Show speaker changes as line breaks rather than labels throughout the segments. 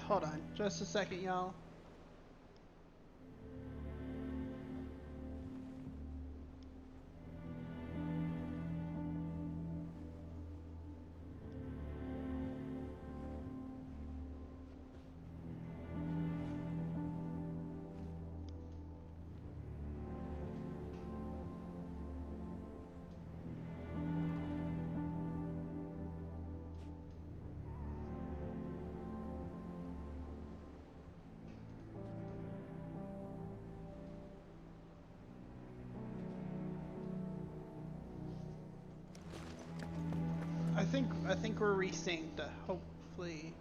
Hold on, just a second, y'all. I think we're resynced. Hopefully.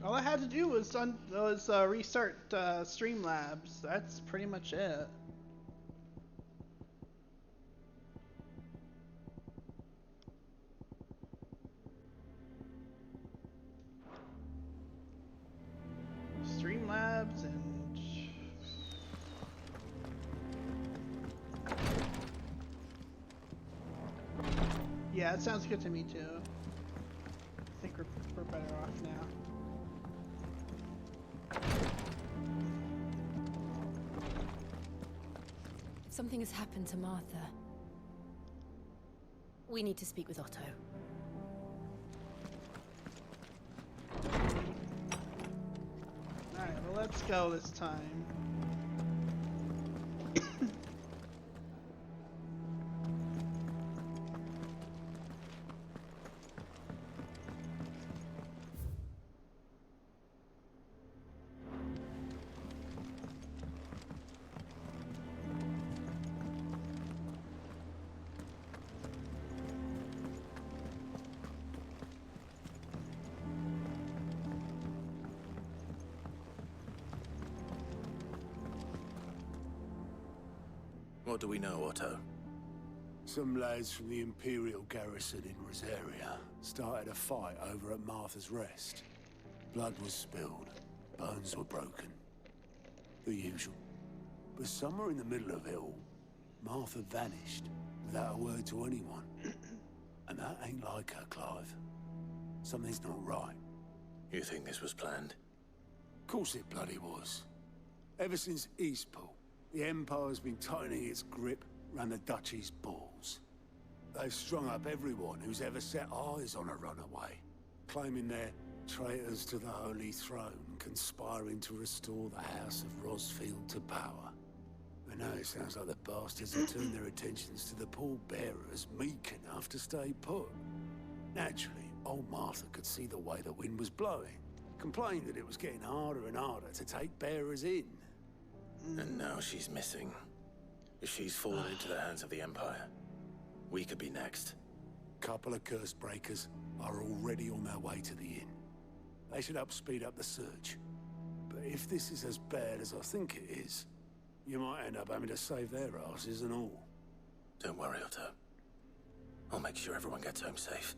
All I had to do was restart Streamlabs. That's pretty much it. Streamlabs and yeah, it sounds good to me too. I think we're better off now.
Something has happened to Martha. We need to speak with Otto.
Alright, well let's go this time.
What do we know, Otto?
Some lads from the Imperial garrison in Rosaria started a fight over at Martha's Rest. Blood was spilled, bones were broken. The usual. But somewhere in the middle of it all, Martha vanished without a word to anyone. And that ain't like her, Clive. Something's not right.
You think this was planned?
Of course it bloody was. Ever since Eastpool, the Empire's been tightening its grip around the Duchy's balls. They've strung up everyone who's ever set eyes on a runaway, claiming they're traitors to the Holy Throne, conspiring to restore the House of Rosfield to power. But now it sounds like the bastards have turned their attentions to the pallbearers meek enough to stay put. Naturally, old Martha could see the way the wind was blowing, complained that it was getting harder and harder to take bearers in.
And now she's missing. If she's fallen into the hands of the Empire, we could be next.
Couple of curse breakers are already on their way to the inn. They should help speed up the search. But if this is as bad as I think it is, you might end up having to save their asses and all.
Don't worry, Otto. I'll make sure everyone gets home safe.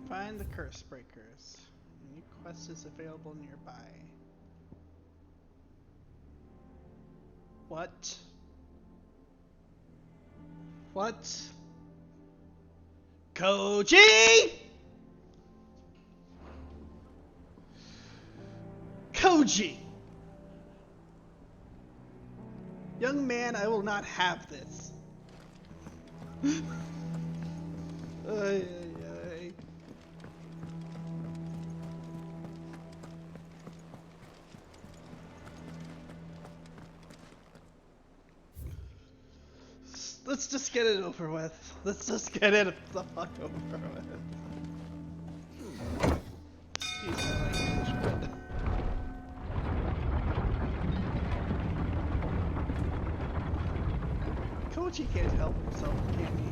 Find the curse breakers. A new quest is available nearby. What? What? Koji! Koji! Young man, I will not have this. Ay, ay, ay. The Let's just get it over with. Let's just get it the fuck over with. Excuse my language, but... Koji can't help himself, can he?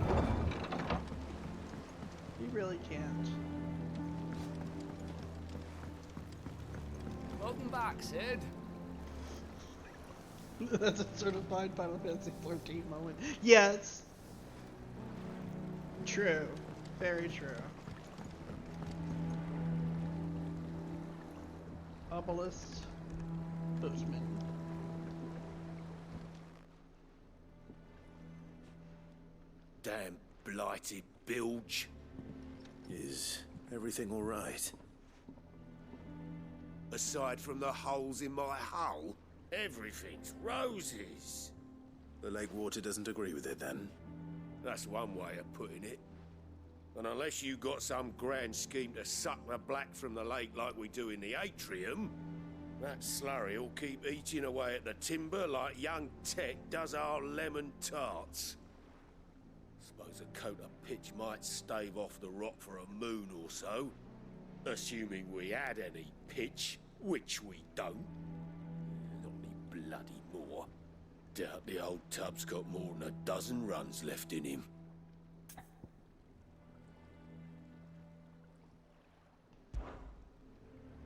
He really can't.
Welcome back, Sid.
That's a sort of fine Final Fantasy 14 moment. Yes. True. Very true. Obelisk. Bozeman.
Damn blighted bilge.
Is everything all right?
Aside from the holes in my hull, everything's roses.
The lake water doesn't agree with it then?
That's one way of putting it. And unless you got some grand scheme to suck the black from the lake like we do in the atrium, that slurry'll keep eating away at the timber like young Tech does our lemon tarts. Suppose a coat of pitch might stave off the rot for a moon or so. Assuming we had any pitch, which we don't. Not any bloody more. Doubt the old tub's got more than a dozen runs left in him.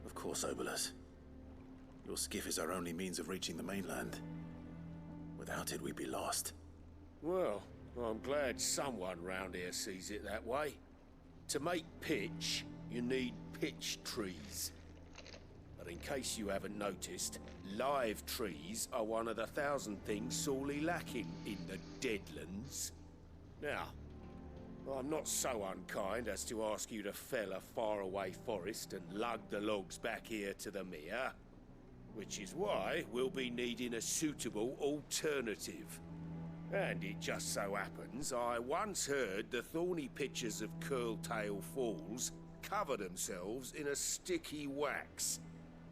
Of course, Obolus. Your skiff is our only means of reaching the mainland. Without it, we'd be lost.
Well, I'm glad someone round here sees it that way. To make pitch, you need pitch trees. But in case you haven't noticed, live trees are one of the 1,000 things sorely lacking in the Deadlands. Now, I'm not so unkind as to ask you to fell a faraway forest and lug the logs back here to the mere, which is why we'll be needing a suitable alternative. And it just so happens I once heard the thorny pitchers of Curltail Falls cover themselves in a sticky wax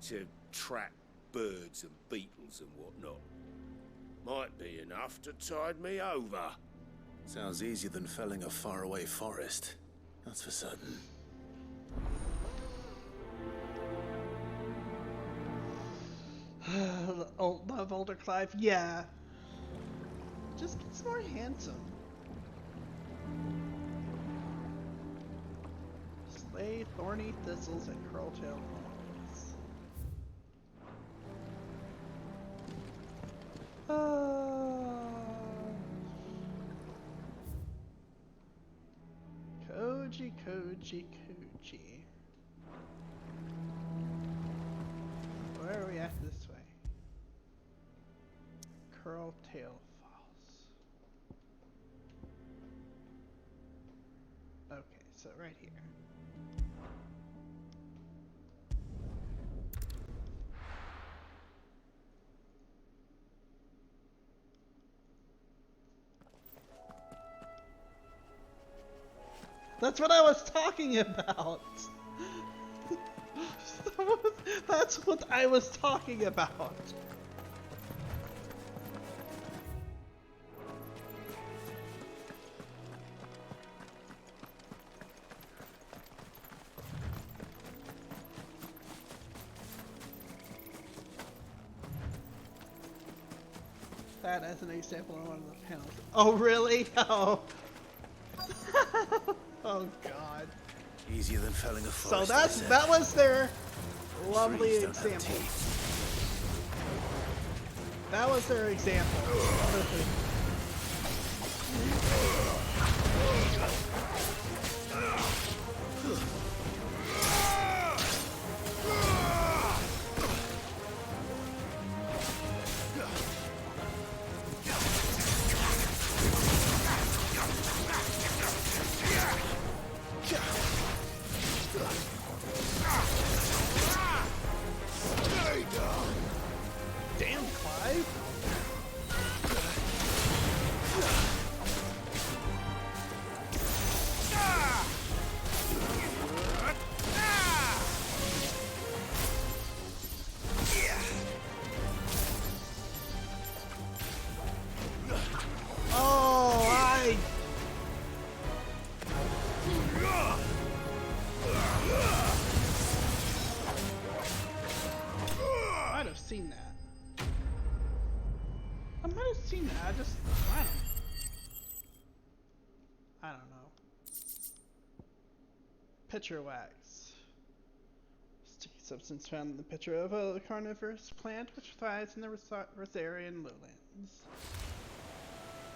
to trap birds and beetles and whatnot. Might be enough to tide me over.
Sounds easier than felling a faraway forest. That's for certain.
Love Older Clive? Yeah. Just gets more handsome. Slay thorny thistles and curltail falls. Koji, Koji, Koji. Where are we at this way? Curltail Falls. Okay, so right here. That's what I was talking about! That's what I was talking about! That as an example on one of the panels. Oh, really? Oh. Oh god.
Easier than felling a
So
forest.
that was their lovely
Trees don't have
example.
teeth.
That was their example. Damn, Clive. seen that. I might have seen that. I don't know. Pitcher wax. Sticky substance found in the pitcher of a carnivorous plant which thrives in the rosarian lowlands.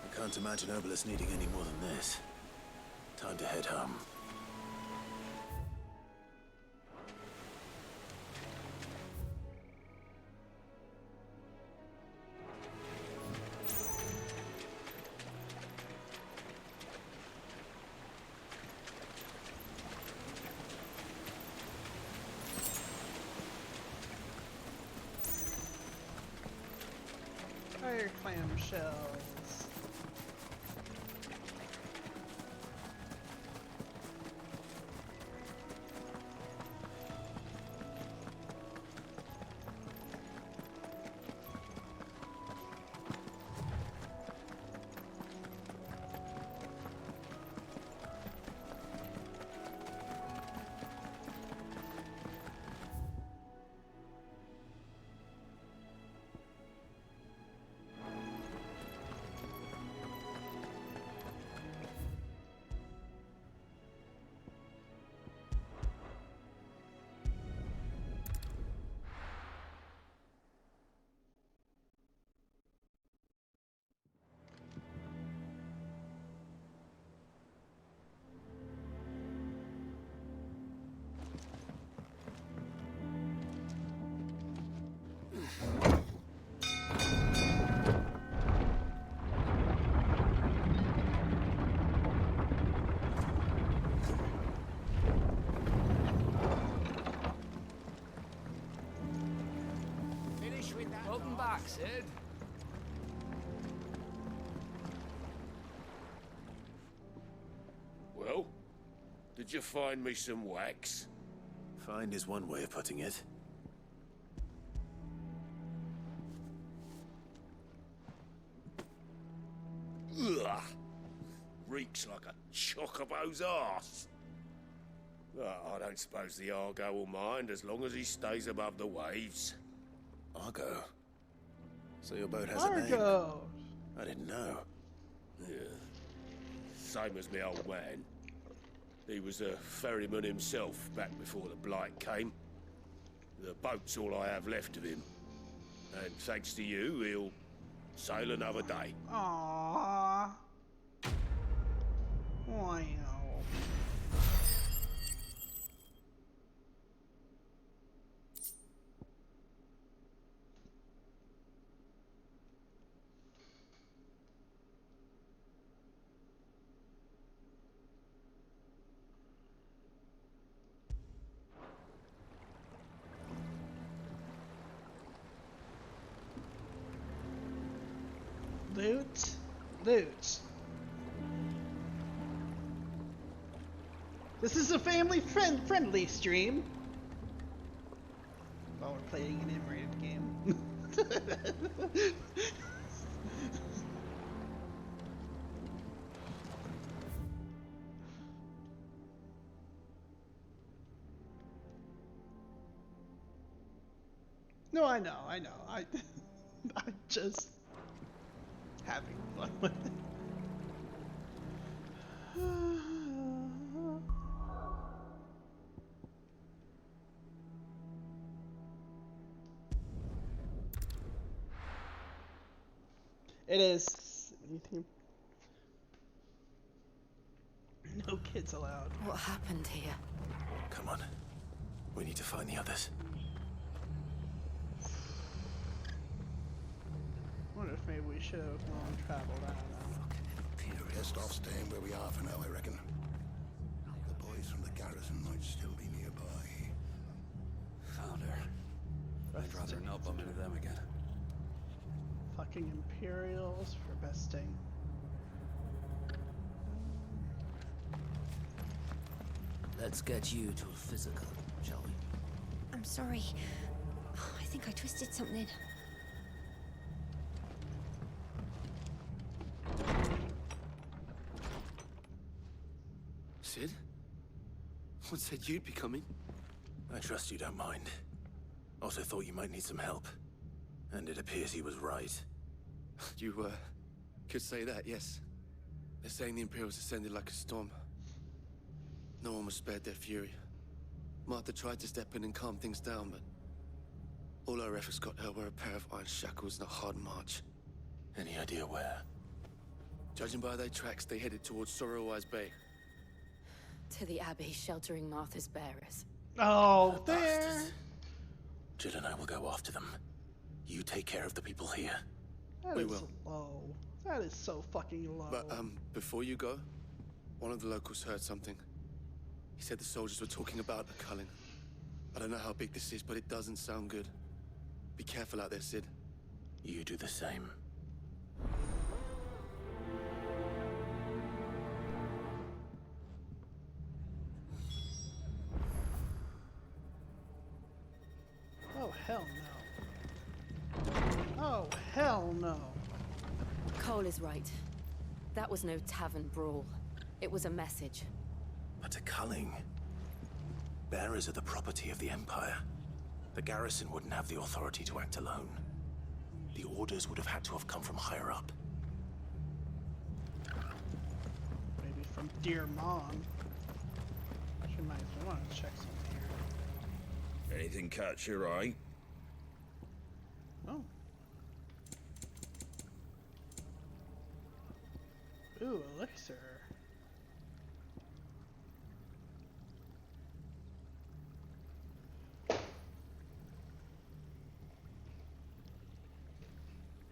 I can't imagine Obelisk needing any more than this. Time to head home.
Fire clam shells.
Welcome back, Sid.
Well, did you find me some wax?
Find is one way of putting it.
Ugh. Reeks like a chocobo's arse. I don't suppose the Argo will mind as long as he stays above the waves.
Argo? So your boat has a name?
Argo!
I didn't know.
Yeah. Same as me old man. He was a ferryman himself back before the Blight came. The boat's all I have left of him. And thanks to you, he'll sail another day.
Aww. Wow. Loot. Loot. This is a family-friendly stream. While we're playing an M-rated game. No, I know. I'm just having fun with it. It is. No kids allowed.
What happened here?
Come on. We need to find the others.
Wonder if maybe we should have long traveled. I don't know.
Best off staying where we are for now, I reckon. The boys from the garrison might still be nearby.
Found her. I'd rather not bump into them again.
Fucking Imperials for besting.
Let's get you to a physical, shall we?
I'm sorry. I think I twisted something.
Sid? What said you'd be coming?
I trust you don't mind. Also thought you might need some help. And it appears he was right.
You, could say that, yes. They're saying the Imperials ascended like a storm. No one was spared their fury. Martha tried to step in and calm things down, but all our efforts got her were a pair of iron shackles and a hard march.
Any idea where?
Judging by their tracks, they headed towards Sorrowwise Bay.
To the Abbey sheltering Martha's bearers.
Oh, there.
Bastards. Jill and I will go after them. You take care of the people here.
That
We
is
will.
low. That is so fucking low.
But, before you go, one of the locals heard something. He said the soldiers were talking about a culling. I don't know how big this is, but it doesn't sound good. Be careful out there, Sid.
You do the same.
Oh, hell no. Oh, hell no.
Cole is right. That was no tavern brawl. It was a message.
But a culling. Bearers are the property of the Empire. The garrison wouldn't have the authority to act alone. The orders would have had to have come from higher up.
Maybe from Dear Mom. She might want to check something here.
Anything catch your eye?
Oh. Ooh, elixir.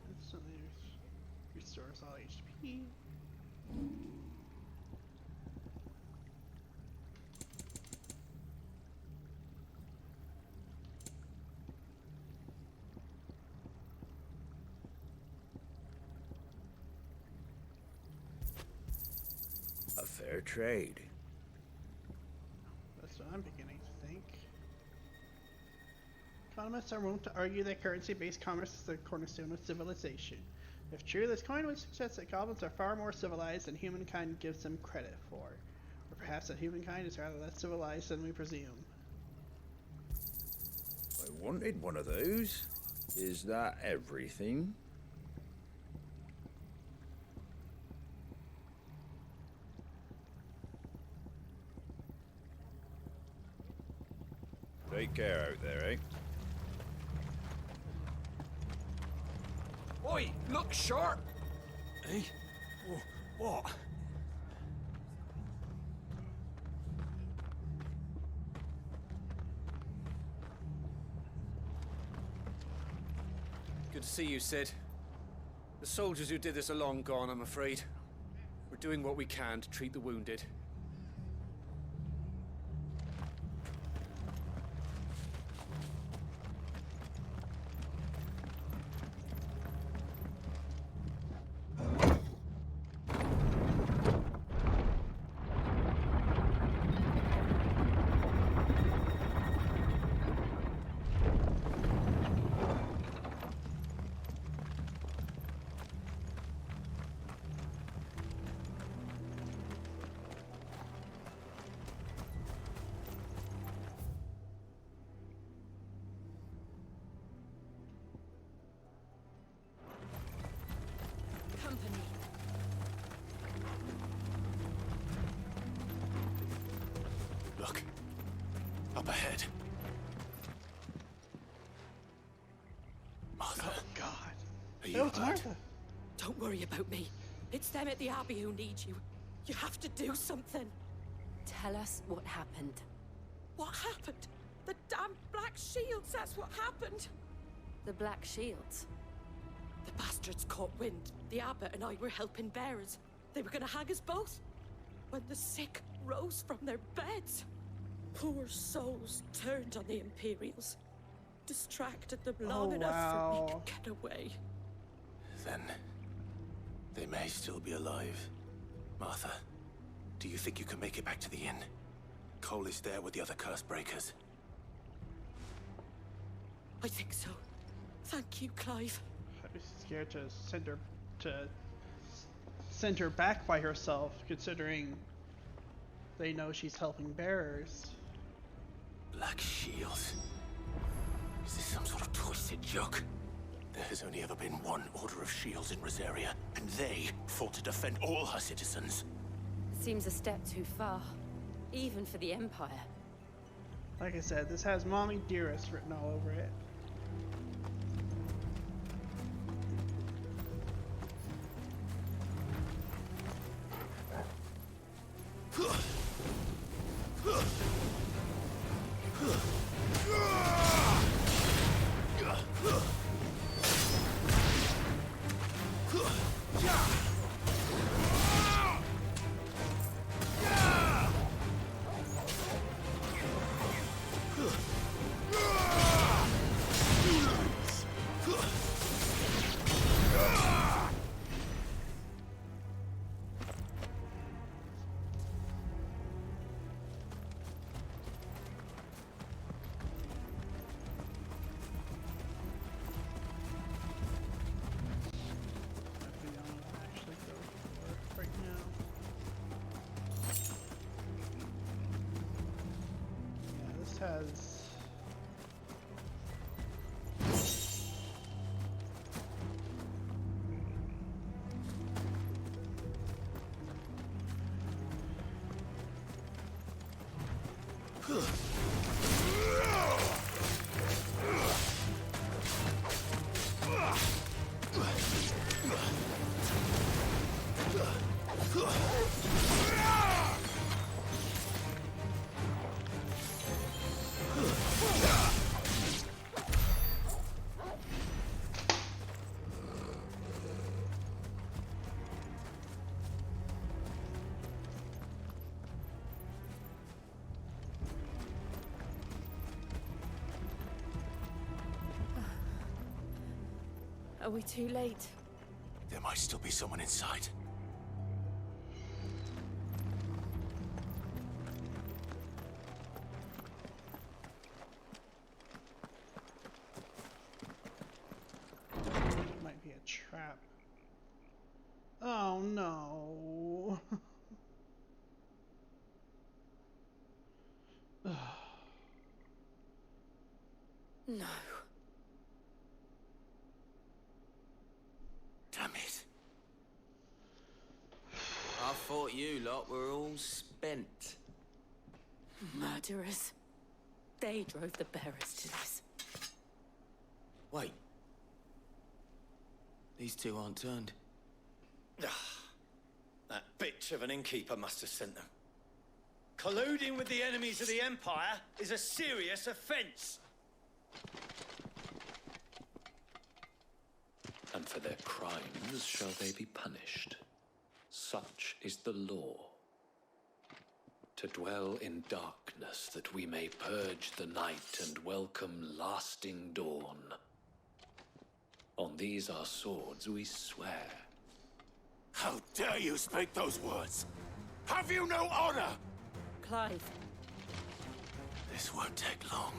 Instantly restores all HP.
A fair trade.
That's what I'm beginning to think. Economists are wont to argue that currency-based commerce is the cornerstone of civilization. If true, this coin would suggest that goblins are far more civilized than humankind gives them credit for. Or perhaps that humankind is rather less civilized than we presume.
I wanted one of those. Is that everything? Take care out there, eh?
Oi, look sharp! Eh? What?
Good to see you, Sid. The soldiers who did this are long gone, I'm afraid. We're doing what we can to treat the wounded.
Company.
Look. Up ahead. Martha,
Oh God.
are you
No, it's
hurt?
Martha.
Don't worry about me. It's them at the Abbey who need you. You have to do something.
Tell us what happened.
What happened? The damn Black Shields, that's what happened.
The Black Shields.
The bastards caught wind. The abbot and I were helping bearers. They were gonna hang us both. When the sick rose from their beds, poor souls turned on the Imperials. Distracted them long enough for me
wow.
to get away.
Then they may still be alive. Martha, do you think you can make it back to the inn? Cole is there with the other curse breakers.
I think so. Thank you, Clive.
I'd be scared to send her back by herself, considering they know she's helping bearers.
Black Shields. Is this some sort of twisted joke? There has only ever been one Order of Shields in Rosaria, and they fought to defend all her citizens.
Seems a step too far, even for the Empire.
Like I said, this has Mommy Dearest written all over it. Has
Are we too late?
There might still be someone inside.
might be a trap. Oh no.
No.
Damn it.
I thought you lot were all spent.
Murderers. They drove the bearers to this.
Wait. These two aren't turned.
That bitch of an innkeeper must have sent them. Colluding with the enemies of the Empire is a serious offense.
And for their crimes shall they be punished. Such is the law. To dwell in darkness that we may purge the night and welcome lasting dawn. On these our swords we swear.
How dare you speak those words? Have you no honor?
Clive.
This won't take long.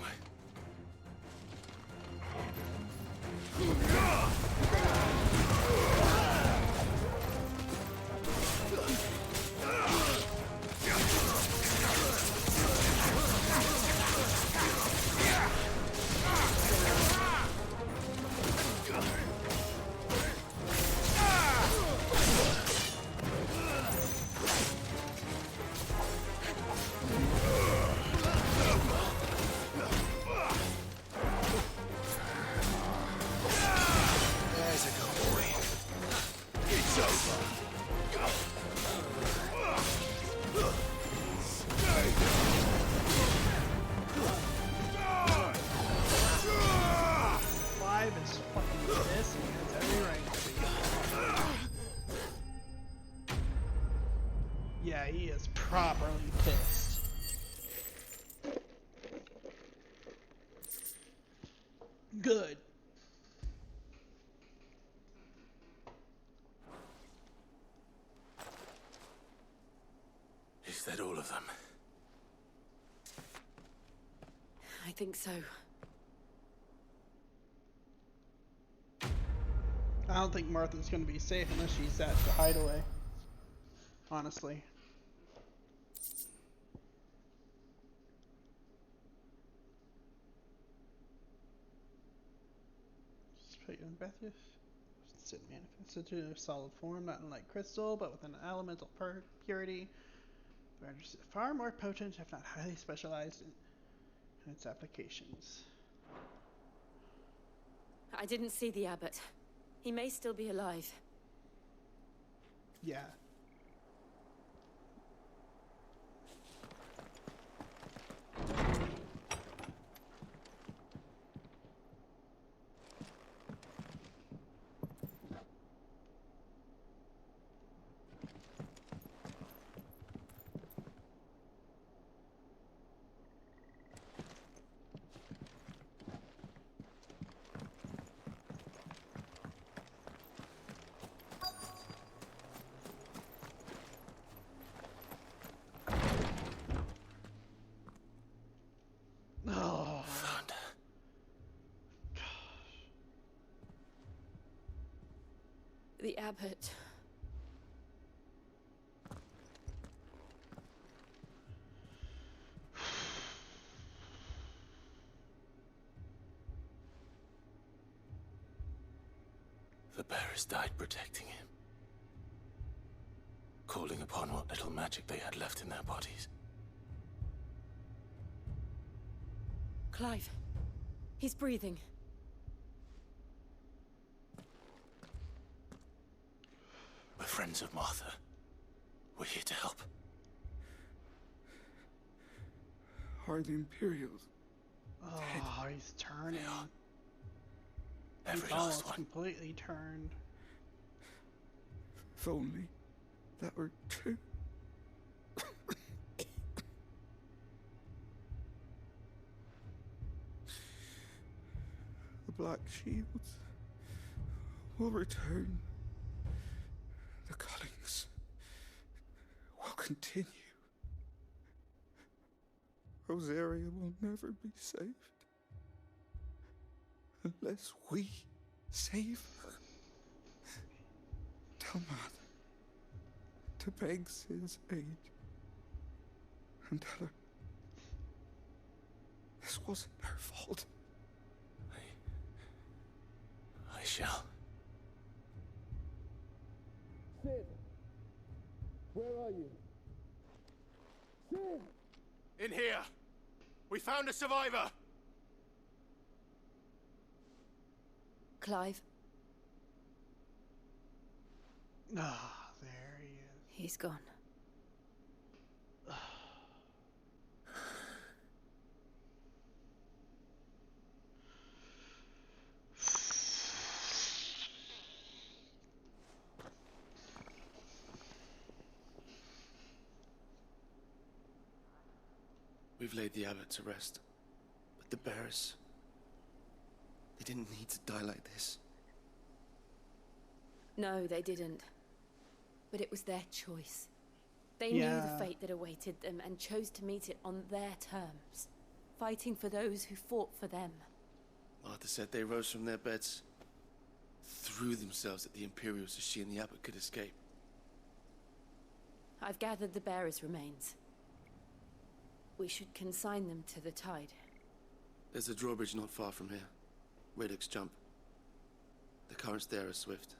Yeah, he is properly pissed. Good.
Is that all of them?
I think so.
I don't think Martha's going to be safe unless she's at the hideaway. Honestly. But young Bethia it manifested into a solid form, not unlike crystal, but with an elemental purity. But far more potent, if not highly specialized in its applications.
I didn't see the abbot. He may still be alive.
Yeah. Oh.
Found.
The abbot.
The bearers died protecting him. Calling upon what little magic they had left in their bodies.
Clive. He's breathing.
We're friends of Martha. We're here to help.
Are the Imperials?
Oh, he's turning.
Every
He's
last
almost
one.
completely turned.
If only that were true. The Black Shields will return. The cullings will continue. Rosaria will never be saved unless we save her. Tell Mother to beg Sid's aid and tell her this wasn't her fault.
I shall.
Sid, where are you? Sid!
In here! We found a survivor!
Clive.
Ah, there he is.
He's gone.
We've laid the abbot to rest. But the bearers... they didn't need to die like this.
No, they didn't. But it was their choice. They knew the fate that awaited them and chose to meet it on their terms, fighting for those who fought for them.
Martha said they rose from their beds, threw themselves at the Imperials so she and the abbot could escape.
I've gathered the bearers' remains. We should consign them to the tide.
There's a drawbridge not far from here. Radix jump. The currents there are swift.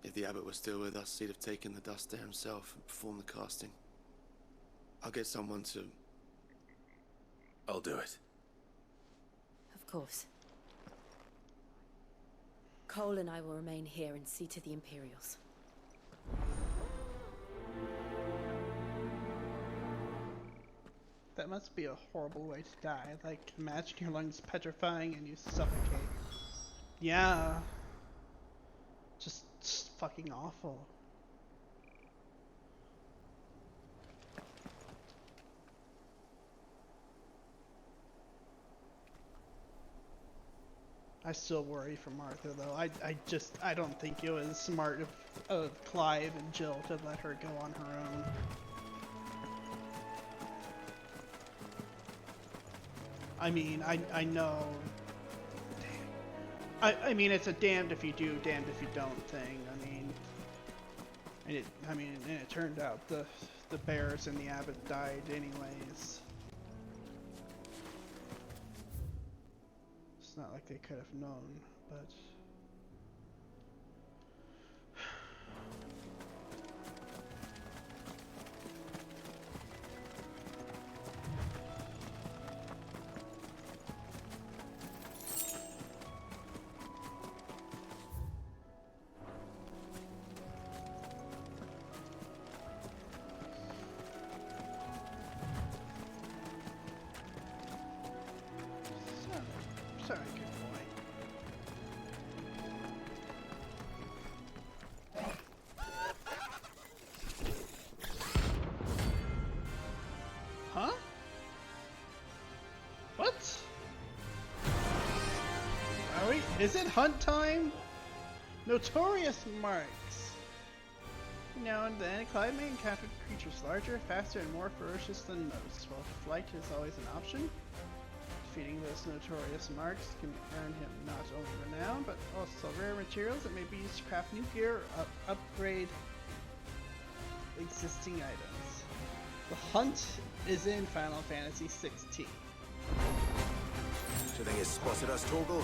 If the abbot was still with us, he'd have taken the dust there himself and performed the casting. I'll get someone to...
I'll do it.
Of course. Cole and I will remain here and see to the Imperials.
That must be a horrible way to die. Like, imagine your lungs petrifying and you suffocate. Yeah. Just fucking awful. I still worry for Martha though. I don't think it was smart of Clive and Jill to let her go on her own. I mean, I know. I mean, it's a damned if you do, damned if you don't thing. I mean, and it turned out the bears and the abbot died anyways. It's not like they could have known, but Is it hunt time? Notorious marks. Now and then, Clyde may encounter creatures larger, faster, and more ferocious than most. While flight is always an option, defeating those notorious marks can earn him not only renown, but also rare materials that may be used to craft new gear or upgrade existing items. The hunt is in Final Fantasy XVI.
Do you think it's spotted us, Torgal?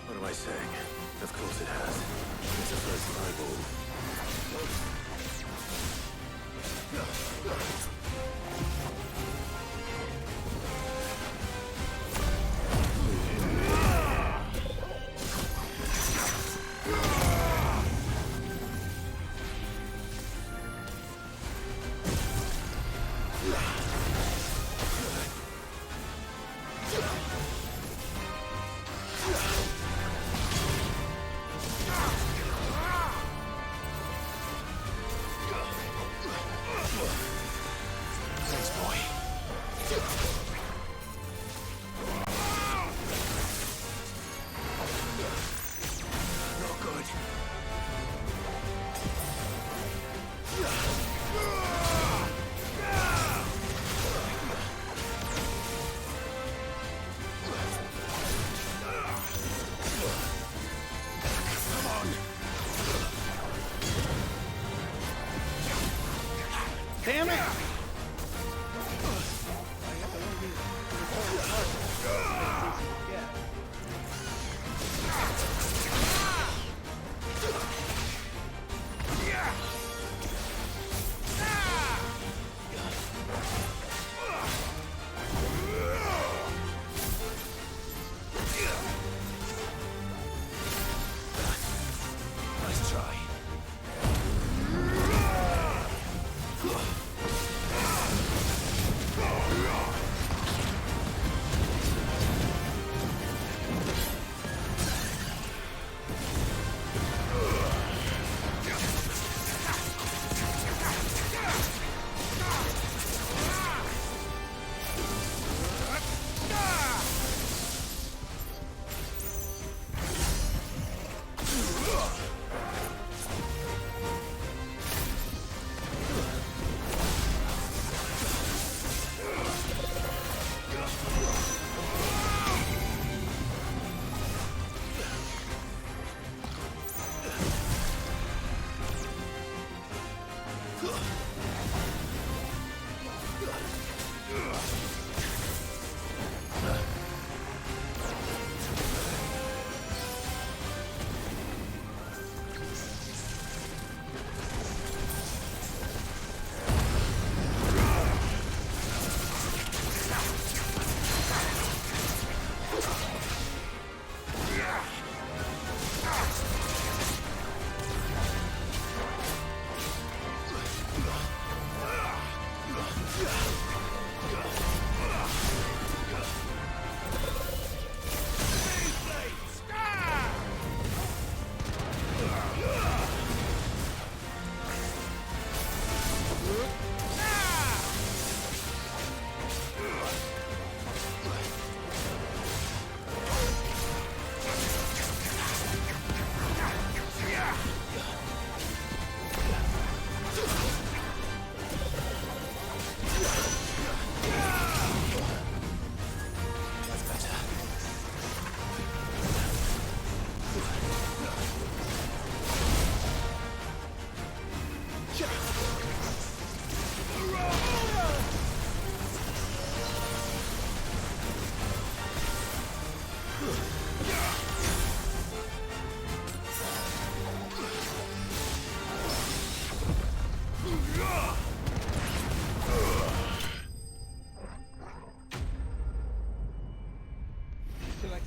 What am I saying? Of course it has. It's a first eyeball.
Damn it!
Nice try.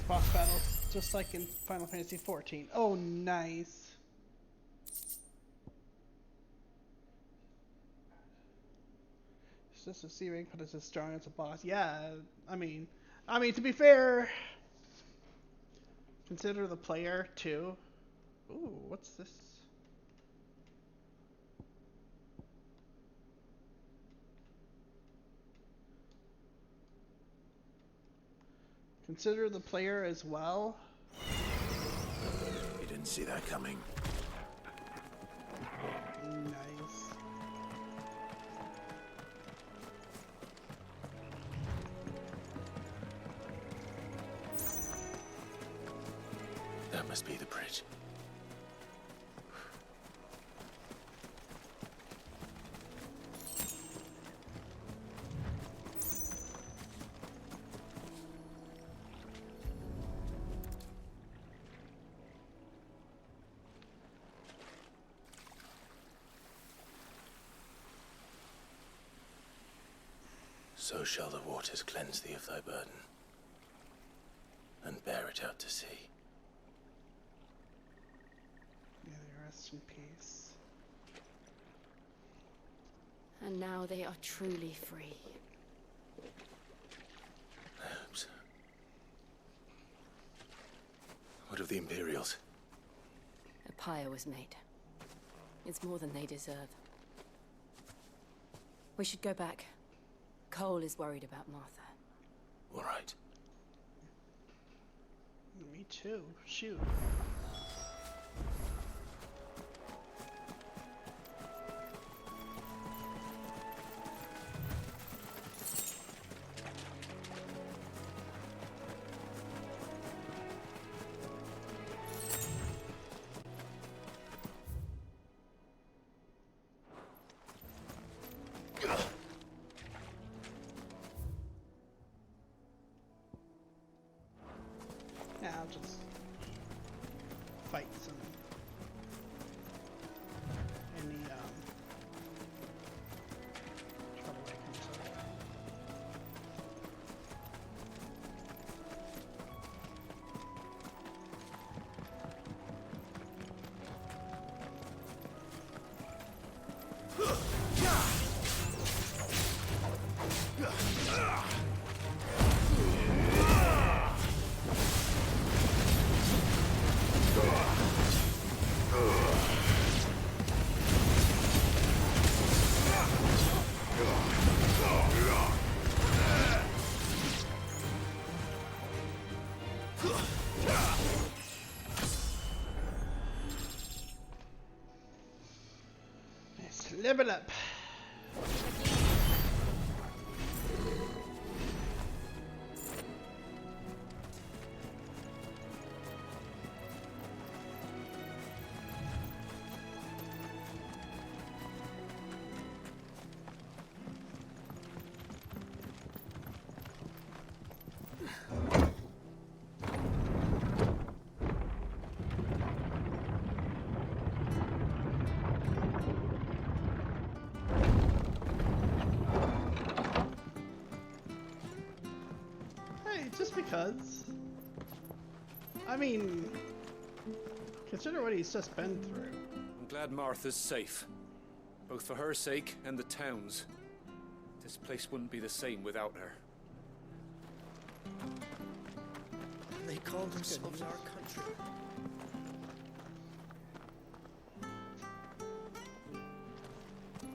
Boss battles, just like in Final Fantasy XIV. Oh, nice. It's just a C rank, but it's as strong as a boss. Yeah, I mean, to be fair, consider the player too. Ooh, what's this? Consider the player as well.
see that coming.
Nice.
That must be the bridge. So shall the waters cleanse thee of thy burden, and bear it out to sea.
May they rest in peace.
And now they are truly free.
I hope so. What of the Imperials?
A pyre was made. It's more than they deserve. We should go back. Cole is worried about Martha.
All right.
Me too. Shoot. Yeah, I'll just fight some any trouble that comes up. Let's level up. Just because. I mean, consider what he's just been through.
I'm glad Martha's safe. Both for her sake and the town's. This place wouldn't be the same without her.
They call themselves our country.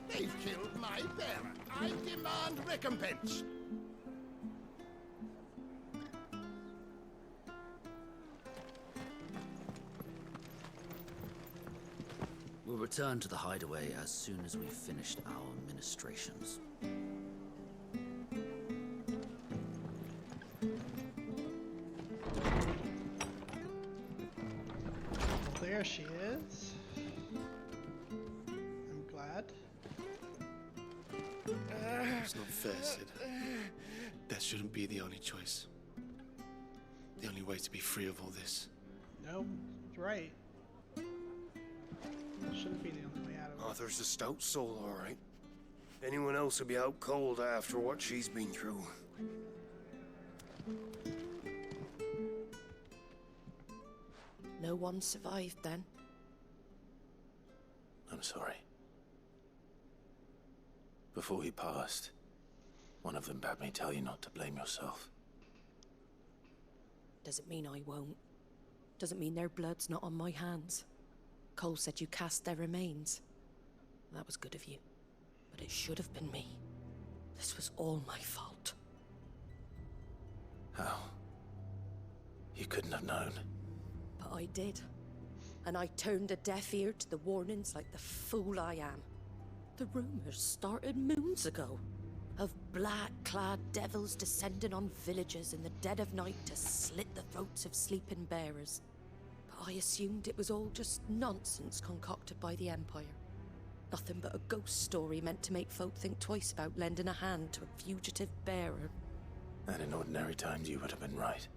They've killed my bearer. I demand recompense.
We'll return to the hideaway as soon as we've finished our ministrations.
There she is. I'm glad.
It's not fair, Sid. That shouldn't be the only choice. The only way to be free of all this.
No, right. Shouldn't be the only way out of it.
Arthur's a stout soul, all right. Anyone else would be out cold after what she's been through.
No one survived then.
I'm sorry. Before he passed, one of them bade me tell you not to blame yourself.
Doesn't mean I won't. Doesn't mean their blood's not on my hands. Cole said you cast their remains. That was good of you. But it should have been me. This was all my fault.
How? You couldn't have known.
But I did. and I turned a deaf ear to the warnings like the fool I am. The rumors started moons ago, of black-clad devils descending on villages in the dead of night to slit the throats of sleeping bearers. But I assumed it was all just nonsense concocted by the Empire. Nothing but a ghost story meant to make folk think twice about lending a hand to a fugitive bearer.
And in ordinary times you would have been right.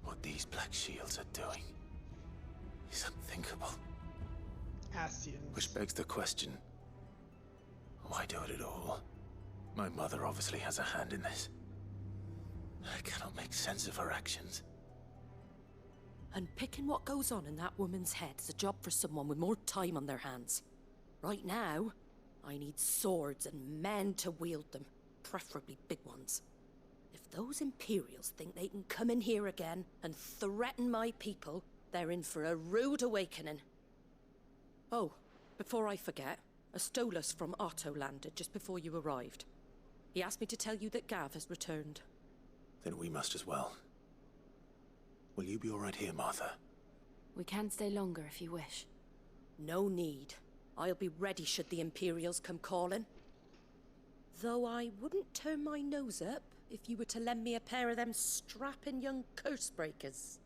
What these Black Shields are doing is unthinkable.
Ascians.
Which begs the question, why do it at all? My mother obviously has a hand in this. I cannot make sense of her actions.
And picking what goes on in that woman's head is a job for someone with more time on their hands. Right now, I need swords and men to wield them, preferably big ones. If those Imperials think they can come in here again and threaten my people, they're in for a rude awakening. Oh, before I forget, a Stolas from Otto landed just before you arrived. He asked me to tell you that Gav has returned.
Then we must as well. Will you be all right here, Martha?
We can stay longer if you wish.
No need. I'll be ready should the Imperials come calling. Though I wouldn't turn my nose up if you were to lend me a pair of them strapping young curse breakers.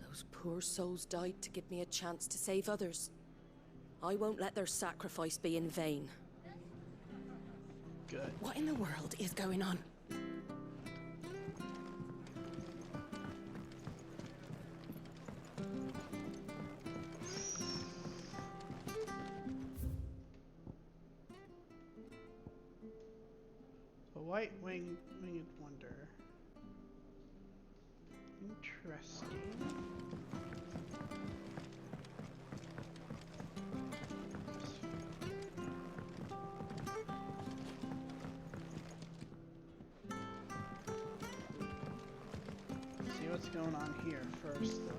Those poor souls died to give me a chance to save others. I won't let their sacrifice be in vain.
Good.
What in the world is going on?
A winged wonder. Interesting. See what's going on here first, though.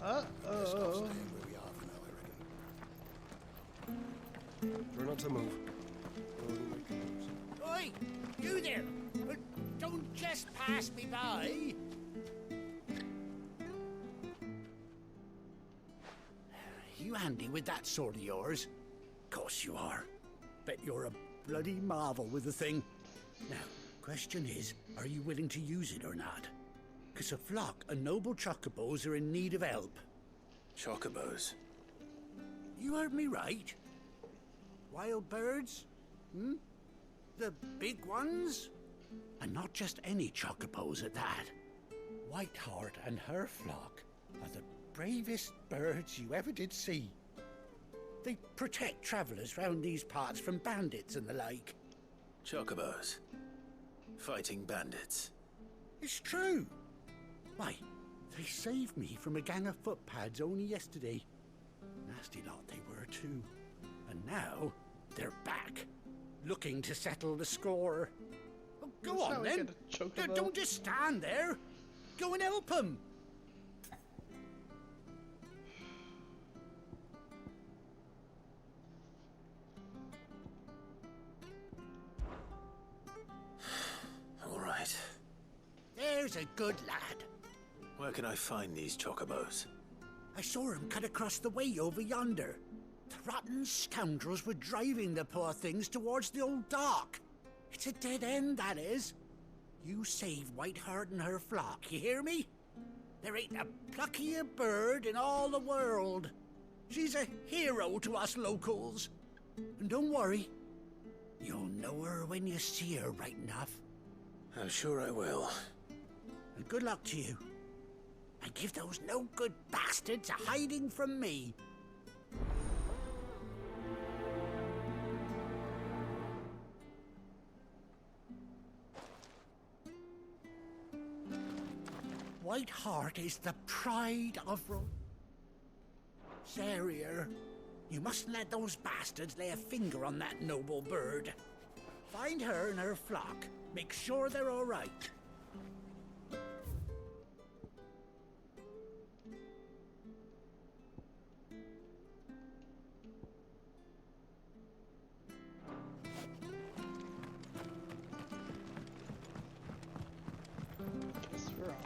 Uh-oh.
Try not to move.
Oi! You there! Don't just pass me by! You handy with that sword of yours? Course you are. Bet you're a bloody marvel with the thing. Now, question is, are you willing to use it or not? 'Cause a flock of noble chocobos are in need of help.
Chocobos?
You heard me right. Wild birds? Hmm? The big ones? And not just any chocobos at that. Whiteheart and her flock are the bravest birds you ever did see. They protect travelers round these parts from bandits and the like.
Chocobos? Fighting bandits?
It's true. Why, they saved me from a gang of footpads only yesterday. Nasty lot they were too. And now, they're back, looking to settle the score. Well, go
That's how
on
we
then.
get a chocobo.
Don't just stand there. Go and help them.
All right.
There's a good lad.
Where can I find these chocobos?
I saw him cut across the way over yonder. The rotten scoundrels were driving the poor things towards the old dock. It's a dead end, that is. You save Whiteheart and her flock, you hear me? There ain't a pluckier bird in all the world. She's a hero to us locals. And don't worry, you'll know her when you see her right enough.
I'm sure I will.
And good luck to you. And give those no-good bastards a hiding from me. Whiteheart is the pride of Sarrier, you mustn't let those bastards lay a finger on that noble bird. Find her and her flock. Make sure they're all right.
Guess we're off.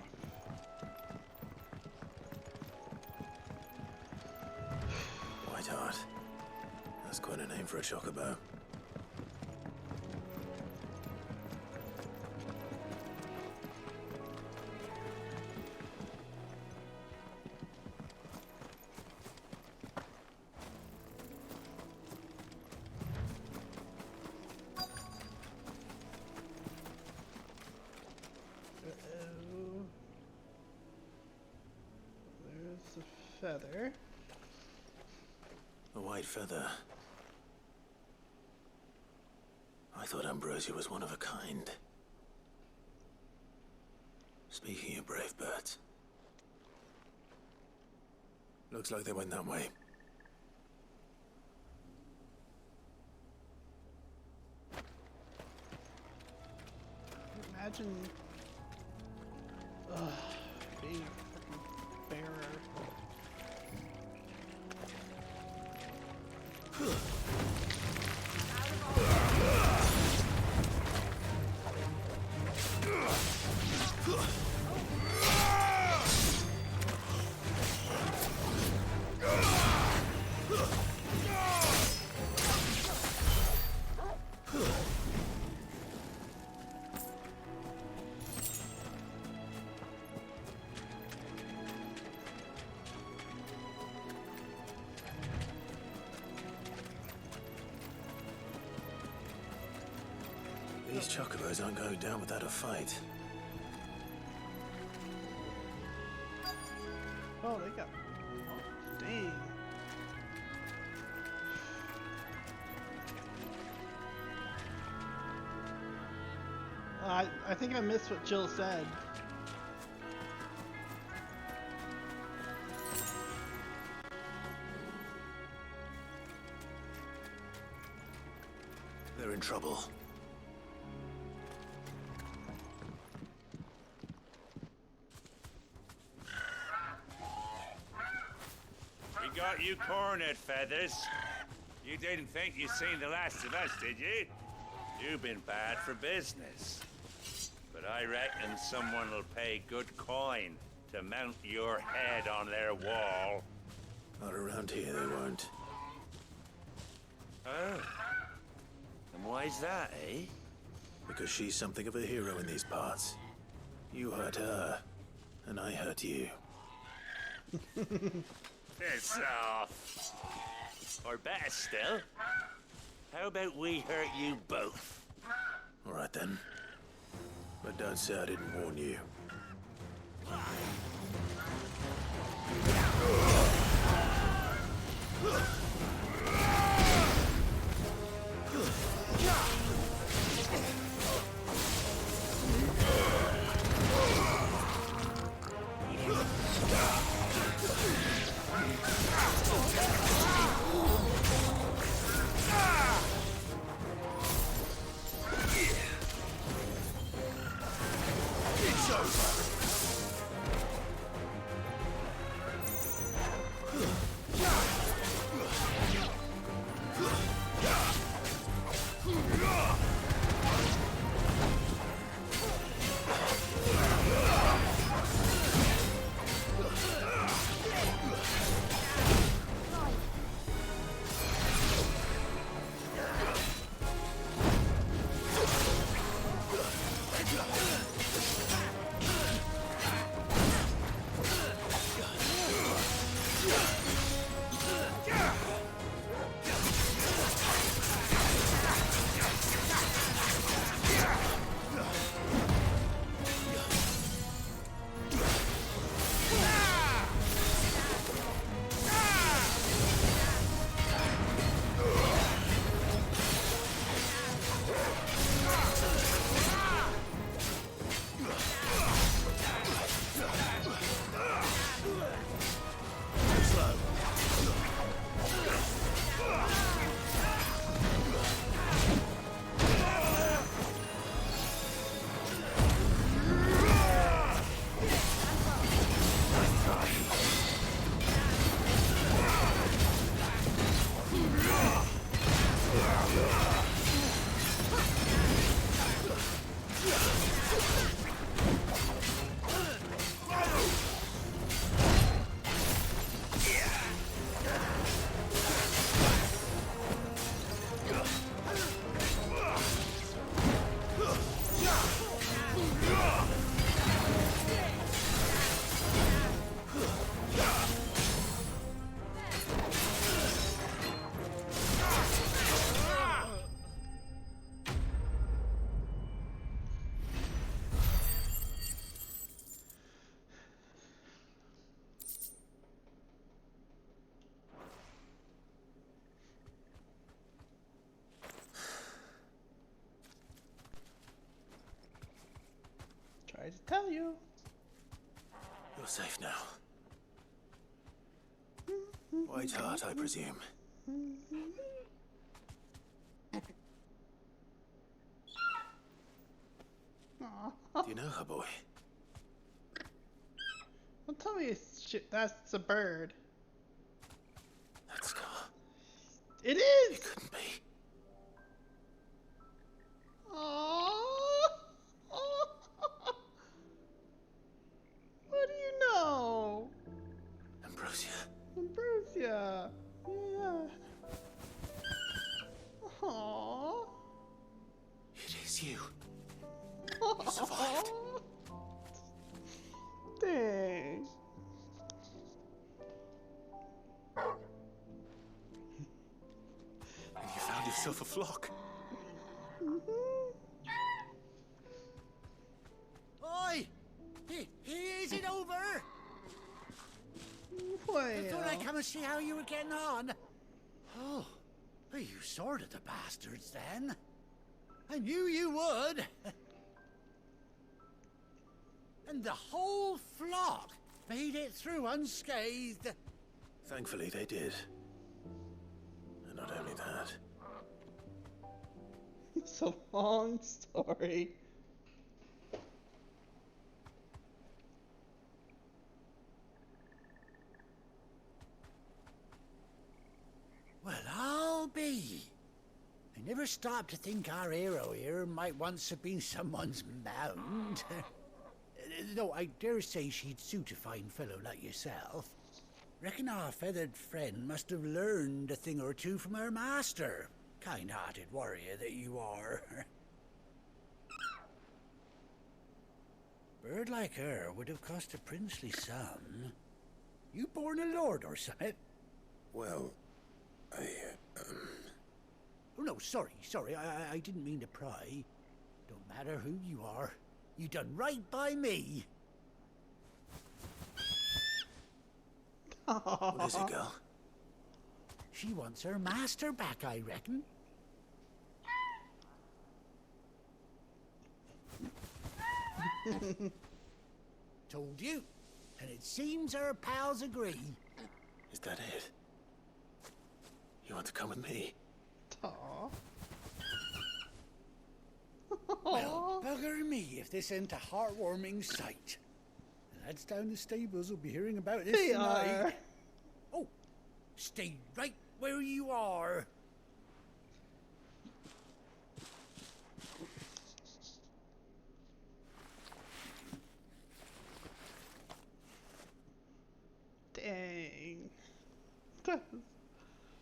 Whiteheart. That's quite a name for a chocobo.
There's a feather.
A white feather. I thought Ambrosia was one of a kind. Speaking of brave birds. Looks like they went that way.
Imagine being a freaking bearer.
These chocobos aren't going down without a fight.
Oh, they got... Dang. I think I missed what Jill said.
They're in trouble.
We got you cornered, Feathers. You didn't think you'd seen the last of us, did you? You've been bad for business. But I reckon someone will pay good coin to mount your head on their wall.
Not around here, they won't.
Oh. And why's that, eh?
Because she's something of a hero in these parts. You hurt her, and I hurt you.
Piss off. Or better still, how about we hurt you both?
All right then. But don't say I didn't warn you.
It's over.
tell you.
You're safe now. White Hart, I presume. Do you know her, boy?
Don't tell me that's a bird.
That scar.
It is!
It couldn't be.
Aww. What do you know?
Ambrosia.
Ambrosia. Yeah. Aww.
It is you. You survived.
Dang.
And you found yourself a flock.
Oi! Is it over?
Well.
I thought I'd come and see how you were getting on. Oh, you sorted the bastards then. I knew you would. And the whole flock made it through unscathed.
Thankfully, they did. And not only that.
It's a long story.
Well, I'll be. I never stopped to think our hero here might once have been someone's mount. Though I dare say she'd suit a fine fellow like yourself. Reckon our feathered friend must have learned a thing or two from her master. Kind-hearted warrior that you are. Bird like her would have cost a princely sum. You born a lord or something?
Well,
Oh, no, sorry. I didn't mean to pry. Don't matter who you are. You done right by me.
What is it, girl?
She wants her master back, I reckon. Told you. And it seems her pals agree.
Is that it? You want to come with me?
Aww.
Well, bugger me if this ain't a heartwarming sight. The lads down the stables will be hearing about this
They
tonight.
are.
Oh, stay right where you are.
Dang. That's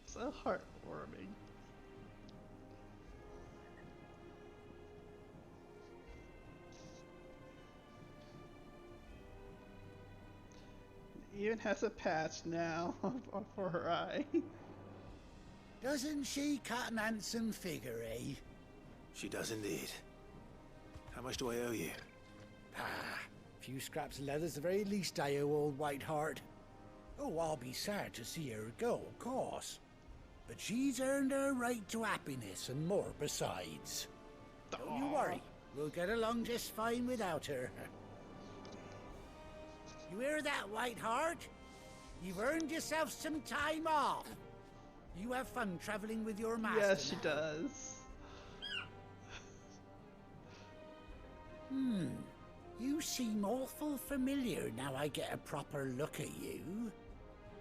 so heartwarming. Even has a patch now for her eye.
Doesn't she cut an handsome figure, eh?
She does indeed. How much do I owe you?
A few scraps of leather's the very least I owe old Whiteheart. Oh, I'll be sad to see her go, of course. But she's earned her right to happiness and more besides. Don't you worry. We'll get along just fine without her. You hear that, Whiteheart? You've earned yourself some time off. You have fun traveling with your master.
Yes, she
now.
does.
You seem awful familiar now I get a proper look at you.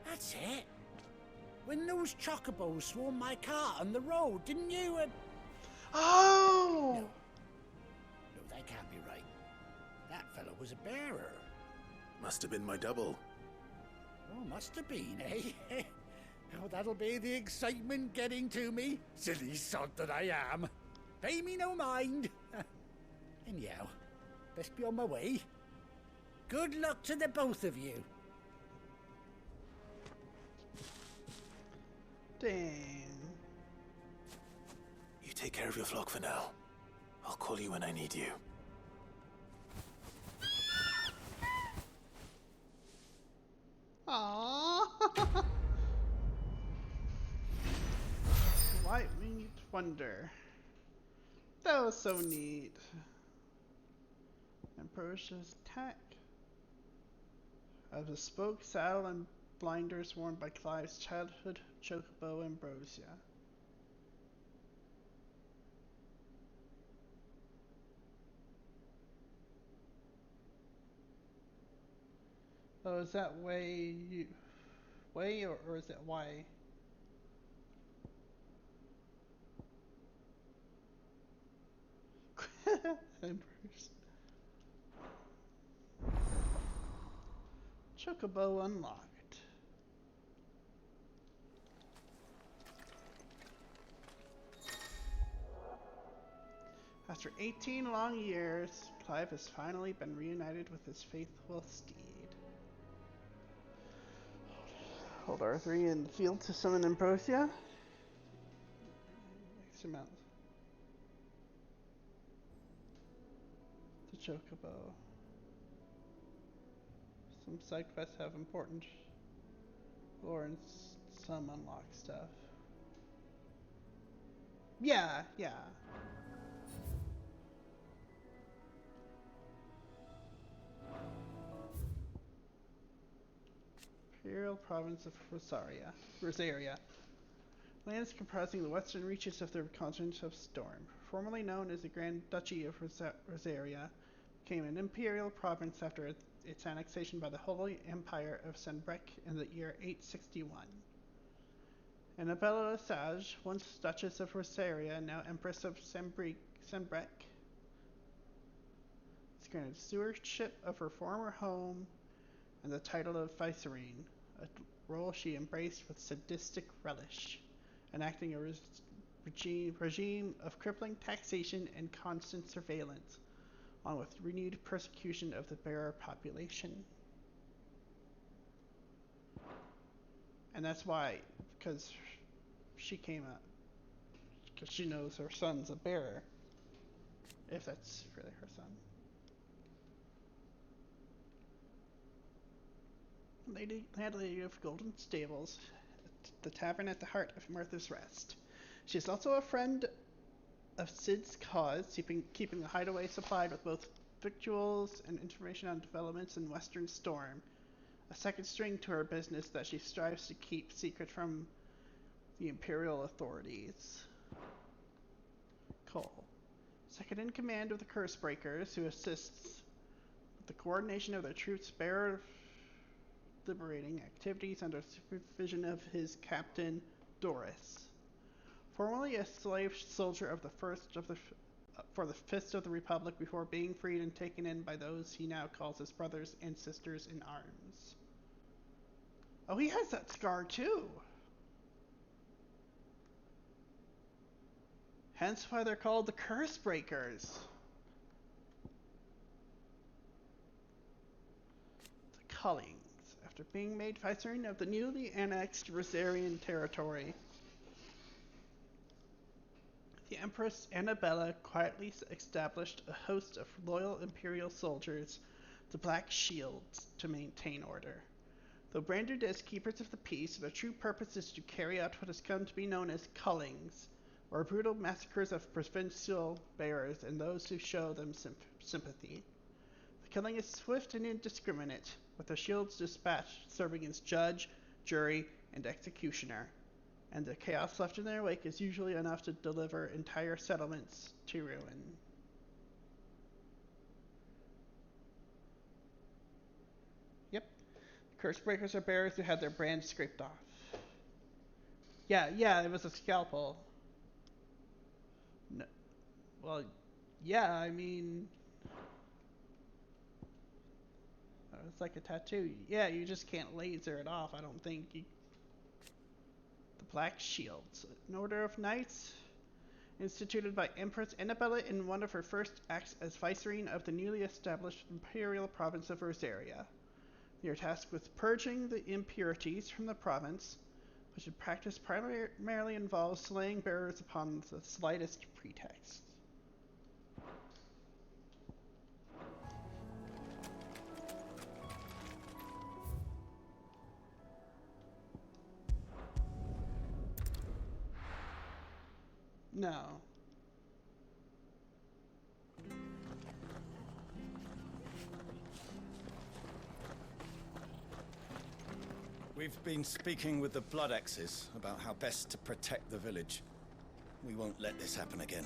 That's it. When those chocobos swarmed my cart on the road, didn't you?
Oh!
No, that can't be right. That fellow was a bearer.
Must have been my double.
Oh, must have been, eh? Oh, that'll be the excitement getting to me. Silly sod that I am. Pay me no mind. Anyhow, best be on my way. Good luck to the both of you.
Dang.
You take care of your flock for now. I'll call you when I need you.
Aww. White-winged wonder. That was so neat. And Ambrosia's attack. A bespoke saddle and blinders worn by Clive's childhood chocobo Ambrosia. Oh, is that way or is it Y? Emperors. Chocobo unlocked. After 18 long years, Clive has finally been reunited with his faithful steed. Hold R3 in the field to summon Ambrosia. X amount. The Chocobo. Some side quests have important lore and some unlock stuff. Yeah. Imperial Province of Rosaria. Lands comprising the western reaches of the continent of Storm. Formerly known as the Grand Duchy of Rosaria, became an imperial province after its annexation by the Holy Empire of Sanbreque in the year 861. Annabella Sage, once Duchess of Rosaria, now Empress of Sanbreque, is granted stewardship of her former home and the title of Vicereine, a role she embraced with sadistic relish, enacting a regime of crippling taxation and constant surveillance, along with renewed persecution of the bearer population. And that's why, because she came up, because she knows her son's a bearer, if that's really her son. Landlady of Golden Stables, the tavern at the heart of Martha's Rest. She is also a friend of Sid's cause, keeping the hideaway supplied with both victuals and information on developments in Western Storm, a second string to her business that she strives to keep secret from the Imperial authorities. Cole, second in command of the Cursebreakers, who assists with the coordination of their troops' bearer liberating activities under supervision of his captain, Doris. Formerly a slave soldier of the for the Fist of the Republic before being freed and taken in by those he now calls his brothers and sisters in arms. Oh, he has that scar too! Hence why they're called the Cursebreakers. The Cullings, after being made viceroy of the newly annexed Rosarian territory, the Empress Annabella quietly established a host of loyal imperial soldiers, the Black Shields, to maintain order. Though branded as keepers of the peace, their true purpose is to carry out what has come to be known as cullings, or brutal massacres of provincial bearers and those who show them sympathy. The killing is swift and indiscriminate, with the shields dispatched serving as judge, jury, and executioner, and the chaos left in their wake is usually enough to deliver entire settlements to ruin. Yep. Cursebreakers are bearers who had their brands scraped off. Yeah, it was a scalpel. No. Well, yeah, I mean, it's like a tattoo. Yeah, you just can't laser it off, I don't think. The Black Shields, an order of knights instituted by Empress Annabella in one of her first acts as vicereine of the newly established imperial province of Rosaria. They are tasked with purging the impurities from the province, which in practice primarily involves slaying bearers upon the slightest pretext. No.
We've been speaking with the Blood X's about how best to protect the village. We won't let this happen again.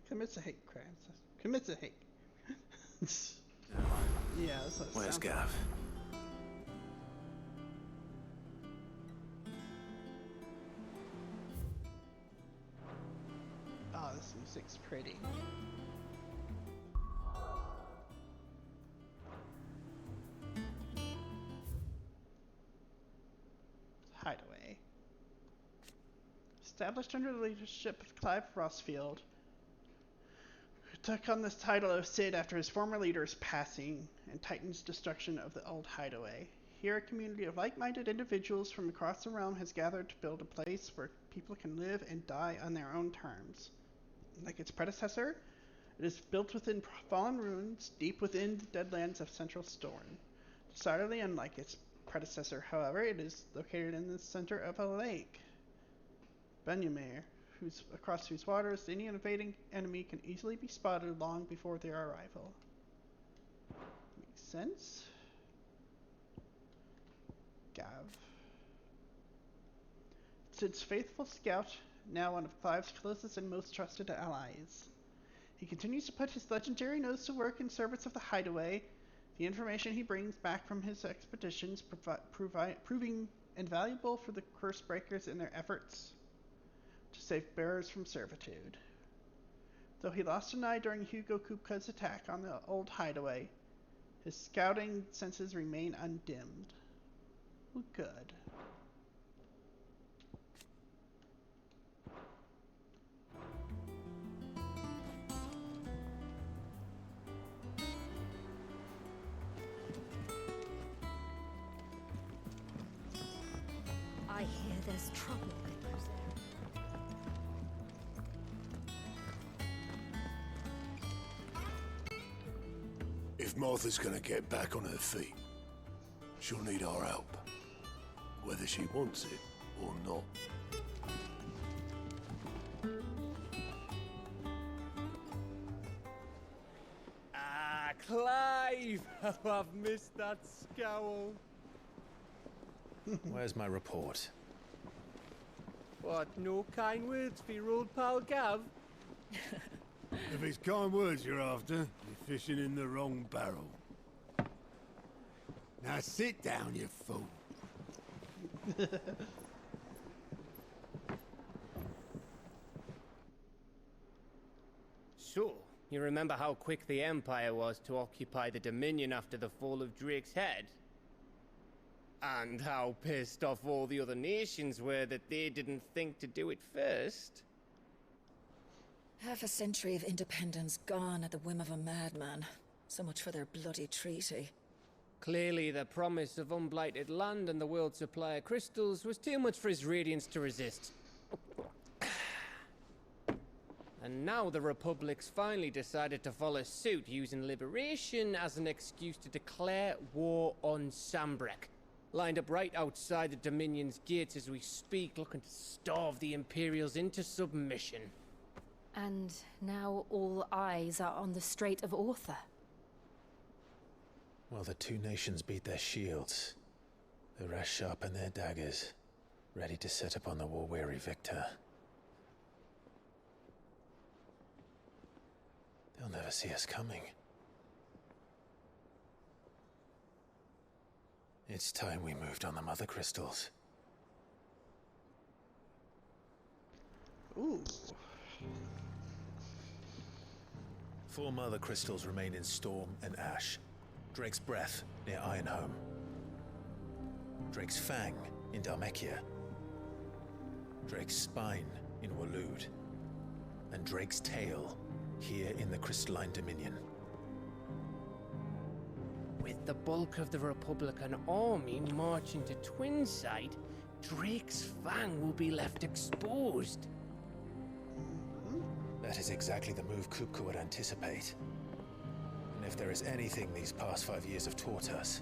Commits a hate crime. Commits a hate. Yeah, that's what it
Where's
sounds
Gav?
like. Oh, this music's pretty. Hideaway. Established under the leadership of Clive Rossfield, who took on this title of Cid after his former leader's passing and Titan's destruction of the old hideaway. Here, a community of like-minded individuals from across the realm has gathered to build a place where people can live and die on their own terms. Like its predecessor, it is built within fallen ruins, deep within the deadlands of Central Storm. Decidedly unlike its predecessor, however, it is located in the center of a lake. Benyamin, across whose waters any invading enemy can easily be spotted long before their arrival. Makes sense. Gav. Cid's faithful scout, now one of Clive's closest and most trusted allies. He continues to put his legendary nose to work in service of the hideaway, the information he brings back from his expeditions proving invaluable for the curse breakers in their efforts to save bearers from servitude. Though he lost an eye during Hugo Kupka's attack on the old hideaway, his scouting senses remain undimmed. Well, good.
I hear there's trouble.
If Martha's gonna get back on her feet, she'll need our help. Whether she wants it or not.
Ah, Clive! How I've missed that scowl.
Where's my report?
What, no kind words for your old pal Gav?
If it's kind words you're after, you're fishing in the wrong barrel. Now sit down, you fool.
So, you remember how quick the Empire was to occupy the Dominion after the fall of Drake's head? And how pissed off all the other nations were that they didn't think to do it first?
Half a century of independence gone at the whim of a madman. So much for their bloody treaty.
Clearly, the promise of unblighted land and the world's supply of crystals was too much for his radiance to resist. And now the Republic's finally decided to follow suit, using liberation as an excuse to declare war on Sambrek. Lined up right outside the Dominion's gates as we speak, looking to starve the Imperials into submission.
And now all eyes are on the Strait of Author.
While the two nations beat their shields, the rest sharpen their daggers, ready to set upon the war-weary victor. They'll never see us coming. It's time we moved on the Mother Crystals.
Ooh.
4 Mother Crystals remain in Storm and Ash. Drake's Breath near Ironhome. Drake's Fang in Dhalmekia. Drake's Spine in Waloed. and Drake's tail here in the Crystalline Dominion.
With the bulk of the Republican army marching to Twinside, Drake's fang will be left exposed.
That is exactly the move Kupka would anticipate. And if there is anything these past 5 years have taught us,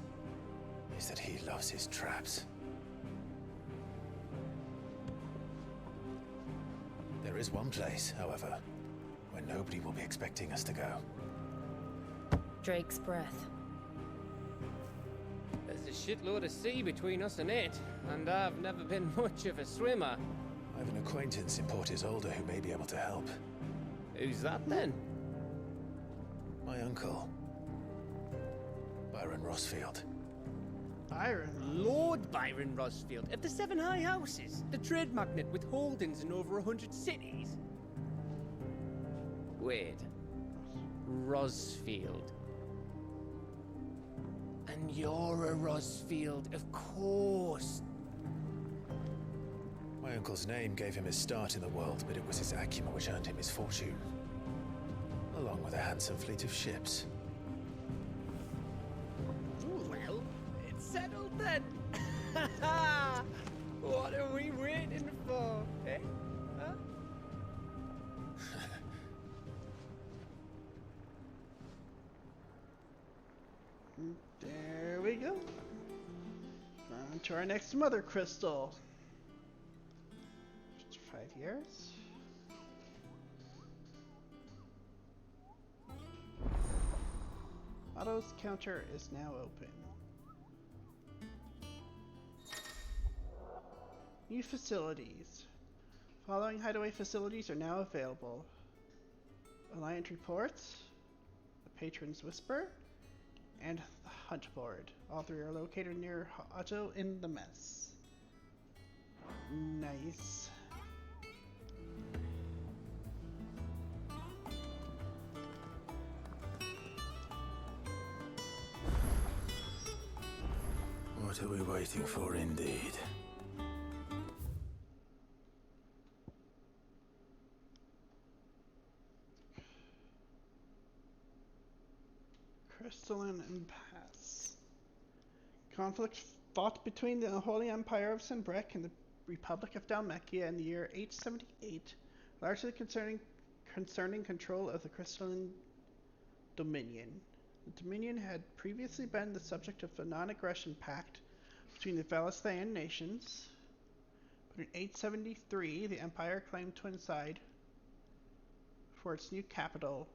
is that he loves his traps. There is one place, however, where nobody will be expecting us to go.
Drake's breath.
There's a shitload of sea between us and it, and I've never been much of a swimmer.
I have an acquaintance in Port Isolde who may be able to help.
Who's that then?
My uncle, Byron Rossfield.
Byron?
Lord Byron Rossfield of the Seven High Houses, the trade magnate with holdings in over 100 cities. Wait. Rossfield. And you're a Rossfield, of course.
My uncle's name gave him his start in the world, but it was his acumen which earned him his fortune, along with a handsome fleet of ships.
Well, it's settled then. What are we waiting for, eh? Huh?
There we go. On to our next mother crystal. Just 5 years. Otto's counter is now open. New facilities. Following hideaway facilities are now available. Alliant Reports, the Patron's Whisper, and the Hunt Board. All three are located near Otto in the Mess. Nice.
What are we waiting for, indeed?
Crystalline Impasse. Conflict fought between the Holy Empire of Sanbreque and the Republic of Dalmatia in the year 878, largely concerning control of the Crystalline Dominion. The Dominion had previously been the subject of a non-aggression pact between the Valisthian nations, but in 873 the Empire claimed Twinside for its new capital,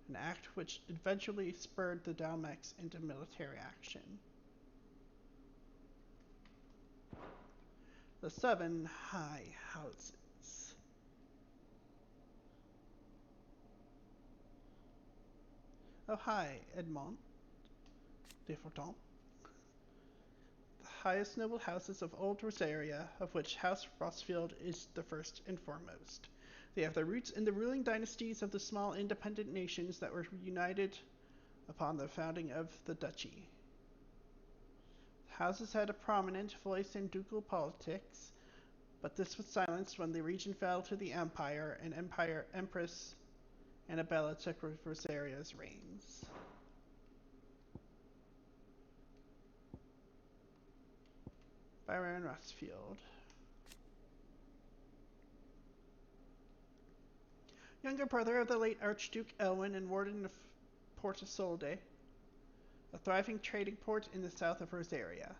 an act which eventually spurred the Dalmex into military action. The Seven High Houses. Oh hi, Edmond de Forton. The highest noble houses of Old Rosaria, of which House Rossfield is the first and foremost. They have their roots in the ruling dynasties of the small independent nations that were united upon the founding of the duchy. The houses had a prominent voice in ducal politics, but this was silenced when the region fell to the Empire and Empress Annabella took Rosaria's reigns. Byron Rossfield. Younger brother of the late Archduke Elwin and warden of Port Isolde, a thriving trading port in the south of Rosaria.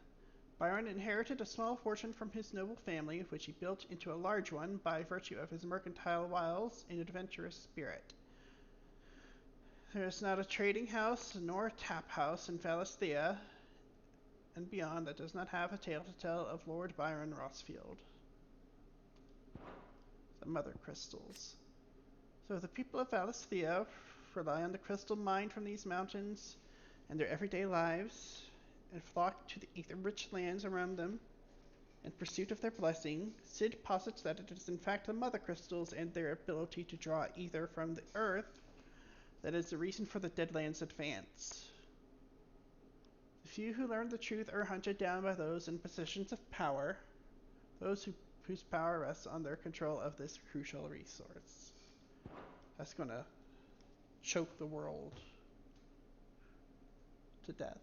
Byron inherited a small fortune from his noble family, which he built into a large one by virtue of his mercantile wiles and adventurous spirit. There is not a trading house nor a tap house in Valisthea and beyond that does not have a tale to tell of Lord Byron Rossfield. The Mother Crystals. So the people of Valisthea rely on the crystal mined from these mountains in their everyday lives and flock to the ether-rich lands around them in pursuit of their blessing. Sid posits that it is in fact the mother crystals and their ability to draw ether from the earth that is the reason for the Deadlands' advance. The few who learn the truth are hunted down by those in positions of power, those who whose power rests on their control of this crucial resource. That's gonna choke the world to death.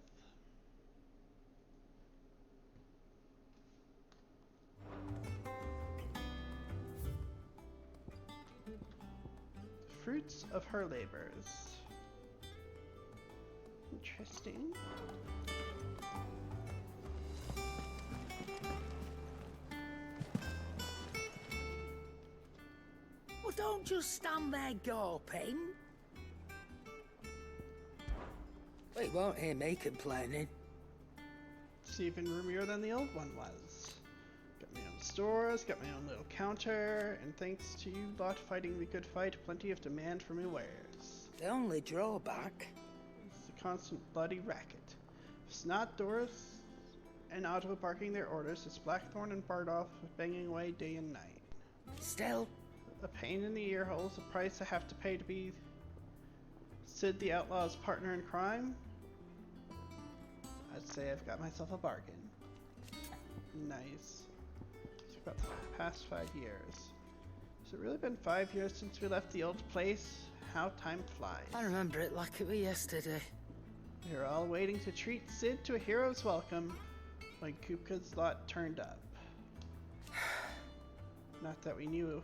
Fruits of her labors. Interesting.
Well, don't just stand there gawping. We won't hear me complaining.
It's even roomier than the old one was. Got my own stores, got my own little counter, and thanks to you lot fighting the good fight, plenty of demand for my wares.
The only drawback
is the constant bloody racket. It's not Doris and Otto barking their orders, it's Blackthorn and Bardolph banging away day and night.
Still,
a pain in the ear holes, the price I have to pay to be Sid the Outlaw's partner in crime. I'd say I've got myself a bargain. Nice. It's about the past 5 years. Has it really been 5 years since we left the old place? How time flies.
I remember it like it was yesterday.
We were all waiting to treat Sid to a hero's welcome when Kupka's lot turned up. Not that we knew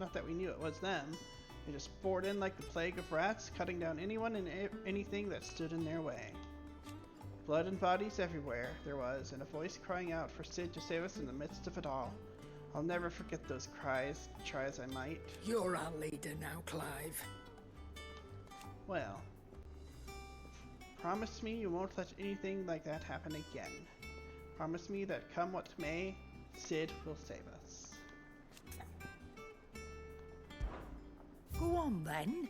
it was them. They just poured in like the plague of rats, cutting down anyone and anything that stood in their way. Blood and bodies everywhere there was, and a voice crying out for Sid to save us in the midst of it all. I'll never forget those cries, try as I might.
You're our leader now, Clive.
Well, promise me you won't let anything like that happen again. Promise me that come what may, Sid will save us.
Go on then.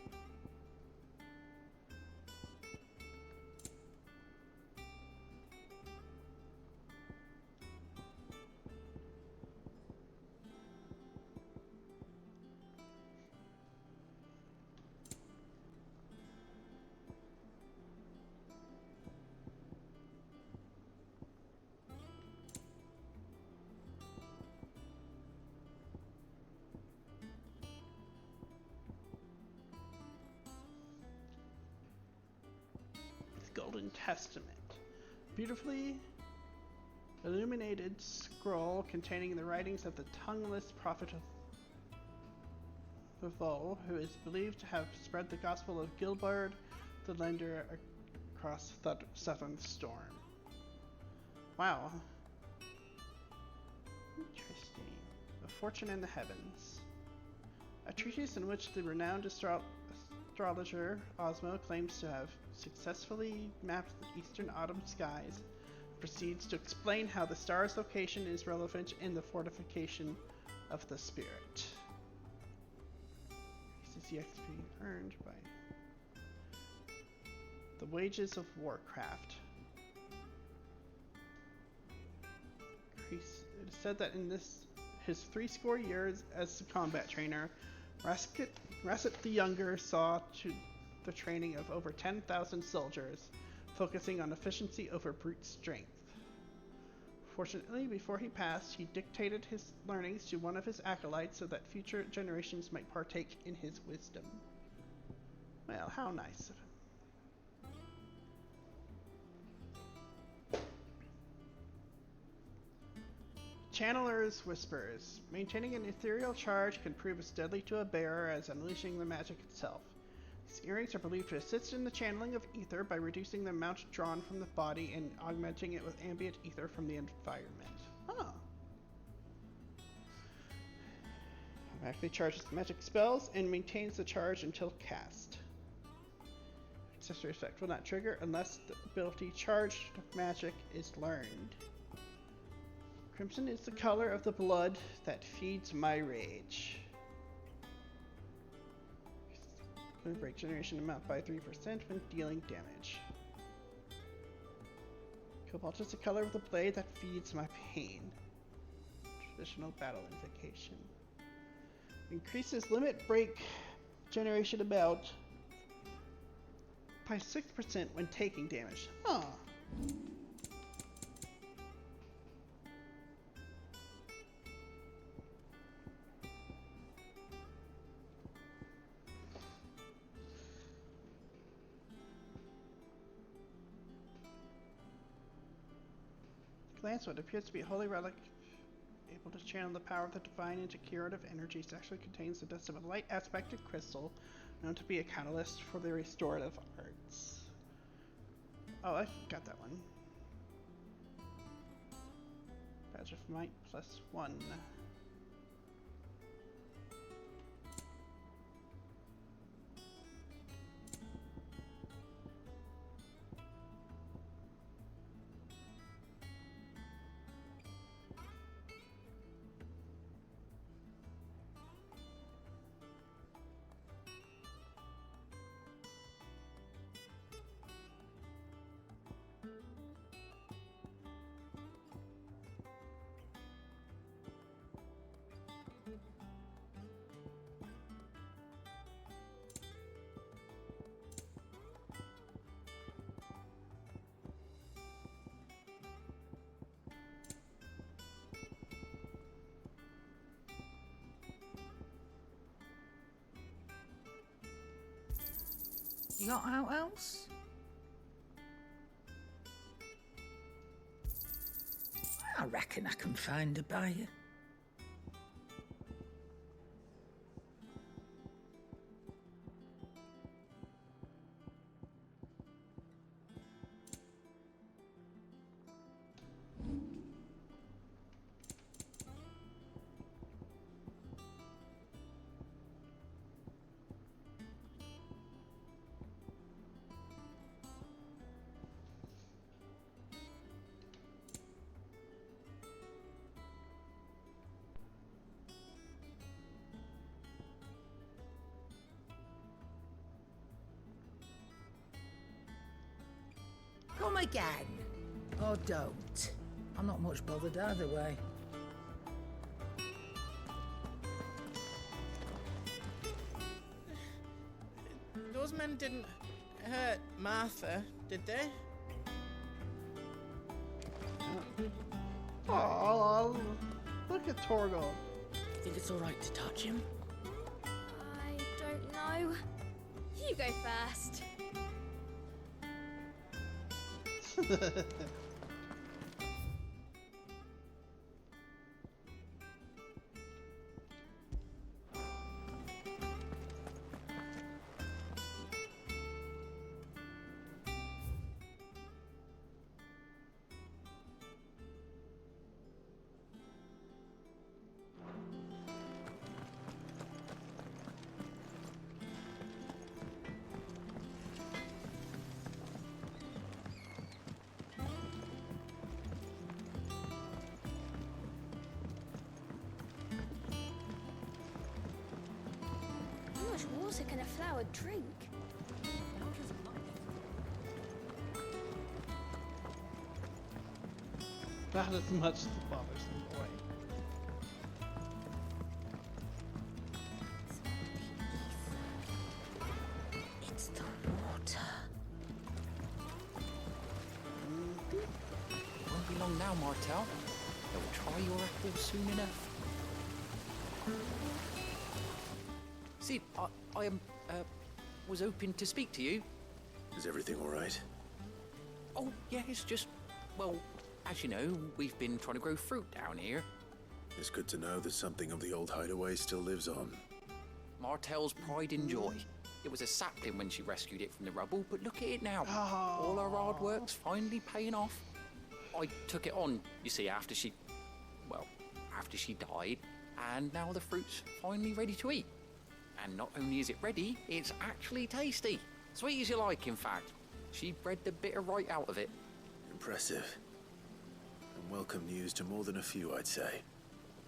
Golden Testament. Beautifully illuminated scroll containing the writings of the tongueless prophet of Vaux, who is believed to have spread the gospel of Gilbert the Lender across southern storm. Wow. Interesting. A Fortune in the Heavens. A treatise in which the renowned astrologer Osmo claims to have successfully mapped the eastern autumn skies, proceeds to explain how the star's location is relevant in the fortification of the spirit. This is the XP earned by the wages of Warcraft. It is said that in his 80 years as a combat trainer, Rasset the Younger saw to the training of over 10,000 soldiers, focusing on efficiency over brute strength. Fortunately, before he passed, he dictated his learnings to one of his acolytes so that future generations might partake in his wisdom. Well, how nice of him. Channeler's Whispers. Maintaining an ethereal charge can prove as deadly to a bearer as unleashing the magic itself. These earrings are believed to assist in the channeling of ether by reducing the amount drawn from the body and augmenting it with ambient ether from the environment. Huh. Automatically charges magic spells and maintains the charge until cast. Accessory effect will not trigger unless the ability charged magic is learned. Crimson is the color of the blood that feeds my rage. Break generation amount by 3% when dealing damage. Cobalt is the color of the blade that feeds my pain. Traditional battle invocation. Increases limit break generation amount by 6% when taking damage. Huh. glance what appears to be a holy relic, able to channel the power of the divine into curative energies, actually contains the dust of a light aspected crystal known to be a catalyst for the restorative arts. Oh, I got that one. Badge of Might +1.
You got out else? I reckon I can find a buyer. Come again. Or don't. I'm not much bothered either way.
Those men didn't hurt Martha, did they?
Oh, look at Torgal.
Think it's alright to touch him?
I don't know. You go first. How much water can a flower drink?
Not as much as the bothersome boy.
It's the water.
It won't be long now, Martel. They'll try your apples soon enough. See, I was hoping to speak to you.
Is everything all right?
Oh, yeah, it's just, well, as you know, we've been trying to grow fruit down here.
It's good to know that something of the old hideaway still lives on.
Martel's pride and joy. It was a sapling when she rescued it from the rubble, but look at it now. All our hard work's finally paying off. I took it on, you see, after she died, and now the fruit's finally ready to eat. And not only is it ready, it's actually tasty. Sweet as you like, in fact. She bred the bitter right out of it.
Impressive. And welcome news to more than a few, I'd say.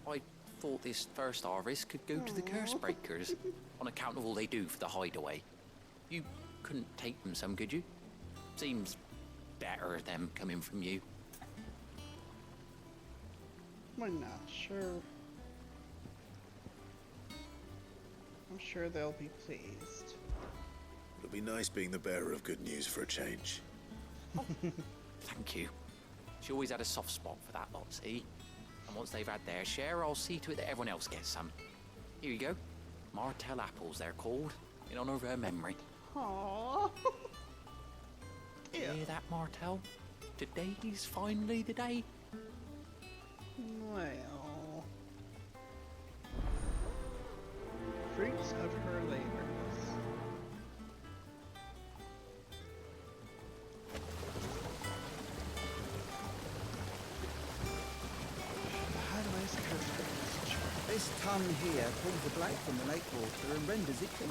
I thought this first harvest could go to the curse breakers, on account of all they do for the hideaway. You couldn't take them some, could you? Seems better them coming from you.
I'm not sure. I'm sure they'll be pleased.
It'll be nice being the bearer of good news for a change.
Thank you. She always had a soft spot for that lot, see? And once they've had their share, I'll see to it that everyone else gets some. Here you go. Martel apples, they're called, in honor of her memory.
Aww.
Hear that, Martel? Today's finally the day.
fruits of her labors. How do I
This ton here pulls the black from the lake water and renders it clear.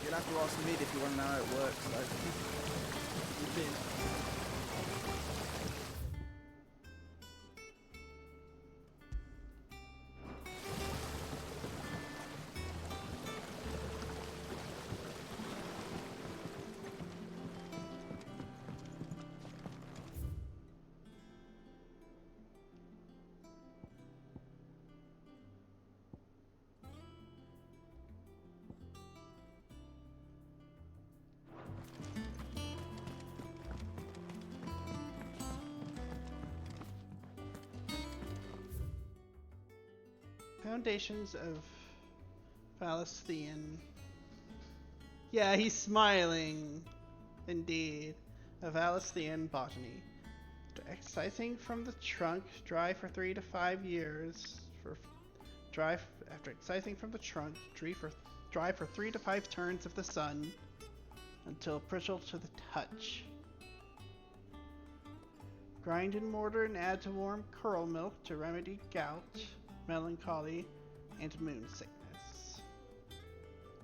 You'll have to ask Mid if you want to know how it works, though.
Mid. Foundations of Palestine. Yeah, he's smiling. Indeed. Of Palestine botany. After excising from the trunk, dry for 3 to 5 years. After excising from the trunk, dry for 3 to 5 turns of the sun until brittle to the touch. Grind in mortar and add to warm curl milk to remedy gout, melancholy, and moon sickness.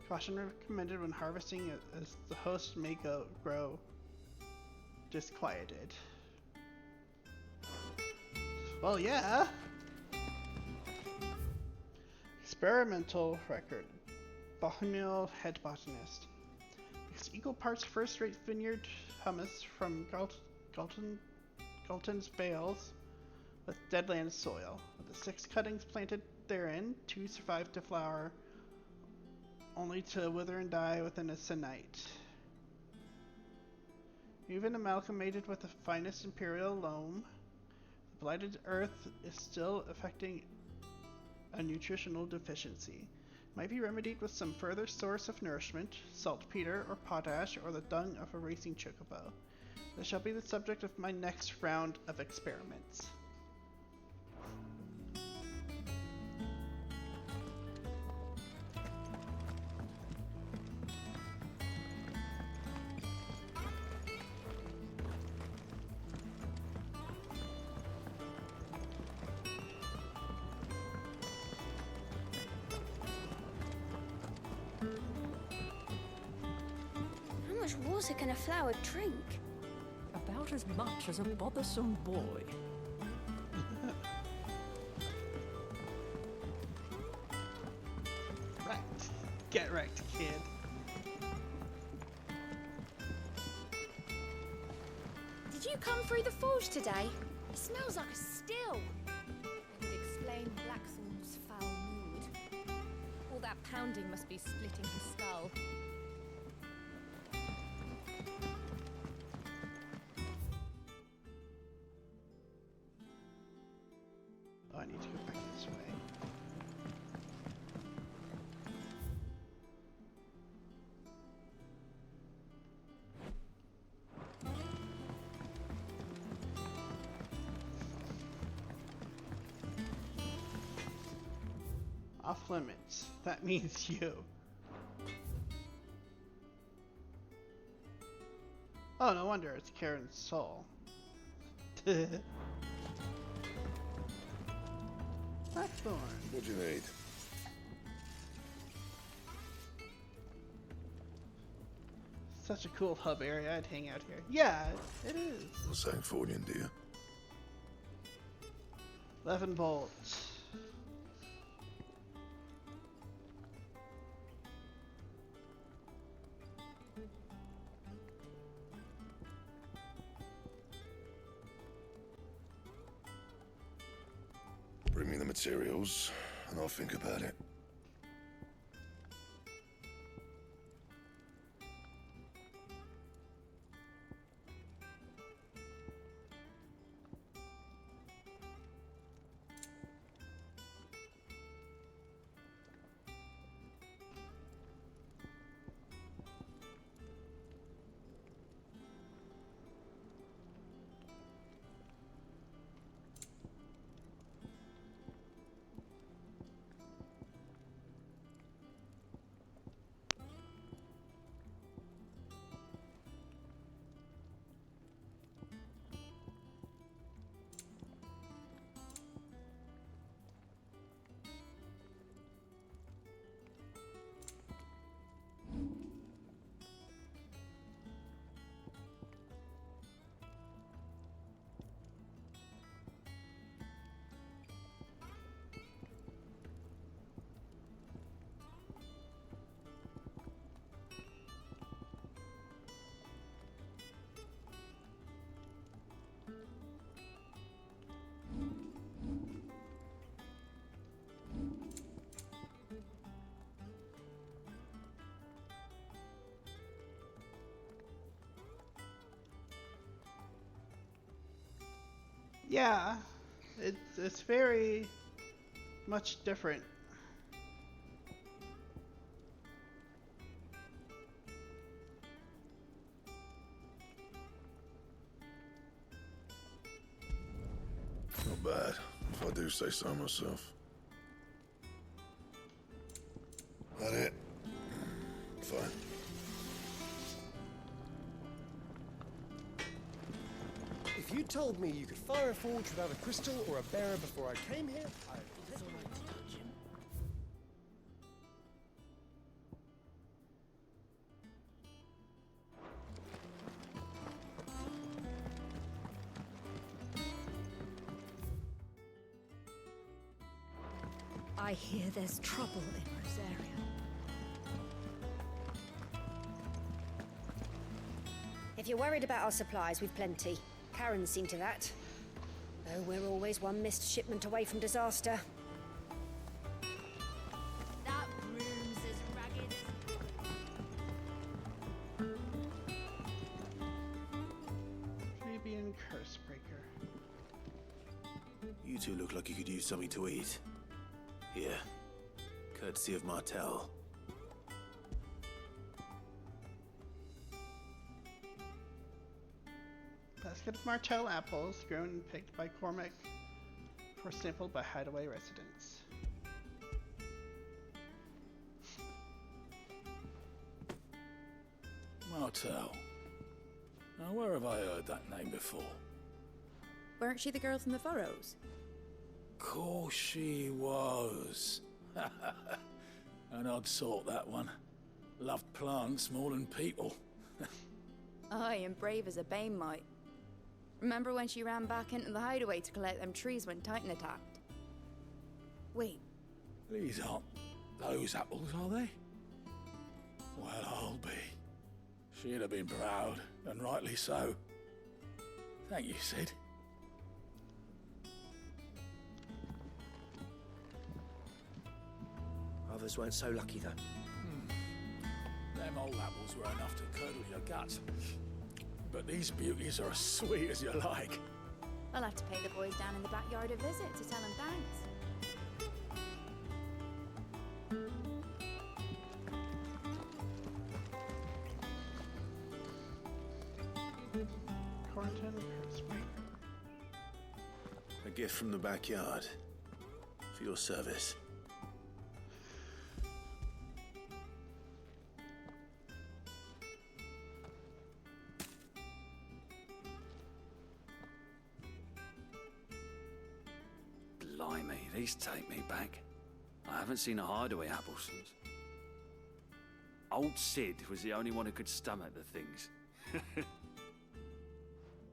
Caution recommended when harvesting, as the host may grow disquieted. Well, yeah. Experimental record. Bohemian head botanist. Mix equal parts first-rate vineyard humus from Galton's bales with deadland soil. Of the 6 cuttings planted therein, 2 survived to flower, only to wither and die within a sennight. Even amalgamated with the finest imperial loam, the blighted earth is still affecting a nutritional deficiency. Might be remedied with some further source of nourishment, saltpeter or potash, or the dung of a racing chocobo. This shall be the subject of my next round of experiments.
How much water can a flower drink?
About as much as a bothersome boy.
Wrecked. Get wrecked, kid.
Did you come through the forge today? It smells like a still.
It would explain Blackthorn's foul mood. All that pounding must be splitting his skull.
Oh, I need to go back this way. Off limits. That means you. Oh, no wonder it's Karen's soul. Blackthorn.
What do you need?
Such a cool hub area. I'd hang out here. Yeah, it is.
Not saying Fornian, do you?
11 bolts.
Bring me the materials, and I'll think about it.
Yeah, it's very much different.
Not bad, if I do say so myself. That it? Fine.
If you told me you could fire a forge without a crystal or a bearer before I came here,
I hear there's trouble in Rosaria.
If you're worried about our supplies, we've plenty. Karen's seen to that. Though we're always one missed shipment away from disaster.
That room's as ragged as...
Fabian Cursebreaker.
You two look like you could use something to eat. Here, courtesy of Martel.
Basket of Martel apples, grown and picked by Cormac for sampled by Hideaway residents.
Martel. Now, where have I heard that name before?
Weren't she the girl from the Furrows?
Course she was. An odd sort, that one. Loved plants more than people.
Aye, and brave as a bane might. Remember when she ran back into the hideaway to collect them trees when Titan attacked? Wait.
These aren't those apples, are they? Well, I'll be. She'd have been proud, and rightly so. Thank you, Sid.
Others weren't so lucky, though.
Them old apples were enough to curdle your guts. But these beauties are as sweet as you like.
I'll have to pay the boys down in the backyard a visit to tell them thanks.
Quarantine Cursebreaker.
A gift from the backyard. For your service.
Blimey, these take me back. I haven't seen a hideaway apple since. Old Sid was the only one who could stomach the things.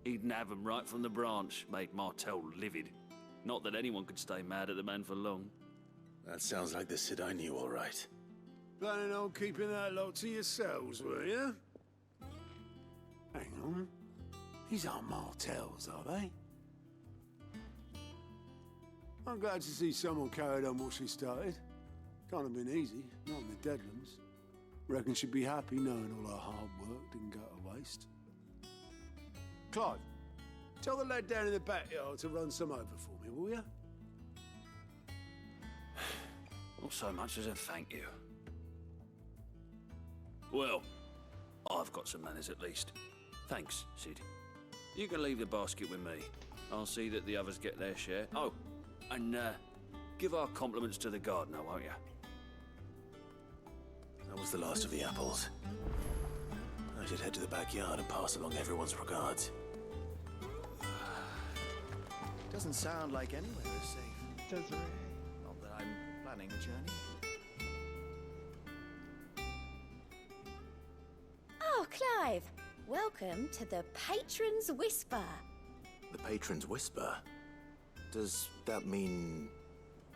He'd nab 'em right from the branch, made Martel livid. Not that anyone could stay mad at the man for long.
That sounds like the Sid I knew, all right.
Planning on keeping that lot to yourselves, were you? Hang on. These aren't Martels, are they? I'm glad to see someone carried on what she started. Can't have been easy, not in the Deadlands. Reckon she'd be happy knowing all her hard work didn't go to waste. Clive, tell the lad down in the backyard to run some over for me, will you?
Not so much as a thank you. Well, I've got some manners at least. Thanks, Sid. You can leave the basket with me. I'll see that the others get their share. Oh, and give our compliments to the gardener, won't you?
That was the last of the apples. I should head to the backyard and pass along everyone's regards.
Doesn't sound like anywhere is safe.
Does it?
Not that I'm planning a journey.
Oh, Clive! Welcome to the Patron's Whisper.
The Patron's Whisper? Does that mean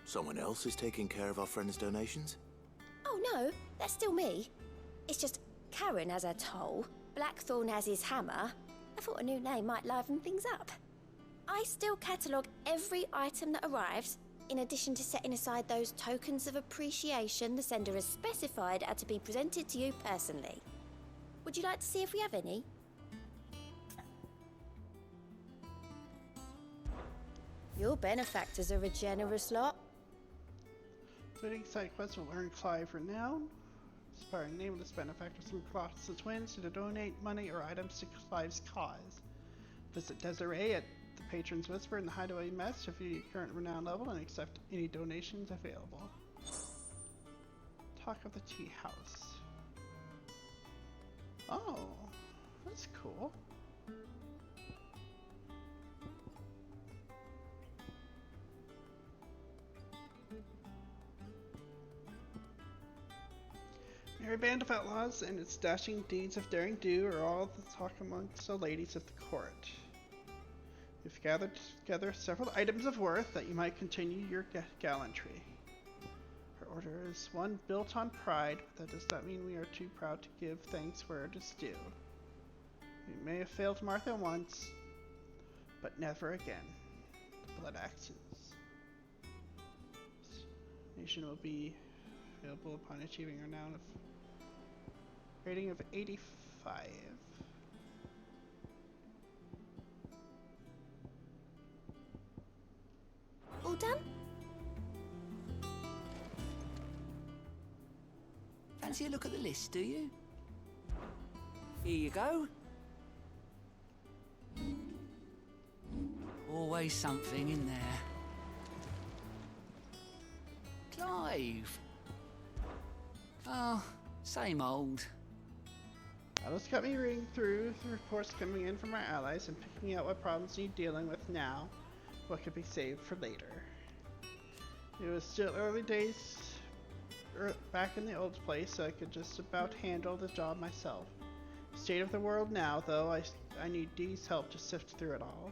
someone else is taking care of our friend's donations?
Oh no, that's still me. It's just Karen has her toll, Blackthorn has his hammer. I thought a new name might liven things up. I still catalogue every item that arrives, in addition to setting aside those tokens of appreciation the sender has specified are to be presented to you personally. Would you like to see if we have any? Your benefactors are a generous lot.
Completing side quests will earn Clive renown. Inspiring nameless benefactors from across the Twins to donate money or items to Clive's cause. Visit Desiree at the Patron's Whisper in the Hideaway Mess to view your current renown level and accept any donations available. Talk of the Tea House. Oh, that's cool. Merry band of outlaws and its dashing deeds of daring do are all the talk amongst the ladies of the court. You've gathered together several items of worth that you might continue your gallantry. Our order is one built on pride, but that does not mean we are too proud to give thanks where it is due. We may have failed Martha once, but never again. Blood axes. Nation will be available upon achieving a renown of rating of 85.
All done?
Fancy a look at the list, do you? Here you go. Always something in there. Clive. Oh, same old.
Alice got me reading through the reports coming in from our allies and picking out what problems need dealing with now, what could be saved for later. It was still early days back in the old place, so I could just about handle the job myself. State of the world now, though, I need Dee's help to sift through it all.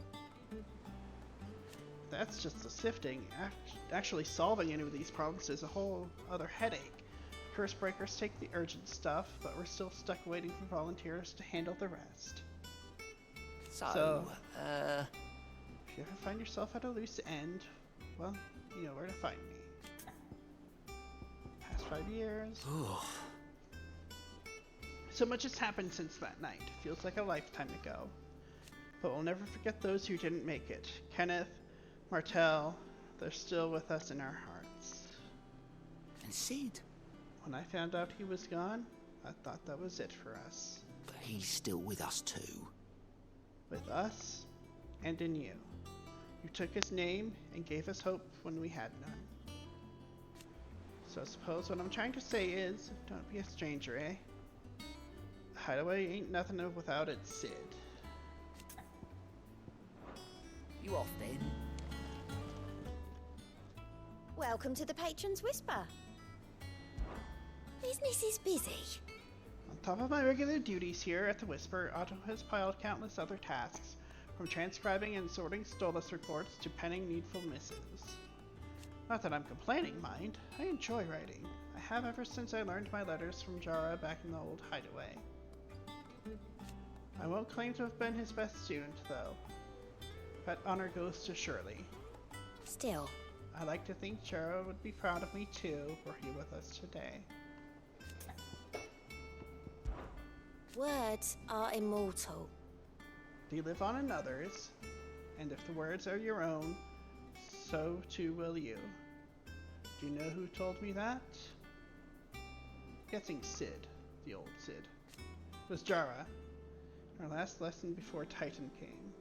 That's just the sifting. Actually solving any of these problems is a whole other headache. Curse breakers take the urgent stuff, but we're still stuck waiting for volunteers to handle the rest. So, if you ever find yourself at a loose end, well, you know where to find me. Past 5 years. So much has happened since that night. Feels like a lifetime ago. But we'll never forget those who didn't make it. Kenneth, Martel, they're still with us in our hearts.
And Sid?
When I found out he was gone, I thought that was it for us.
But he's still with us too.
With us, and in you. You took his name and gave us hope when we had none. So I suppose what I'm trying to say is, don't be a stranger, eh? The Hideaway ain't nothing without its Sid.
You off then?
Welcome to the Patron's Whisper. Business is busy.
On top of my regular duties here at the Whisper, Otto has piled countless other tasks, from transcribing and sorting Stolas reports to penning needful missives. Not that I'm complaining, mind. I enjoy writing. I have ever since I learned my letters from Jara back in the old hideaway. I won't claim to have been his best student, though. That honor goes to Shirley.
Still.
I like to think Jara would be proud of me too, were he with us today.
Words are immortal.
They live on in others, and if the words are your own, so too will you. Do you know who told me that? Guessing Sid, the old Sid. It was Jara, our last lesson before Titan came.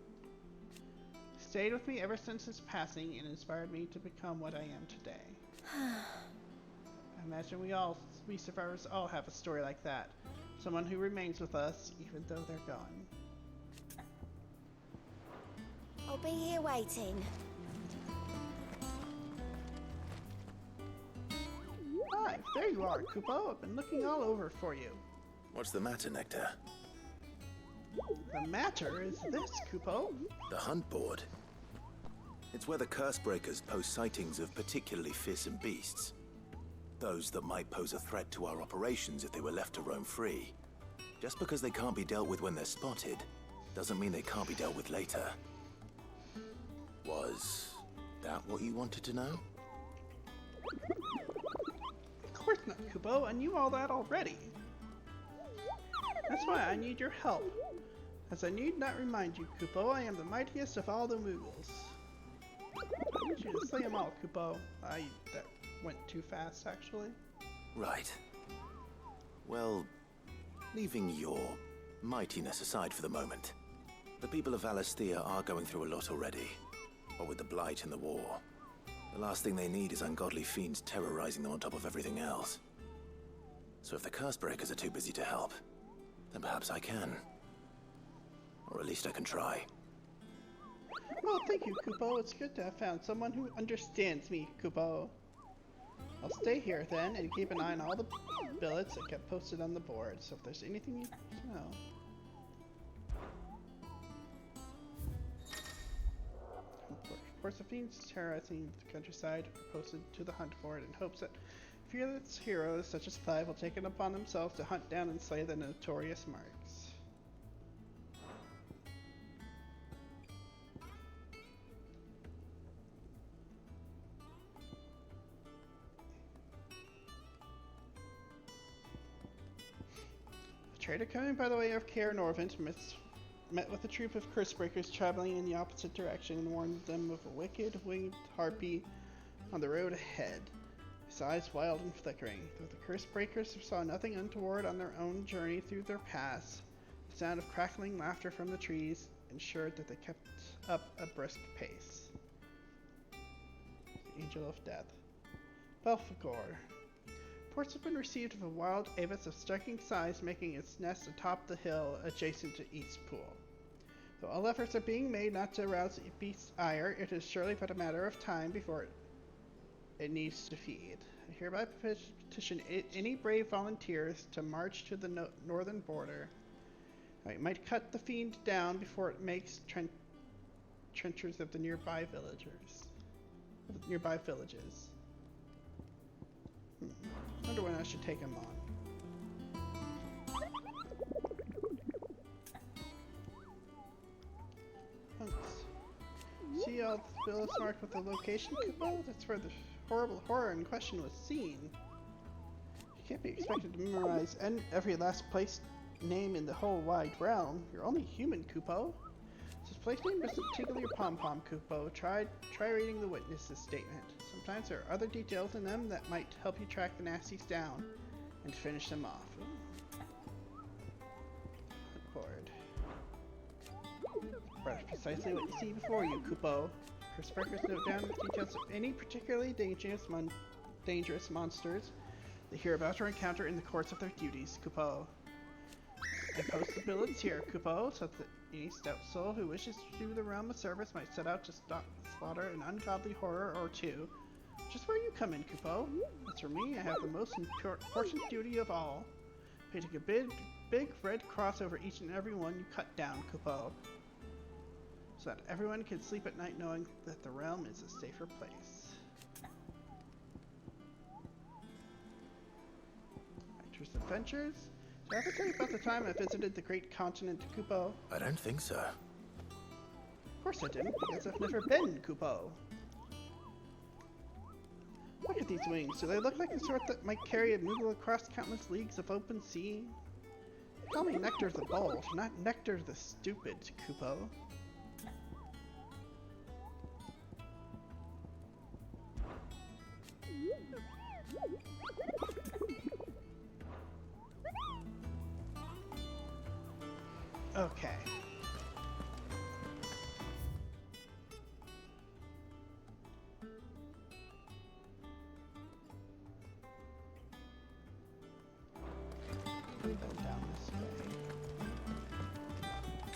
He stayed with me ever since his passing and inspired me to become what I am today. I imagine we survivors all have a story like that. Someone who remains with us even though they're gone.
I'll be here waiting.
Hi, there you are, Kupo. I've been looking all over for you.
What's the matter, Nectar?
The matter is this, Kupo.
The hunt board. It's where the curse breakers post sightings of particularly fearsome beasts. Those that might pose a threat to our operations if they were left to roam free. Just because they can't be dealt with when they're spotted, doesn't mean they can't be dealt with later. Was that what you wanted to know?
Of course not, Kupo. I knew all that already. That's why I need your help. As I need not remind you, Kupo, I am the mightiest of all the Moogles. need you to slay them all, Kupo. That went too fast, actually.
Right. Well, leaving your mightiness aside for the moment, the people of Valisthea are going through a lot already. What with the Blight and the war. The last thing they need is ungodly fiends terrorizing them on top of everything else. So if the Cursebreakers are too busy to help, then perhaps I can. Or at least I can try.
Well, thank you, Kupo. It's good to have found someone who understands me, Kupo. I'll stay here then and keep an eye on all the billets that get posted on the board. So if there's anything you know. Reports of fiends terrorizing the countryside are posted to the hunt board in hopes that fearless heroes such as Clive will take it upon themselves to hunt down and slay the notorious marks. A trader coming by the way of Caer Norvent met with a troop of Cursebreakers traveling in the opposite direction and warned them of a wicked winged harpy on the road ahead. His eyes wild and flickering. Though the Cursebreakers saw nothing untoward on their own journey through their pass, the sound of crackling laughter from the trees ensured that they kept up a brisk pace. The Angel of Death. Belphegor. Reports have been received of a wild avis of striking size making its nest atop the hill adjacent to Eastpool. Though all efforts are being made not to arouse the beast's ire, it is surely but a matter of time before it needs to feed. I hereby petition any brave volunteers to march to the northern border. It might cut the fiend down before it makes trenchers of the nearby villages. Wonder when I should take him on. Hunks. See all the bills marked with the location, Kupo? That's where the horrible horror in question was seen. You can't be expected to memorize every last place name in the whole wide realm. You're only human, Kupo. This place name isn't tickle your pom-pom, Kupo. Try reading the witness's statement. Sometimes there are other details in them that might help you track the nasties down and finish them off. Board. That's precisely what you see before you, Kupo. Cursebreakers note down the details of any particularly dangerous monsters they hear about or encounter in the course of their duties, Kupo. And post the billets here, Kupo, so that any stout soul who wishes to do the realm a service might set out to slaughter an ungodly horror or two. Just where you come in, Kupo. As for me, I have the most important duty of all. Painting a big red cross over each and every one you cut down, Kupo. So that everyone can sleep at night knowing that the realm is a safer place. Actors' Adventures? Did I ever tell you about the time I visited the great continent, Kupo?
I don't think so.
Of course I didn't, because I've never been, Kupo. Look at these wings. Do they look like the sort that might carry a Moogle across countless leagues of open sea? They call me Nectar the Bold, not Nectar the Stupid, Kupo. Okay. Go down this way.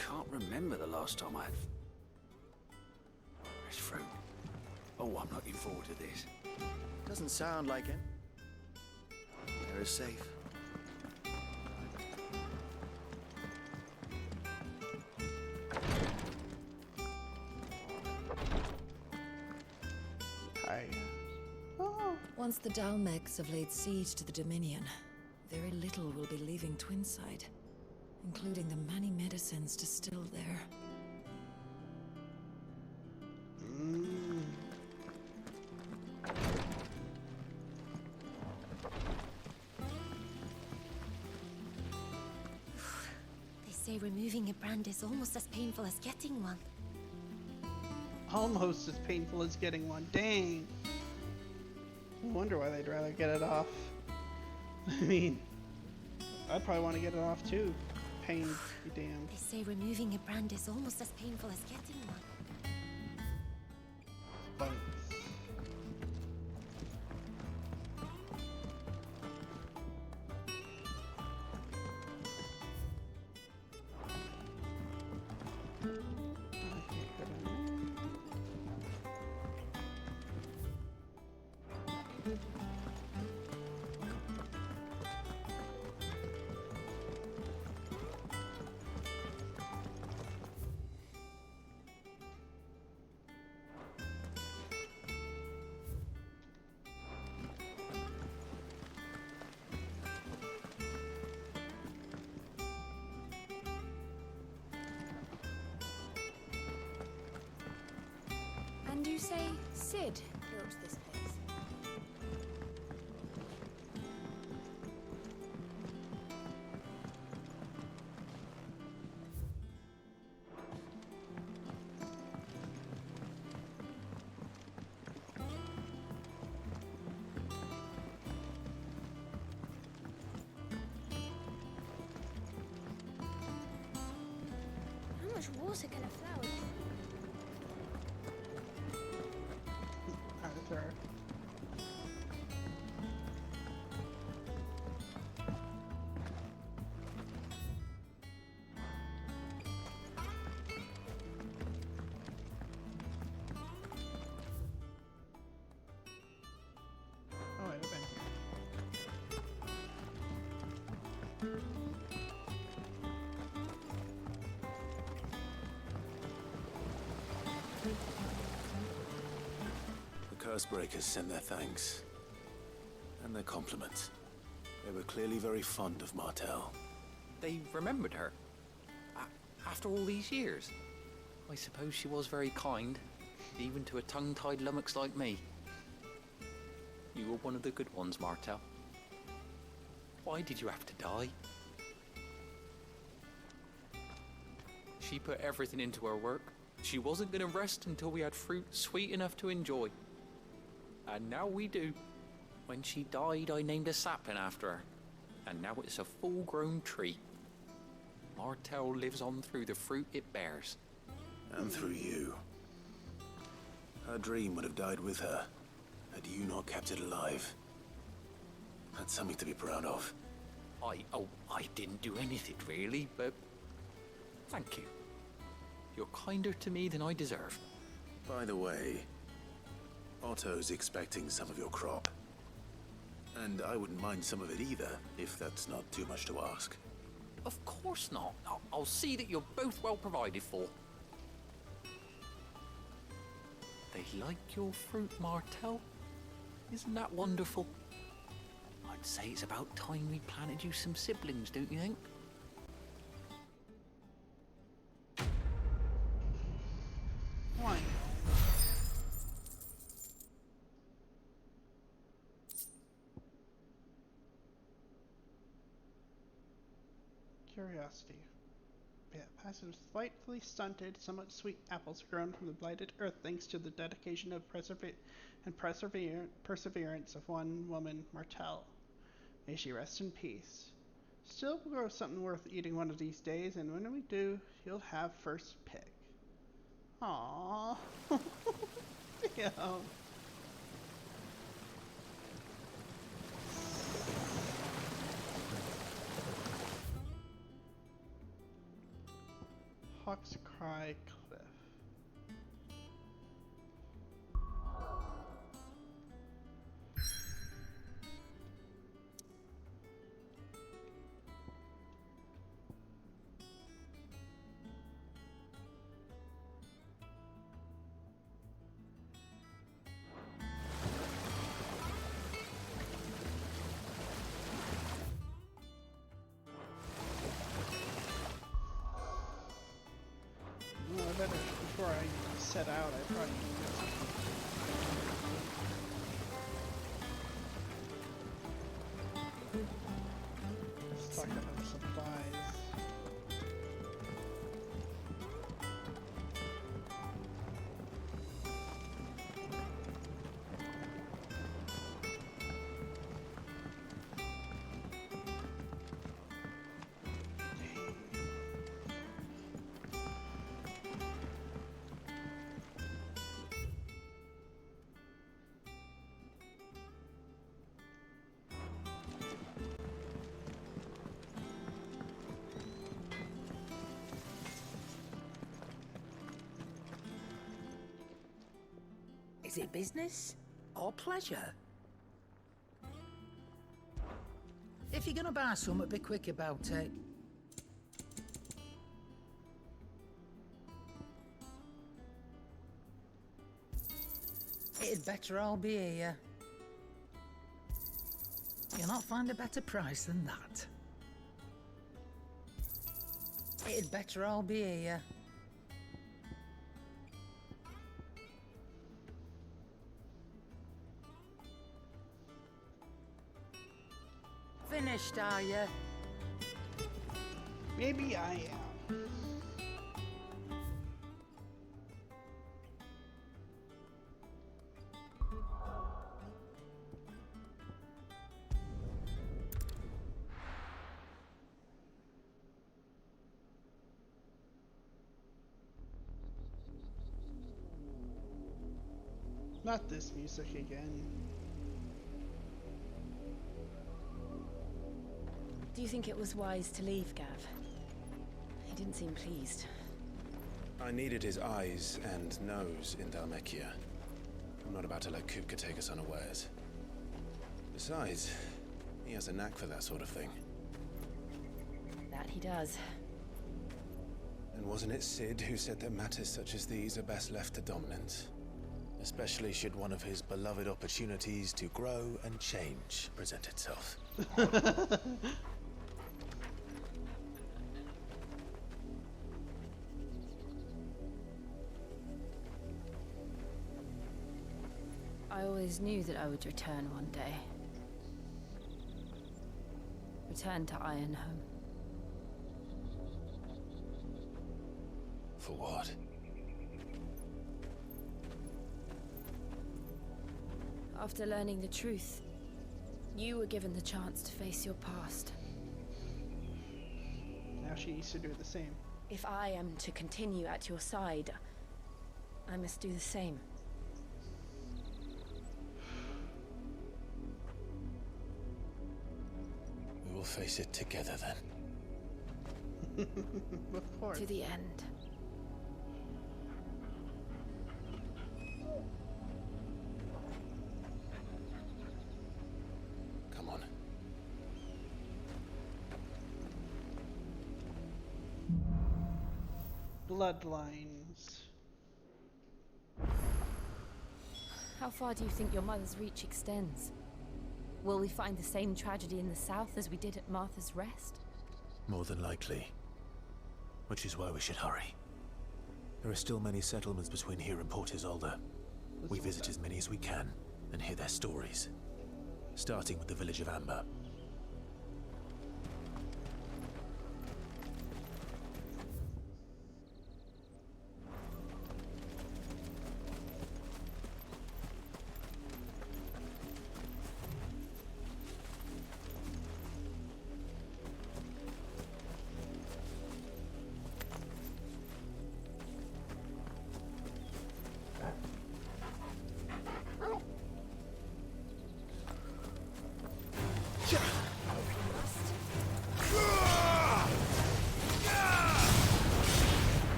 Can't remember the last time I had fresh fruit. Oh, I'm looking forward to this.
Doesn't sound like it. They're safe.
Once the Dalmegs have laid siege to the Dominion, very little will be leaving Twinside, including the many medicines distilled there.
They say removing a brand is almost as painful as getting one.
almost as painful as getting one. Dang. No wonder why they'd rather get it off. I mean, I'd probably want to get it off too. Pain be damned.
They say removing a brand is almost as painful as getting one.
But
And you say Sid built this place?
How much water can a flower get?
Arthur. Oh, I've been here.
The Cursebreakers sent their thanks. And their compliments. They were clearly very fond of Martel.
They remembered her. After all these years. I suppose she was very kind, even to a tongue-tied lummox like me. You were one of the good ones, Martel. Why did you have to die? She put everything into her work. She wasn't going to rest until we had fruit sweet enough to enjoy. And now we do. When she died, I named a sapling after her. And now it's a full-grown tree. Martel lives on through the fruit it bears.
And through you. Her dream would have died with her, had you not kept it alive. That's something to be proud of.
I didn't do anything really, but thank you. You're kinder to me than I deserve.
By the way, Otto's expecting some of your crop. And I wouldn't mind some of it either, if that's not too much to ask.
Of course not. I'll see that you're both well provided for. They like your fruit, Martel. Isn't that wonderful? I'd say it's about time we planted you some siblings, don't you think?
Why? Curiosity. Yeah, passive, slightly stunted, somewhat sweet apples grown from the blighted earth thanks to the dedication of perseverance of one woman, Martel. May she rest in peace. Still we'll grow something worth eating one of these days, and when we do, you'll have first pick. Aww. Yeah. Hawk's Cry Cliff. Well, I better, before I set out, I probably need to go. Stock up on supplies.
Is it business or pleasure? If you're gonna buy something, be quick about it. It'd better all be here. You'll not find a better price than that. It'd better all be here. Finished, are you?
Maybe I am. Not this music again.
Do you think it was wise to leave, Gav? He didn't seem pleased.
I needed his eyes and nose in Dhalmekia. I'm not about to let Kupka take us unawares. Besides, he has a knack for that sort of thing.
That he does.
And wasn't it Sid who said that matters such as these are best left to dominance? Especially should one of his beloved opportunities to grow and change present itself.
I always knew that I would return one day. Return to Ironhome.
For what?
After learning the truth, you were given the chance to face your past.
Now she needs to do the same.
If I am to continue at your side, I must do the same.
We will face it together then.
Of course.
To the end.
Come on.
Bloodlines.
How far do you think your mother's reach extends? Will we find the same tragedy in the south as we did at Martha's Rest?
More than likely. Which is why we should hurry. There are still many settlements between here and Port Isolde. We visit as many as we can and hear their stories. Starting with the village of Amber.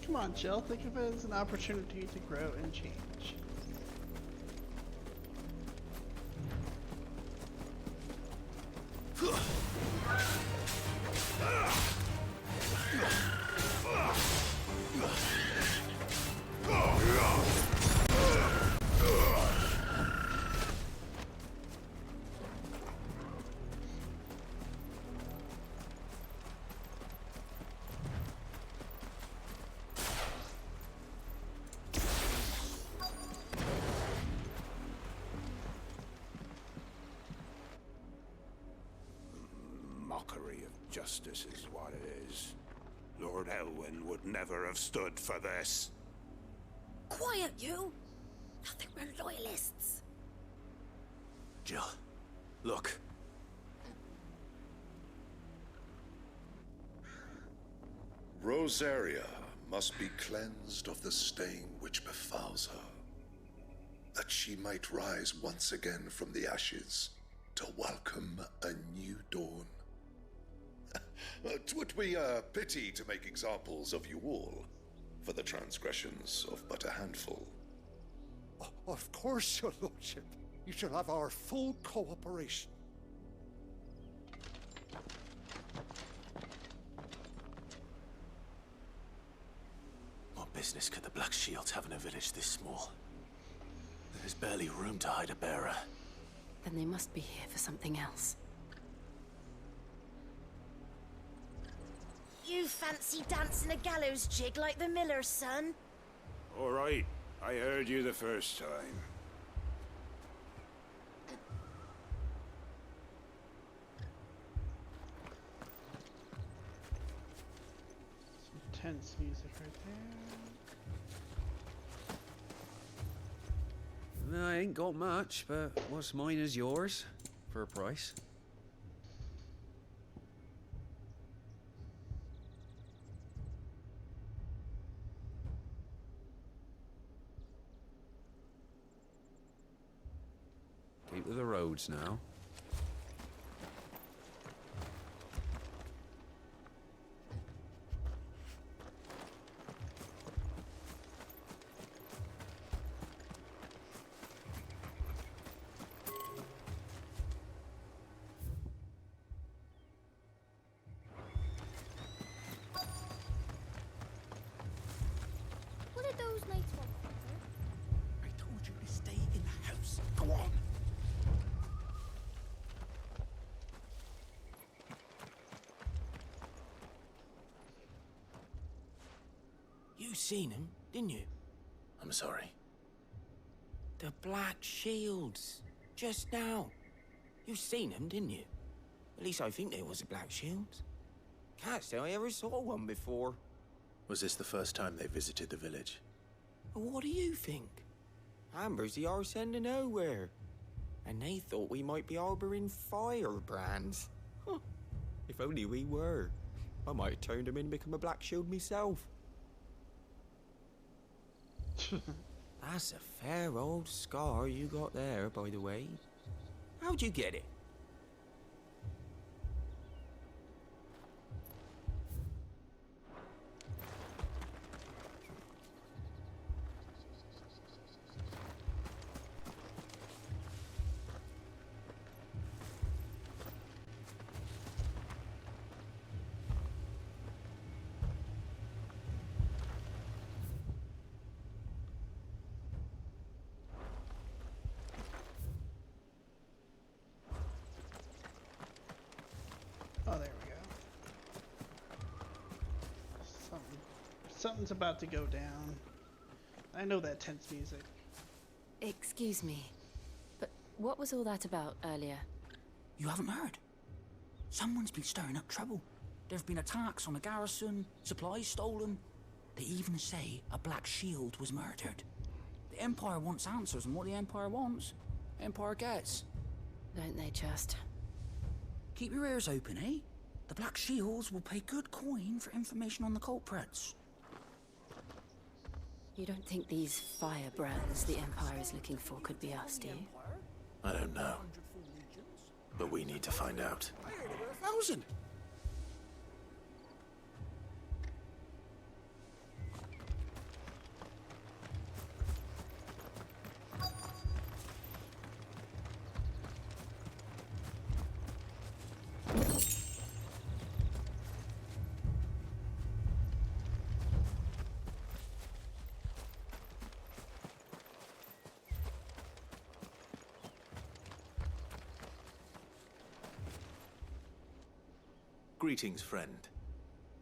Come on, Jill. Think of it as an opportunity to grow and change.
mockery of justice is what it is. Lord Elwyn would never have stood for this.
Quiet, you! Nothing, we're loyalists.
Jill, look.
Rosaria must be cleansed of the stain which befouls her, that she might rise once again from the ashes to welcome a new dawn. 'Twould be a pity to make examples of you all, for the transgressions of but a handful.
Of course, your lordship. You shall have our full cooperation.
What business could the Black Shields have in a village this small? There's barely room to hide a bearer.
Then they must be here for something else.
You fancy dancing a gallows jig like the miller's son?
All right, I heard you the first time.
Some tense music right there.
I ain't got much, but what's mine is yours, for a price. Keep to the roads now.
What did those knights want?
I told you to stay in the house. Go on.
You seen him, didn't you?
I'm sorry.
The Black Shields. Just now. You seen them, didn't you? At least I think there was a Black Shields. Can't say I ever saw one before.
Was this the first time they visited the village?
What do you think? Amber's the arse end of nowhere. And they thought we might be harboring firebrands. Huh. If only we were. I might have turned them in and become a Black Shield myself. That's a fair old scar you got there, by the way. How'd you get it?
Oh, there we go. Something's about to go down. I know that tense music.
Excuse me, but what was all that about earlier?
You haven't heard? Someone's been stirring up trouble. There have been attacks on the garrison, supplies stolen. They even say a Black Shield was murdered. The Empire wants answers, and what the Empire wants, Empire gets.
Don't they just?
Keep your ears open, eh? The Black Shields will pay good coin for information on the culprits.
You don't think these firebrands the Empire is looking for could be us, do you?
I don't know. But we need to find out.
1,000.
Greetings, friend.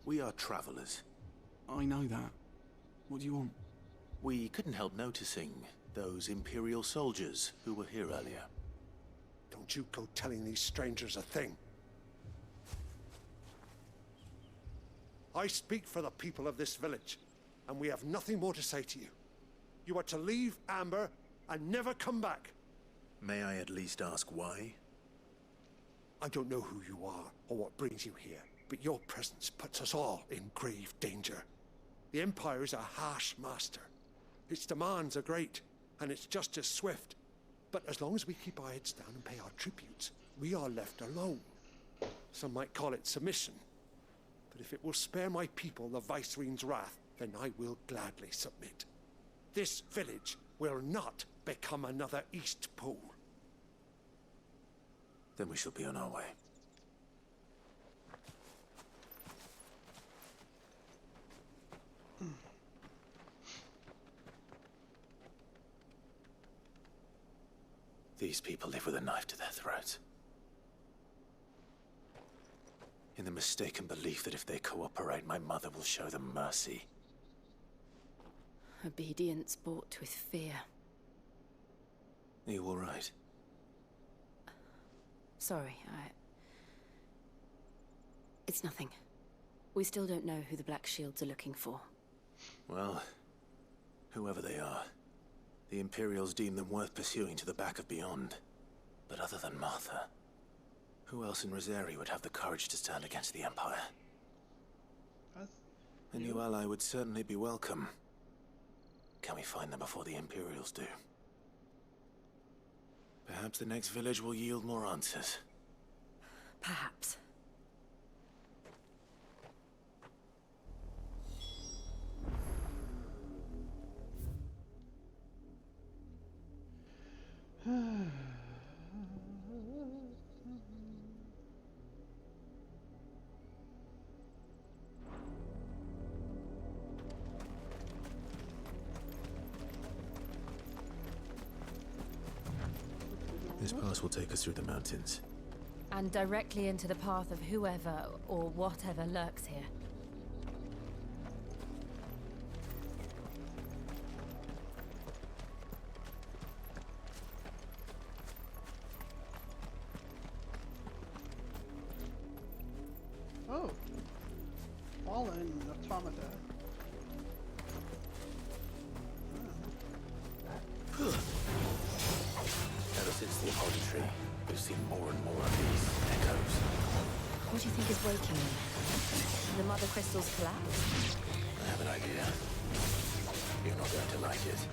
We are travelers.
I know that. What do you want?
We couldn't help noticing those Imperial soldiers who were here earlier.
Don't you go telling these strangers a thing.
I speak for the people of this village, and we have nothing more to say to you. You are to leave Amber and never come back.
May I at least ask why?
I don't know who you are or what brings you here, but your presence puts us all in grave danger. The Empire is a harsh master. Its demands are great, and its justice swift. But as long as we keep our heads down and pay our tributes, we are left alone. Some might call it submission. But if it will spare my people the Viceroy's wrath, then I will gladly submit. This village will not become another East Pool.
Then we shall be on our way. These people live with a knife to their throats. In the mistaken belief that if they cooperate, my mother will show them mercy.
Obedience bought with fear.
Are you all right?
Sorry, It's nothing. We still don't know who the Black Shields are looking for.
Well, whoever they are, the Imperials deem them worth pursuing to the back of beyond. But other than Martha, who else in Rosari would have the courage to stand against the Empire? A new ally would certainly be welcome. Can we find them before the Imperials do? Perhaps the next village will yield more answers.
Perhaps.
This pass will take us through the mountains.
And directly into the path of whoever or whatever lurks here.
Oh. Fallen automata.
Ever since the apology tree, we've seen more and more of these echoes.
What do you think is waking them? The mother crystals collapse?
I have an idea. You're not going to like it.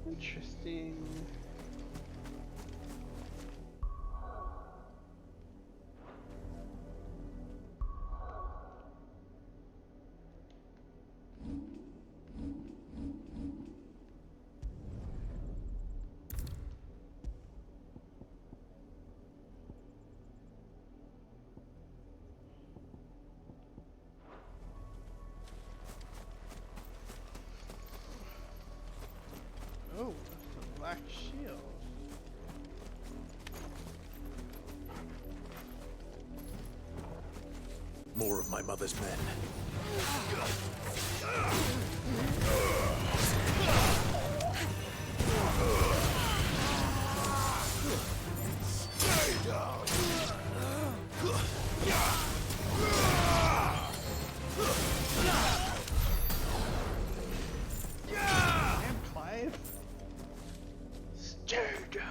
Interesting.
more of my mother's men.
Stay down!
Damn, Clive. Stay down.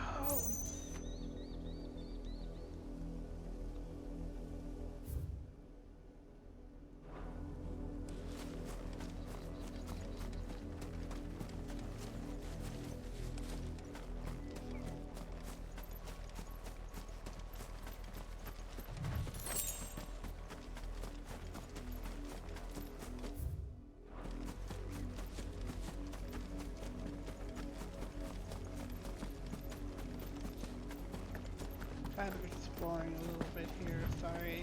Kind of exploring a little bit here, sorry.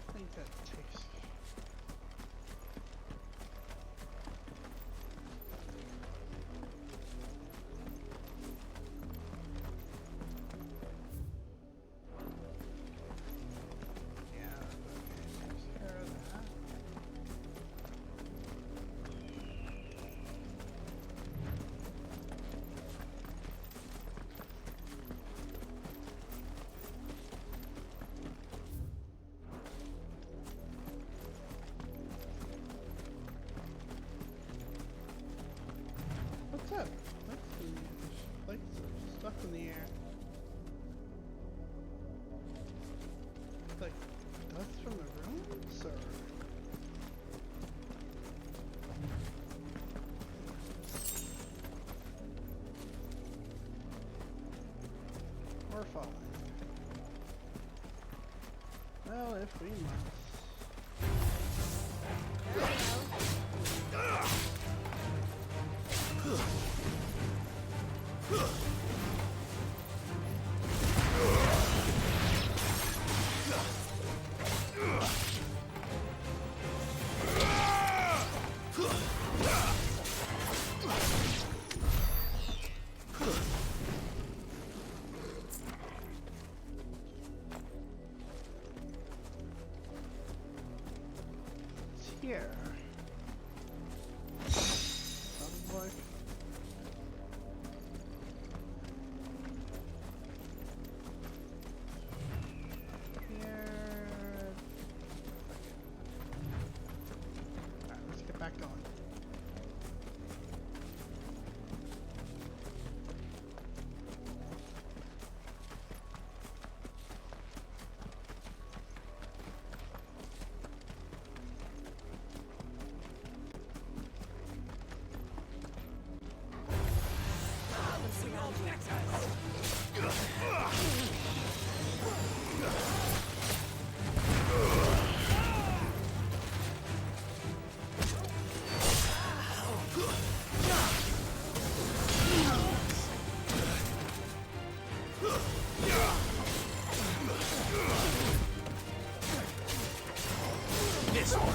I think that takes. Yeah, okay, takes care of that. What's up? Like stuff in the air. Like dust from the rooms, or falling. Well, if we must. Here. Sounds like. Here. Alright, let's get back going.
This one.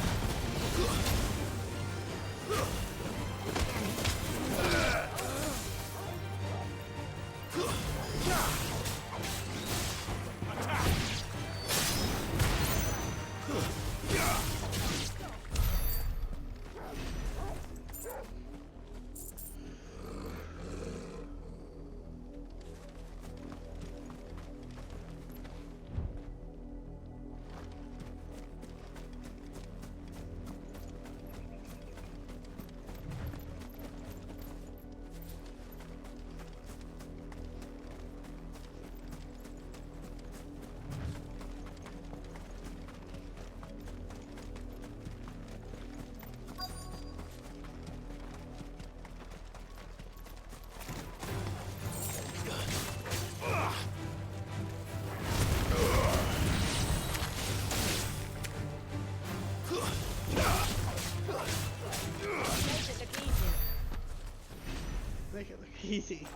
easy.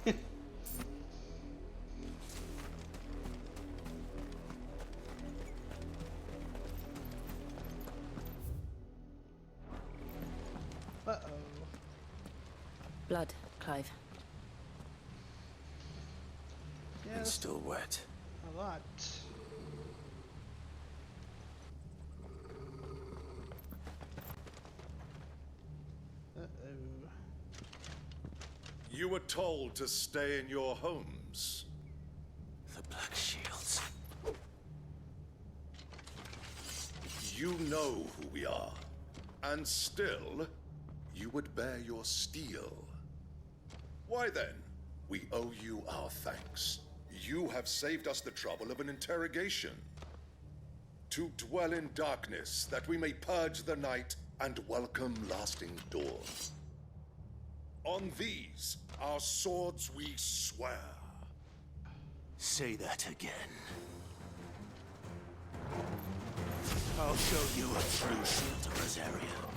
Uh-oh.
Blood, Clive.
Yeah,
It's still wet.
a lot. Uh-oh.
You were told to stay in your homes.
The Black Shields.
You know who we are. And still, you would bear your steel. Why then, we owe you our thanks. You have saved us the trouble of an interrogation. To dwell in darkness, that we may purge the night and welcome lasting dawn. On these, our swords we swear.
Say that again. I'll show you a true shield of Rosaria.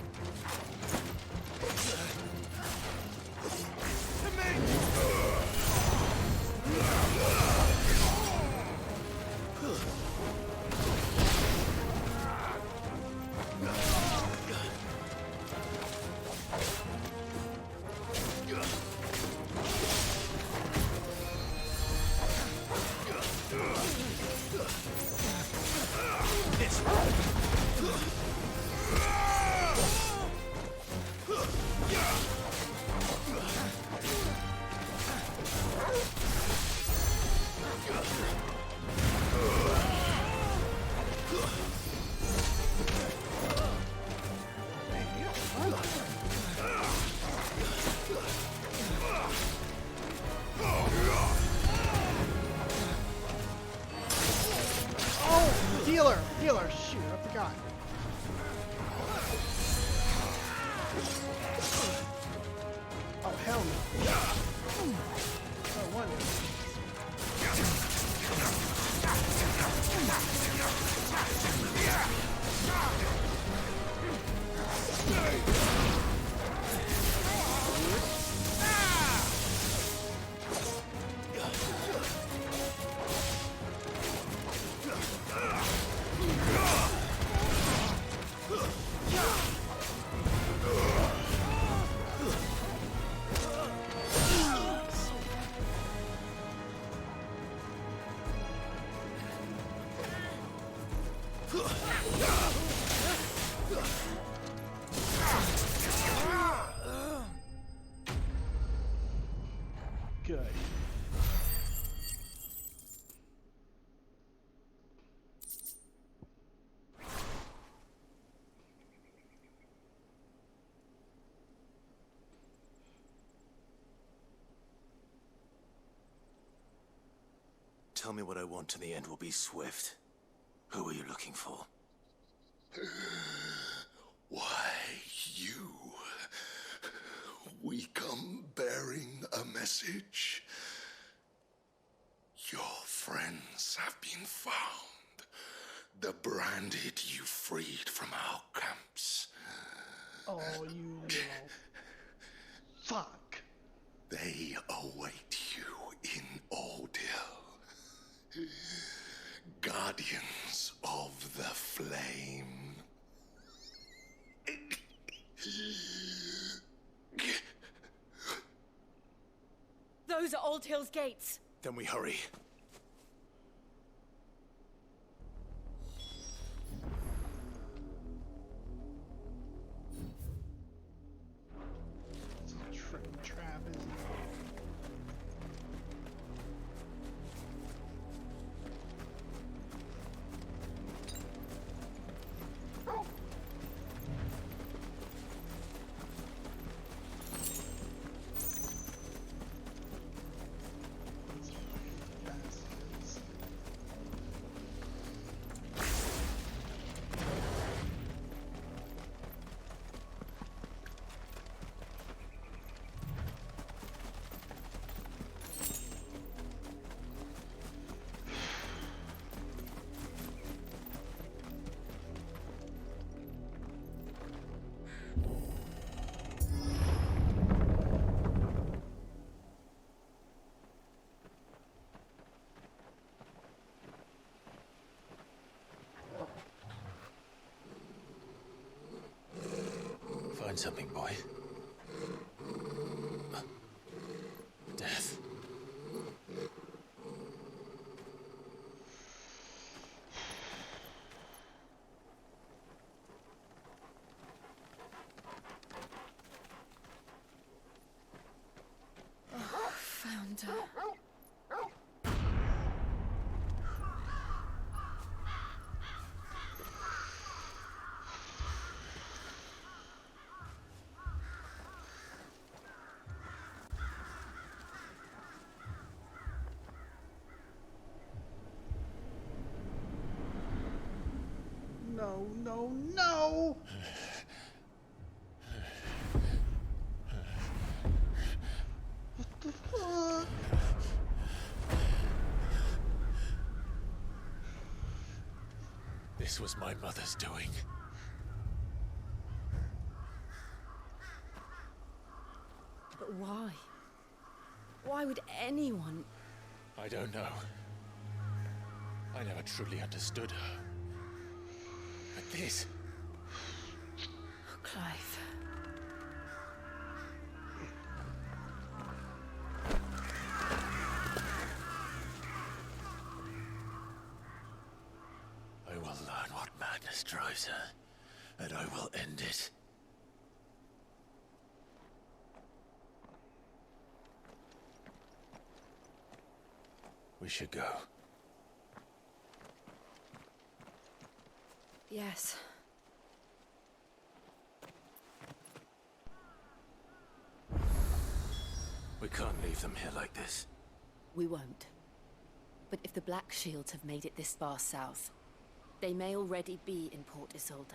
Healer, shoot, I forgot. Oh, hell no. Oh, one. Good.
Tell me what I want and the end will be swift. Who are you looking for?
Why, you. We come bearing a message. Your friends have been found. The branded you freed from our camps.
Oh, you little fuck.
They await you in Oldhill. Guardians of the Flame.
Those are Old Hill's gates.
Then we hurry.
It's a trap, isn't it?
something, boy. Death.
Found her.
No, no, no! What the fuck?
This was my mother's doing.
But why? Why would anyone...
I don't know. I never truly understood her. But this...
Oh, Clive.
I will learn what madness drives her, and I will end it. We should go.
Yes.
We can't leave them here like this.
We won't. But if the Black Shields have made it this far south, they may already be in Port Isolde.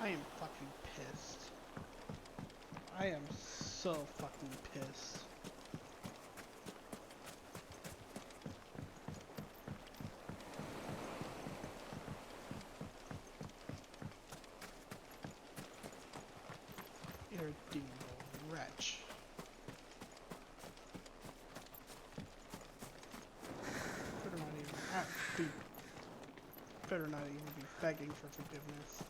I am fucking pissed. I am so fucking pissed. Irredeemable wretch. Better not even be begging for forgiveness.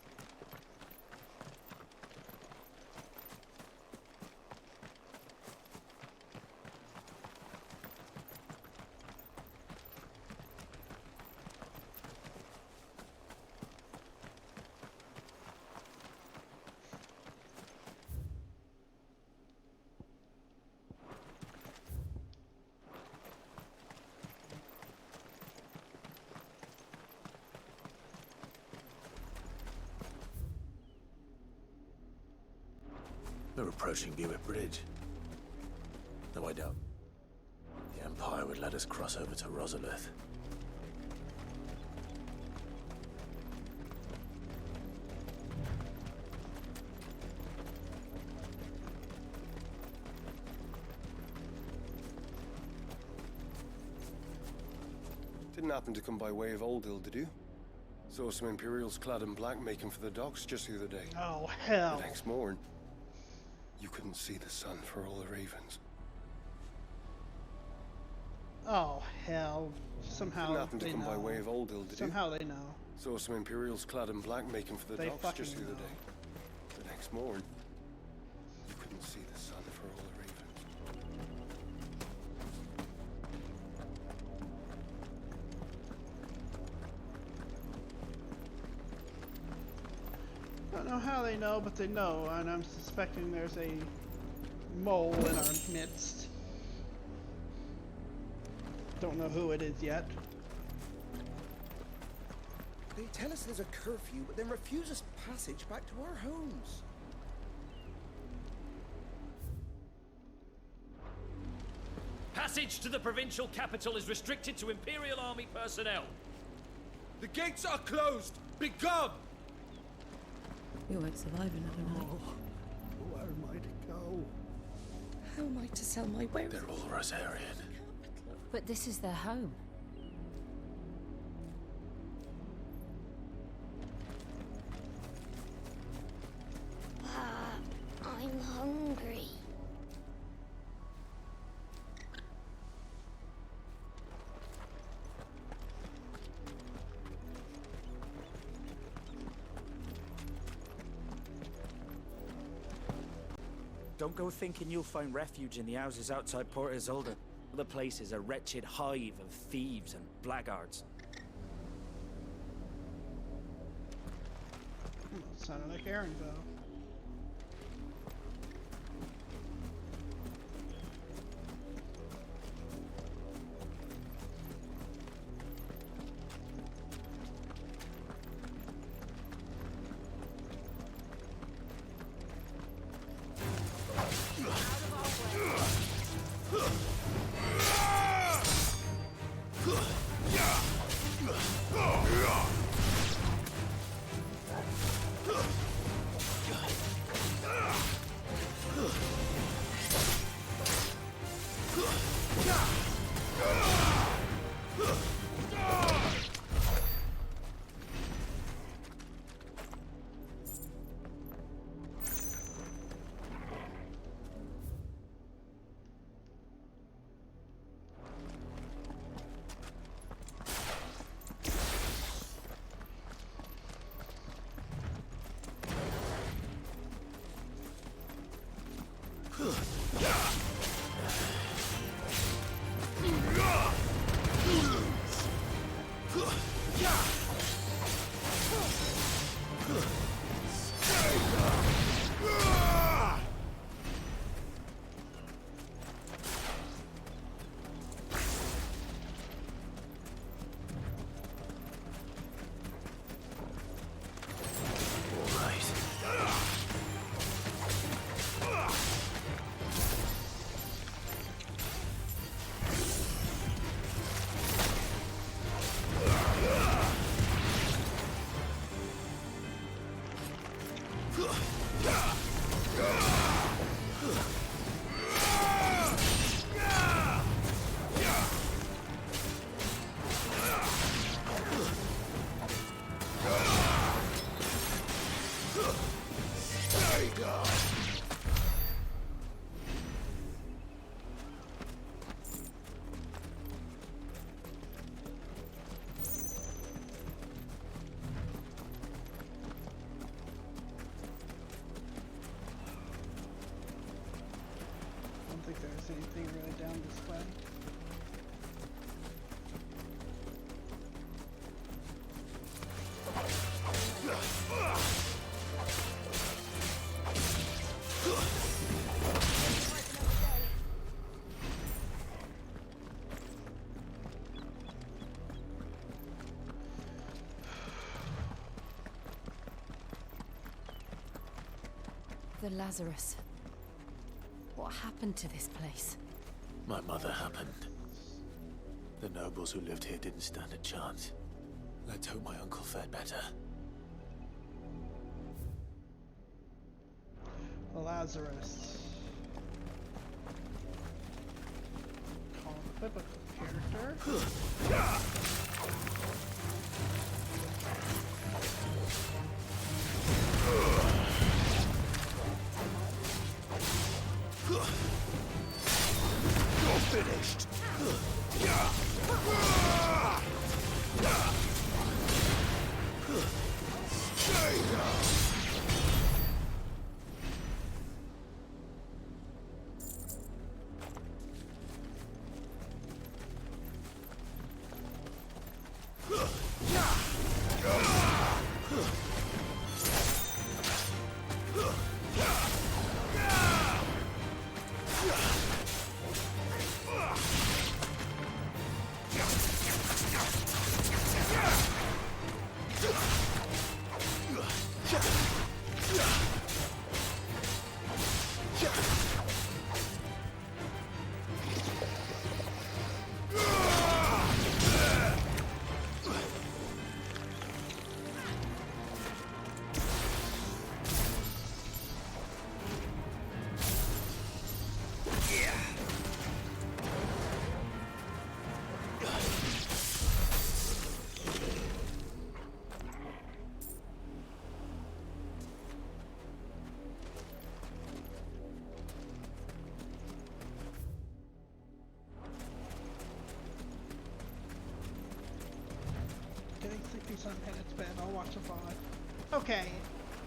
They're approaching Buick Bridge. Though I doubt the Empire would let us cross over to Rosalith.
Didn't happen to come by way of Oldhill, did you? Saw some Imperials clad in black making for the docks just the other day.
Oh, hell.
The next morn, you couldn't see the sun for all the ravens.
Oh, hell. Somehow
Didn't happen to
they
come
know.
by way of Oldhill, did you?
Somehow they know.
Saw some Imperials clad in black making for the
They
docks
fucking
just the other
know.
day. The next morn, you couldn't see the sun for all the ravens.
Don't know how they know, but they know, and I'm suspecting there's a mole in our midst. Don't know who it is yet.
They tell us there's a curfew, but then refuse us passage back to our homes.
Passage to the provincial capital is restricted to Imperial Army personnel.
The gates are closed! Be gone!
We won't survive another night.
Where am I to go?
How am I to sell my wares?
They're all Rosarian.
But this is their home.
I'm hungry.
Don't go thinking you'll find refuge in the houses outside Port Isolde. The place is a wretched hive of thieves and blackguards.
Sounded like Aaronville. I don't think there's anything really down this way.
The Lazarus. What happened to this place?
My mother happened. The nobles who lived here didn't stand a chance. Let's hope my uncle fared better.
Lazarus. Call a biblical character.
You're finished! Stay down!
I'm headed to bed. I'll watch a vlog. Okay.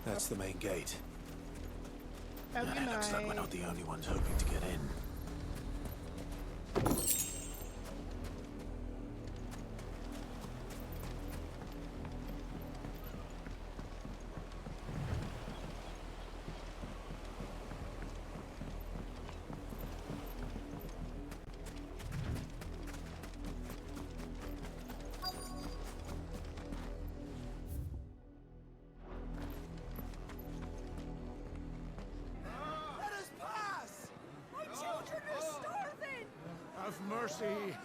That's the main gate.
Have a
And
good
it looks like we're
night.
not the only ones hoping to get in.
Let us pass! My children are starving! Have mercy!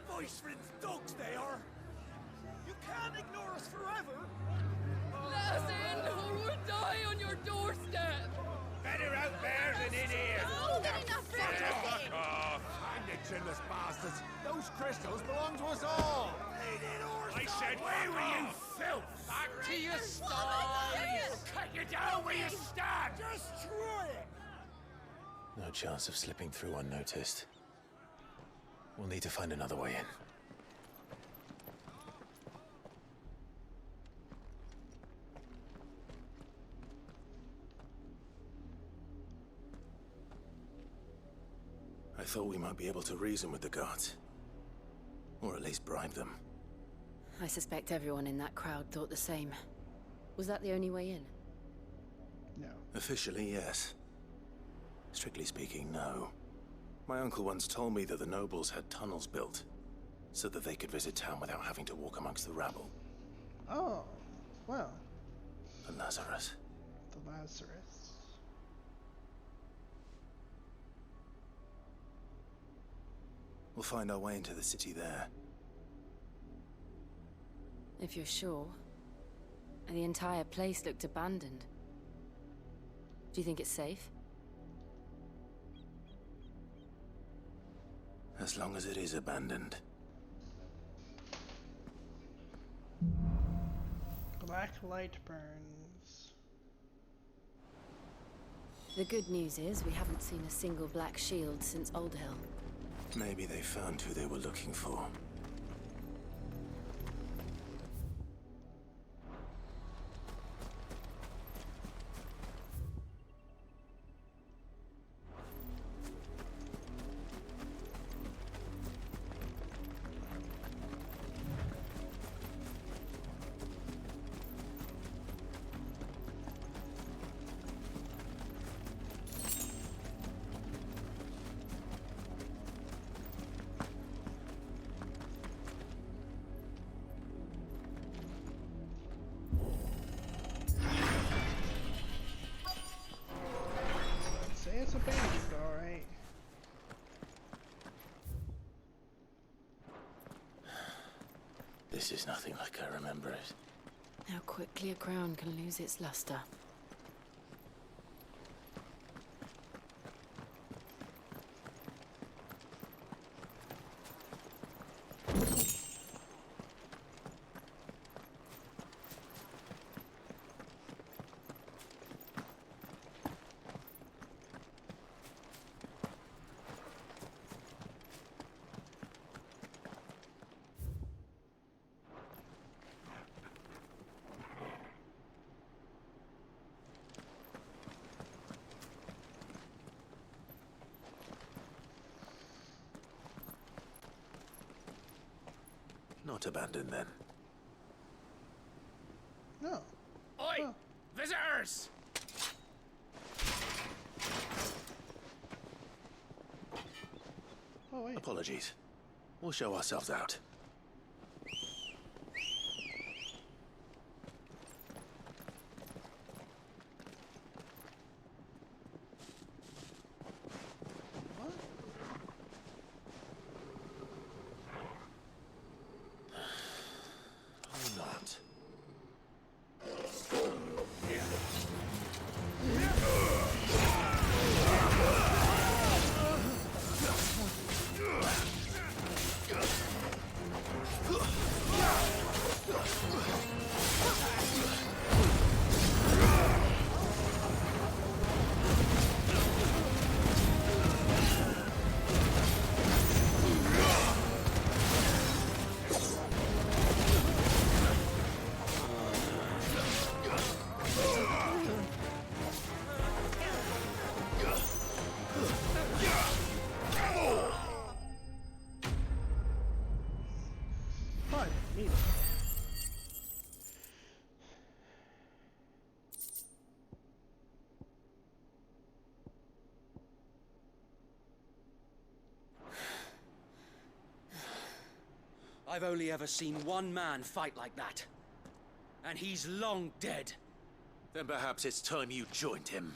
Voice-rinsed dogs they are! You can't ignore us forever!
Let us in, or we'll die on your doorstep!
Better out there than in here!
Oh, good enough for
Fuck off! Hang the chinless bastards! Those crystals belong to us all! I said, where were you, filth? Back to your sties! Cut you down where you stand! Destroy it!
No chance of slipping through unnoticed. We'll need to find another way in. I thought we might be able to reason with the guards. Or at least bribe them.
I suspect everyone in that crowd thought the same. Was that the only way in?
No.
Officially, yes. Strictly speaking, no. My uncle once told me that the nobles had tunnels built, so that they could visit town without having to walk amongst the rabble.
Oh, well.
The Lazarus.
The Lazarus.
We'll find our way into the city there.
If you're sure. The entire place looked abandoned. Do you think it's safe?
As long as it is abandoned.
Black light burns.
The good news is we haven't seen a single black shield since Old Hill.
Maybe they found who they were looking for.
Say it's abandoned, alright.
This is nothing like I remember it.
How quickly a crown can lose its luster.
Not abandoned then.
No.
Oi! Visitors!
Oh, wait.
Apologies. We'll show ourselves out. Or not.
Neat.
I've only ever seen one man fight like that. And he's long dead.
Then perhaps it's time you joined him.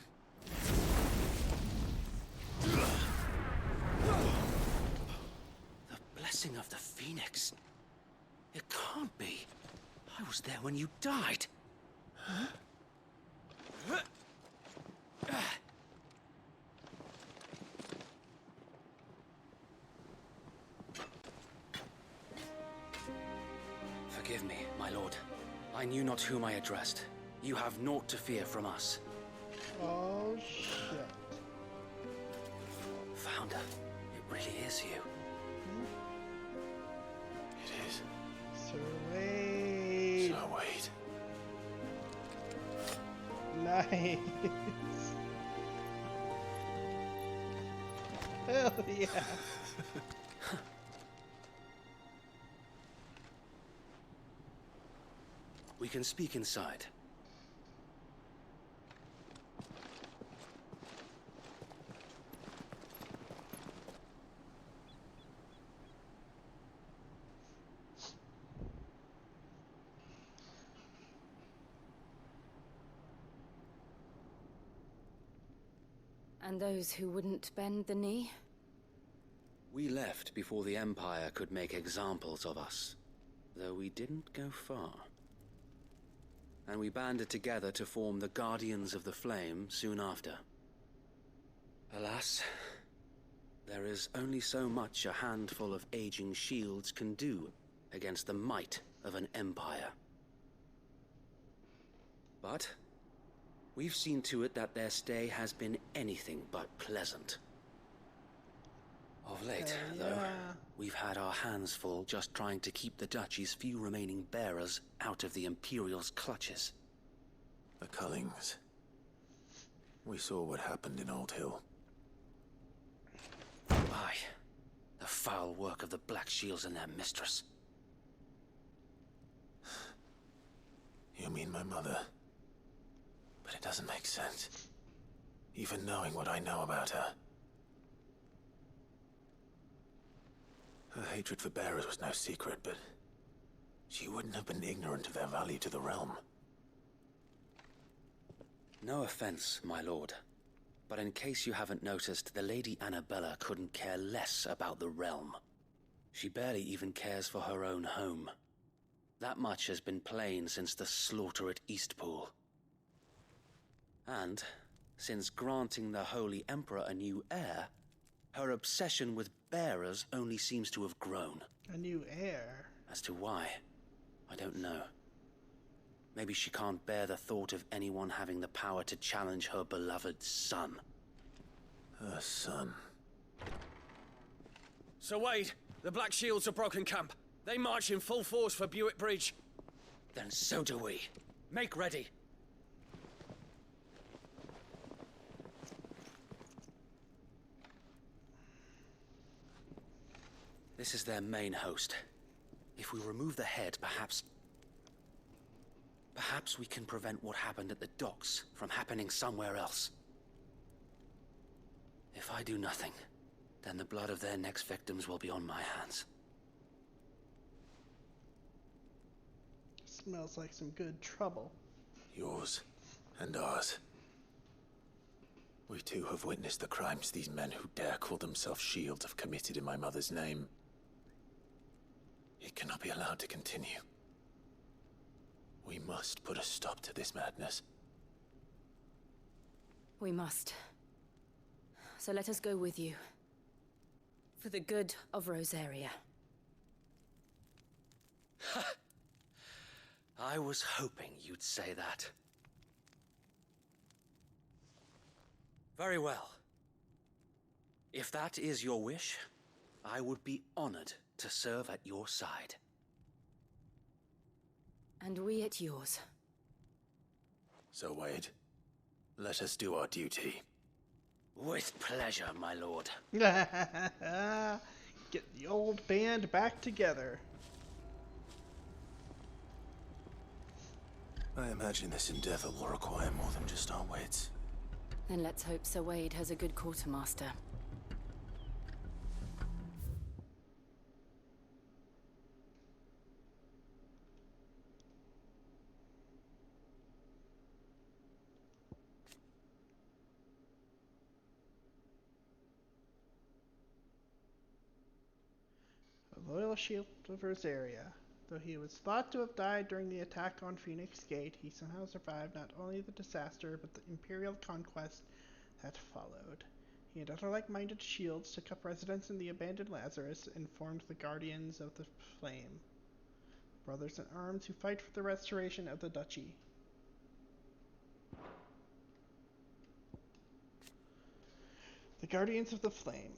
The blessing of the Phoenix. It can't be. I was there when you died. Huh? Forgive me, my lord. I knew not whom I addressed. You have naught to fear from us.
Oh, shit.
Founder, it really is you.
It is.
Sir Wade.
Sir Wade.
Nice. Hell yeah.
We can speak inside.
And those who wouldn't bend the knee?
We left before the Empire could make examples of us, though we didn't go far. And we banded together to form the Guardians of the Flame soon after. Alas, there is only so much a handful of aging shields can do against the might of an empire. But we've seen to it that their stay has been anything but pleasant. Of late, though, we've had our hands full just trying to keep the Duchy's few remaining bearers out of the Imperial's clutches.
The Cullings. We saw what happened in Old Hill.
Aye. The foul work of the Black Shields and their mistress.
You mean my mother? But it doesn't make sense. Even knowing what I know about her. Her hatred for bearers was no secret, but she wouldn't have been ignorant of their value to the realm.
No offense, my lord, but in case you haven't noticed, the Lady Annabella couldn't care less about the realm. She barely even cares for her own home. That much has been plain since the slaughter at Eastpool. And, since granting the Holy Emperor a new heir, her obsession with bearers only seems to have grown.
A new heir?
As to why, I don't know. Maybe she can't bear the thought of anyone having the power to challenge her beloved son.
Her son.
Sir Wade, the Black Shields have broken camp. They march in full force for Buick Bridge.
Then so do we.
Make ready.
This is their main host. If we remove the head, perhaps we can prevent what happened at the docks from happening somewhere else. If I do nothing, then the blood of their next victims will be on my hands.
Smells like some good trouble.
Yours and ours. We too have witnessed the crimes these men who dare call themselves shields have committed in my mother's name. It cannot be allowed to continue. We must put a stop to this madness.
We must. So let us go with you. For the good of Rosaria.
I was hoping you'd say that. Very well. If that is your wish, I would be honored to serve at your side.
And we at yours.
So, Wade, let us do our duty.
With pleasure, my lord.
Get the old band back together.
I imagine this endeavor will require more than just our wits.
Then let's hope Sir Wade has a good quartermaster.
A loyal shield of Rosaria. Though he was thought to have died during the attack on Phoenix Gate, he somehow survived not only the disaster, but the Imperial conquest that followed. He and other like-minded shields took up residence in the abandoned Lazarus and formed the Guardians of the Flame, brothers in arms who fight for the restoration of the duchy. The Guardians of the Flame,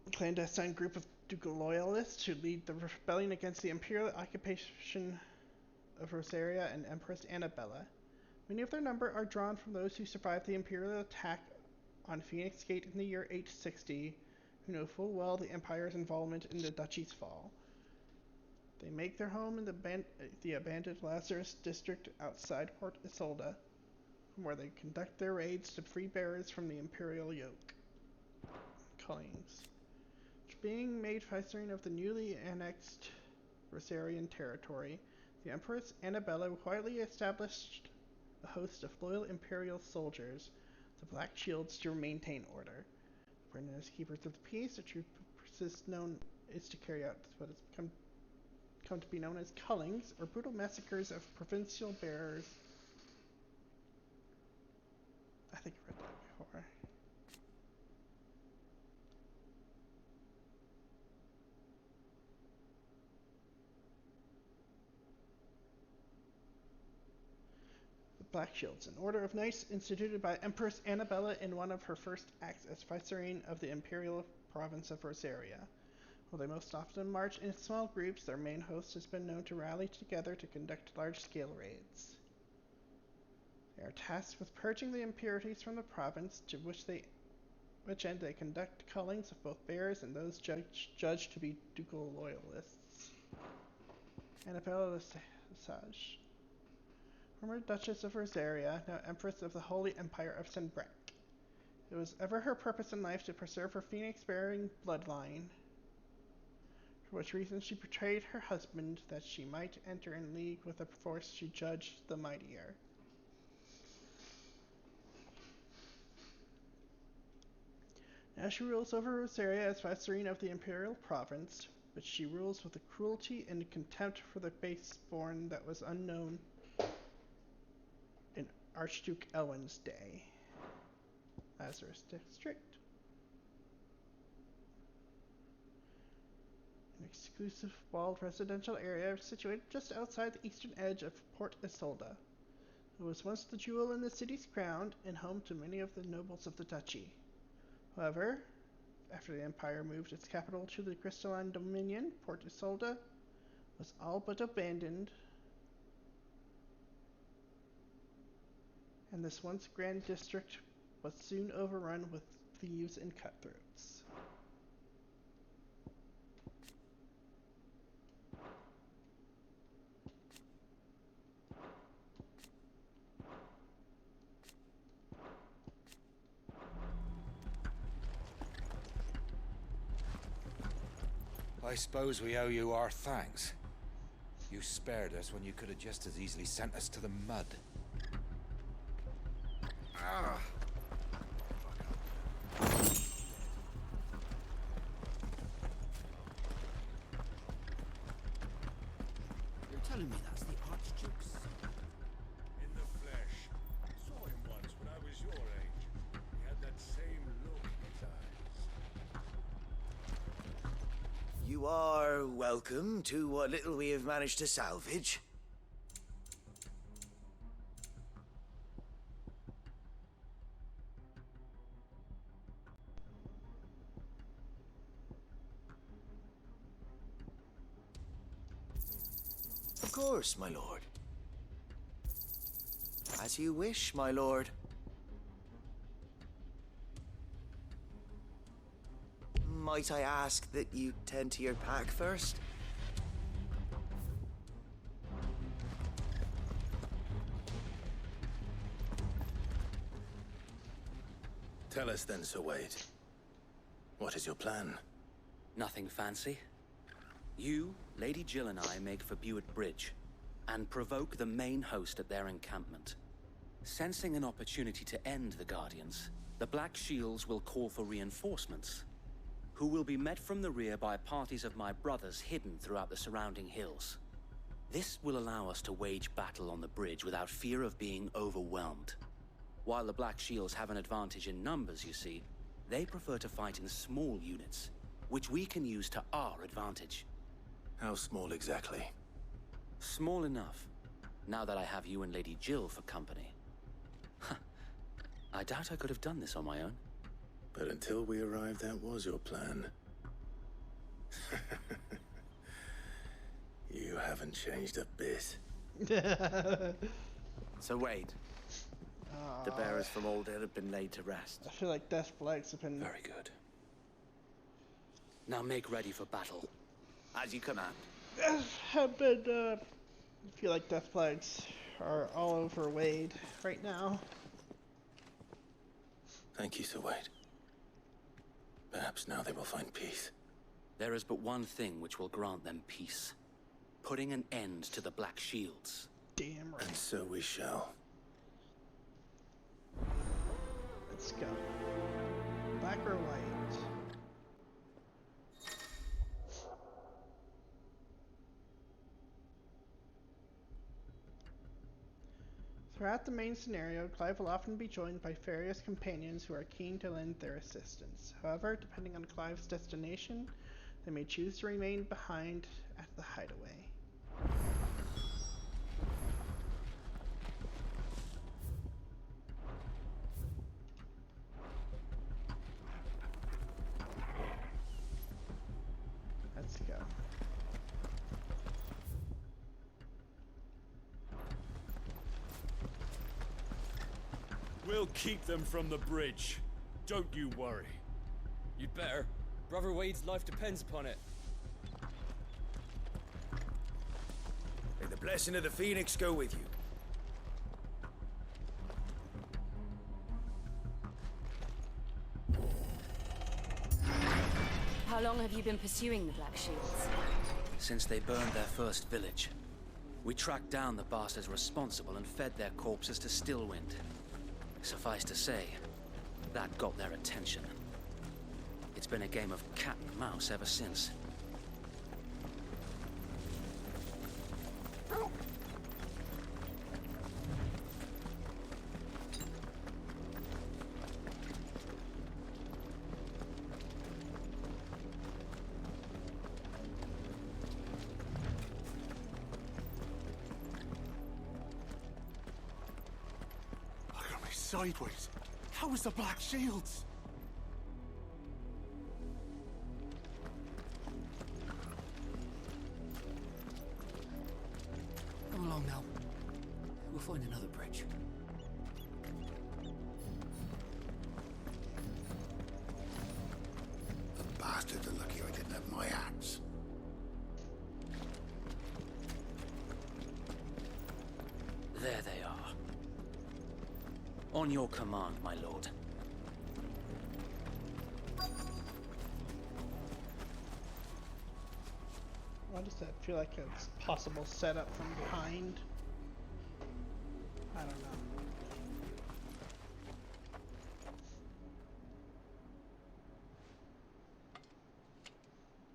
a clandestine group of ducal loyalists who lead the rebellion against the imperial occupation of Rosaria and Empress Annabella. Many of their number are drawn from those who survived the imperial attack on Phoenix Gate in the year XVI, who know full well the Empire's involvement in the duchy's fall. They make their home in the abandoned Lazarus district outside Port Isolde, where they conduct their raids to free bearers from the imperial yoke. Cullings. Being made viceroy of the newly annexed Rosarian territory, the Empress Annabella quietly established a host of loyal imperial soldiers, the Black Shields, to maintain order. Appointed as keepers of the peace, the troop is to carry out what has come to be known as cullings, or brutal massacres of provincial bearers. I think I read that before. Black Shields, an order of knights instituted by Empress Annabella in one of her first acts as viceroy of the imperial province of Rosaria. While they most often march in small groups, their main host has been known to rally together to conduct large-scale raids. They are tasked with purging the impurities from the province, to which end they conduct cullings of both bearers and those judged to be ducal loyalists. Annabella XVI, former Duchess of Rosaria, now Empress of the Holy Empire of Sanbreque. It was ever her purpose in life to preserve her phoenix-bearing bloodline, for which reason she betrayed her husband, that she might enter in league with a force she judged the mightier. Now she rules over Rosaria as viceroy of the imperial province, but she rules with a cruelty and contempt for the baseborn that was unknown in Archduke Elwin's day. Lazarus District. An exclusive walled residential area situated just outside the eastern edge of Port Isolde. It was once the jewel in the city's crown and home to many of the nobles of the duchy. However, after the Empire moved its capital to the Crystalline Dominion, Port Isolde was all but abandoned, and this once grand district was soon overrun with thieves and cutthroats.
I suppose we owe you our thanks. You spared us when you could have just as easily sent us to the mud. Ah.
You're telling me that's the Archduke's son?
In the flesh. Saw him once when I was your age. He had that same look in his eyes.
You are welcome to what little we have managed to salvage. Of course, my lord. As you wish, my lord. Might I ask that you tend to your pack first? Tell us then, Sir Wade. What is your plan?
Nothing fancy. You, Lady Jill and I make for Buett Bridge, and provoke the main host at their encampment. Sensing an opportunity to end the Guardians, the Black Shields will call for reinforcements, who will be met from the rear by parties of my brothers hidden throughout the surrounding hills. This will allow us to wage battle on the bridge without fear of being overwhelmed. While the Black Shields have an advantage in numbers, you see, they prefer to fight in small units, which we can use to our advantage.
How small exactly?
Small enough, now that I have you and Lady Jill for company. I doubt I could have done this on my own.
But until we arrived, that was your plan. You haven't changed a bit.
So Wade, the bearers from Aldale have been laid to rest.
I feel like death flags have been...
Very good. Now make ready for battle.
As you command.
Have been, I feel like death flags are all over Wade right now.
Thank you, Sir Wade. Perhaps now they will find peace.
There is but one thing which will grant them peace. Putting an end to the Black Shields.
Damn right.
And so we shall.
Let's go. Black or white? Throughout the main scenario, Clive will often be joined by various companions who are keen to lend their assistance. However, depending on Clive's destination, they may choose to remain behind at the hideaway. Let's go.
We'll keep them from the bridge. Don't you worry.
You'd better. Brother Wade's life depends upon it.
May the blessing of the Phoenix go with you.
How long have you been pursuing the Black Shields?
Since they burned their first village. We tracked down the bastards responsible and fed their corpses to Stillwind. Suffice to say, that got their attention. It's been a game of cat and mouse ever since.
Look at me sideways. How was the Black Shields?
Come along now. We'll find another bridge.
The bastards are lucky I didn't have my axe.
There they are. On your command, my lord.
Why does that feel like a possible setup from behind? I don't know.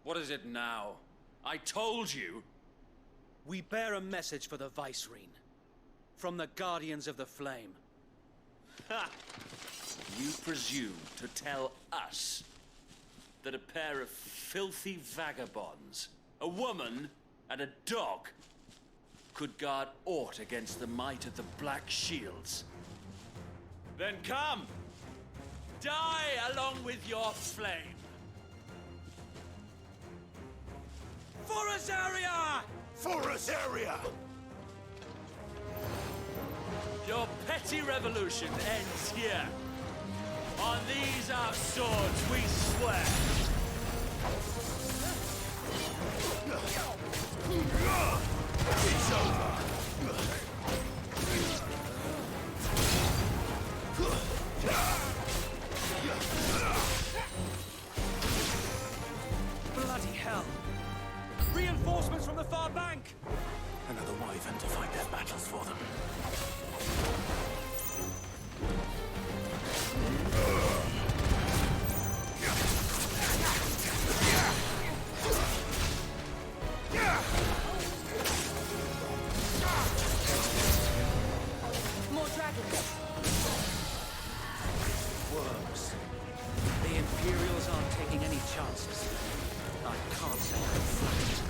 What is it now? I told you!
We bear a message for the Vicereine. From the Guardians of the Flame.
Ha! You presume to tell us that a pair of filthy vagabonds, a woman and a dog, could guard aught against the might of the Black Shields? Then come! Die along with your flame! For Azaria!
For Azaria!
Your petty revolution ends here. On these our swords we swear.
It's over.
hell! Reinforcements from the far bank!
Another wyvern to fight their battles for them.
More dragons.
Worms. The Imperials aren't taking any chances. I can't say I'm flattered.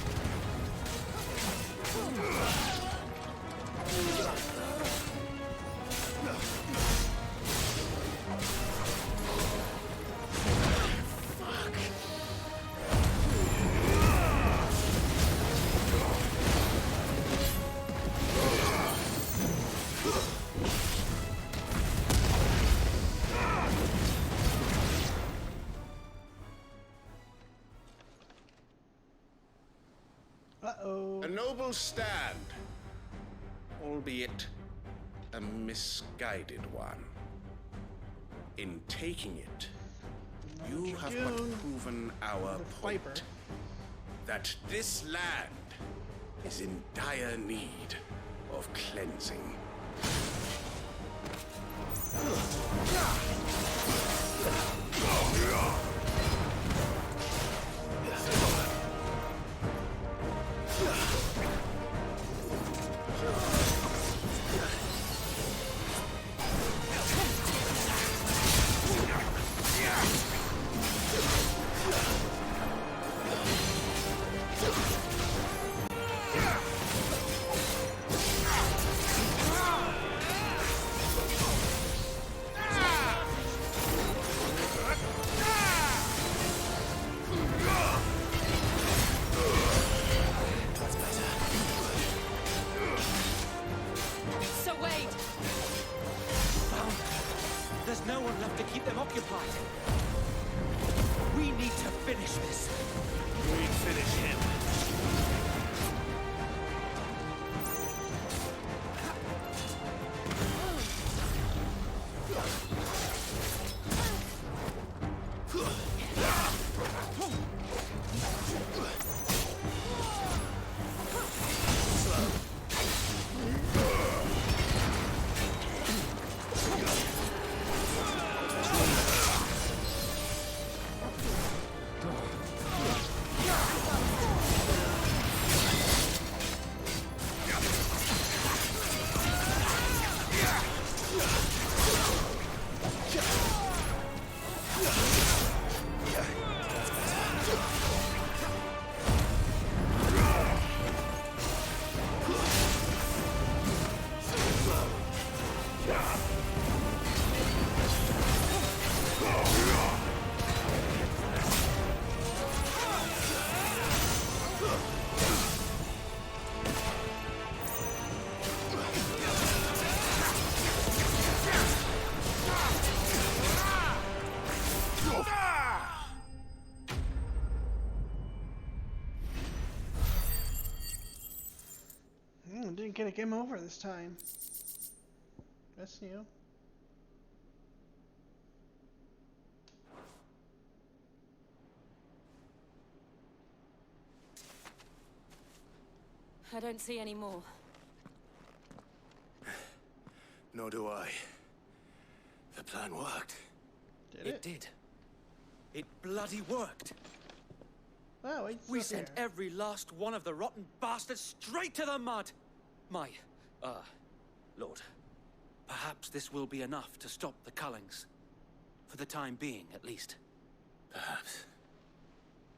Uh-oh.
A noble stand, albeit a misguided one. In taking it, you have but proven our point that this land is in dire need of cleansing.
So Wade,
There's no one left to keep them occupied. We need to finish this. We finish him.
Didn't get a game over this time. That's new.
I don't see any more.
Nor do I. The plan worked.
It did. It bloody worked.
Wow, it's
We
not
sent
there.
every last one of the rotten bastards straight to the mud. My, Lord, perhaps this will be enough to stop the Cullings. For the time being, at least.
Perhaps.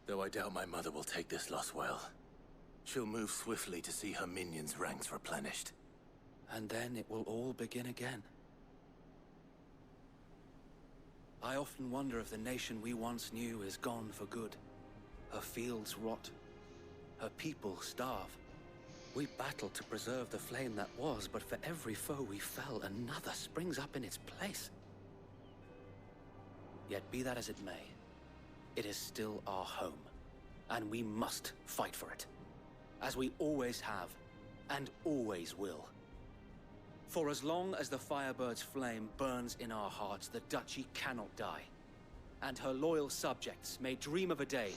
Though I doubt my mother will take this loss well. She'll move swiftly to see her minions' ranks replenished.
And then it will all begin again. I often wonder if the nation we once knew is gone for good. Her fields rot. Her people starve. We battled to preserve the flame that was, but for every foe we fell, another springs up in its place. Yet be that as it may, it is still our home, and we must fight for it, as we always have, and always will. For as long as the Firebird's flame burns in our hearts, the Duchy cannot die, and her loyal subjects may dream of a day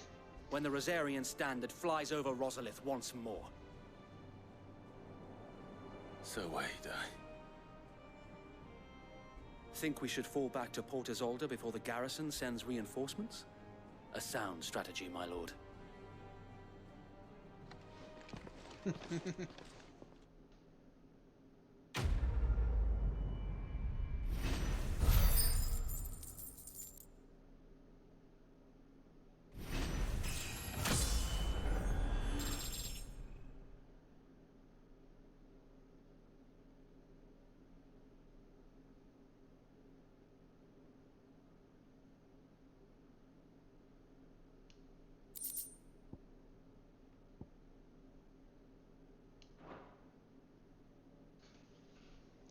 when the Rosarian standard flies over Rosalith once more.
So wait,
Think we should fall back to Port Isolde before the garrison sends reinforcements? A sound strategy, my lord.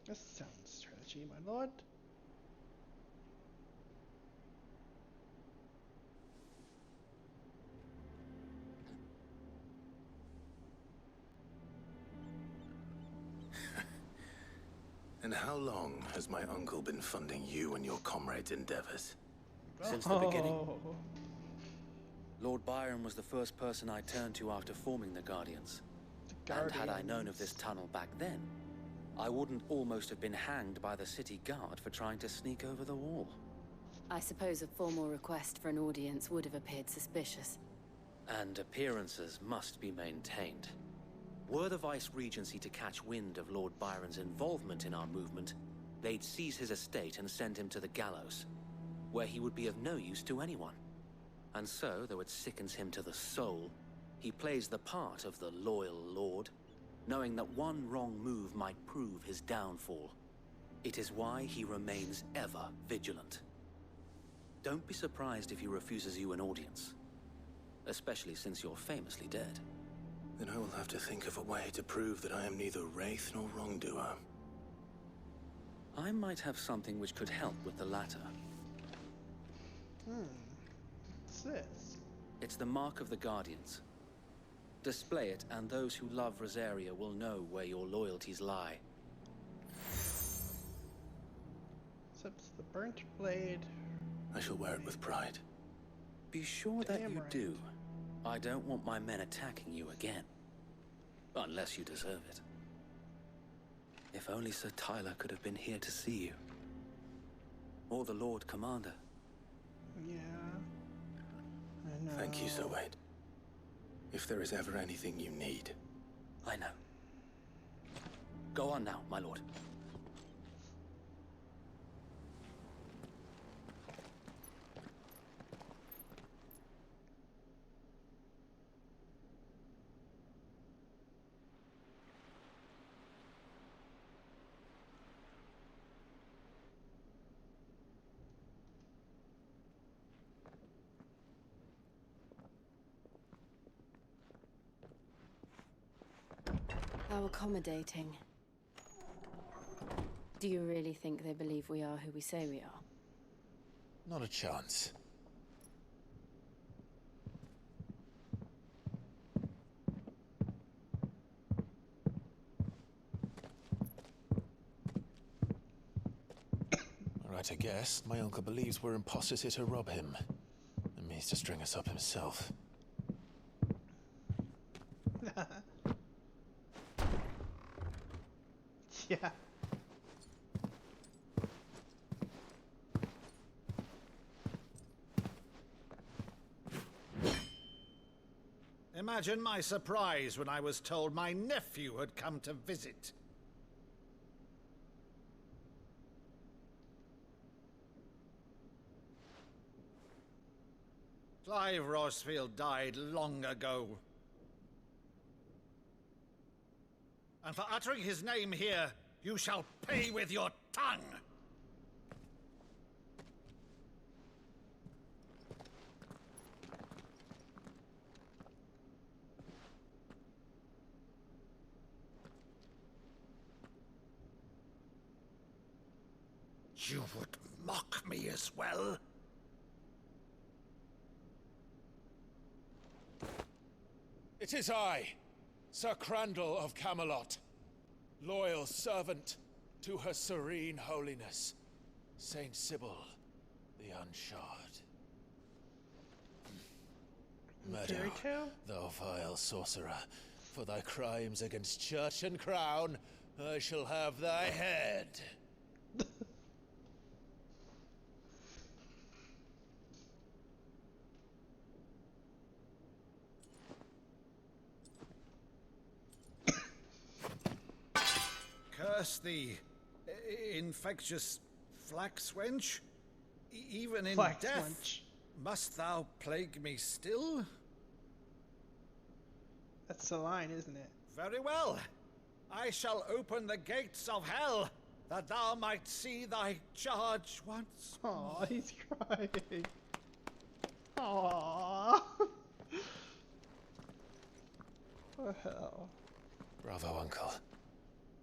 A sound strategy, my lord.
And how long has my uncle been funding you and your comrades' endeavors?
Since the beginning. Lord Byron was the first person I turned to after forming the Guardians. And had I known of this tunnel back then, I wouldn't almost have been hanged by the city guard for trying to sneak over the wall.
I suppose a formal request for an audience would have appeared suspicious.
And appearances must be maintained. Were the Vice-Regency to catch wind of Lord Byron's involvement in our movement, they'd seize his estate and send him to the gallows, where he would be of no use to anyone. And so, though it sickens him to the soul, he plays the part of the loyal lord, knowing that one wrong move might prove his downfall. It is why he remains ever vigilant. Don't be surprised if he refuses you an audience, especially since you're famously dead.
Then I will have to think of a way to prove that I am neither wraith nor wrongdoer.
I might have something which could help with the latter.
What's this?
It's the mark of the Guardians. Display it, and those who love Rosaria will know where your loyalties lie.
Except the burnt blade.
I shall wear it with pride.
Be sure that you do. I don't want my men attacking you again. Unless you deserve it. If only Sir Tyler could have been here to see you. Or the Lord Commander.
Yeah. I know.
Thank you, Sir Wade. If there is ever anything you need.
I know. Go on now, my lord.
How accommodating. Do you really think they believe we are who we say we are?
Not a chance. Right, I guess. My uncle believes we're imposters here to rob him. And means to string us up himself.
Yeah.
Imagine my surprise when I was told my nephew had come to visit. Clive Rosfield died long ago. And for uttering his name here, you shall pay with your tongue! You would mock me as well?
It is I, Sir Crandall of Camelot, loyal servant to Her Serene Holiness, Saint Sybil the Unshod. Meadow,
Fairy tale?
thou vile sorcerer, for thy crimes against church and crown, I shall have thy head.
Curse thee, infectious flax wench. Even in
Flax
death,
wench.
must thou plague me still?
That's the line, isn't it?
Very well. I shall open the gates of hell, that thou might see thy charge once.
Aw, he's crying. Aww. What the hell?
Bravo, Uncle.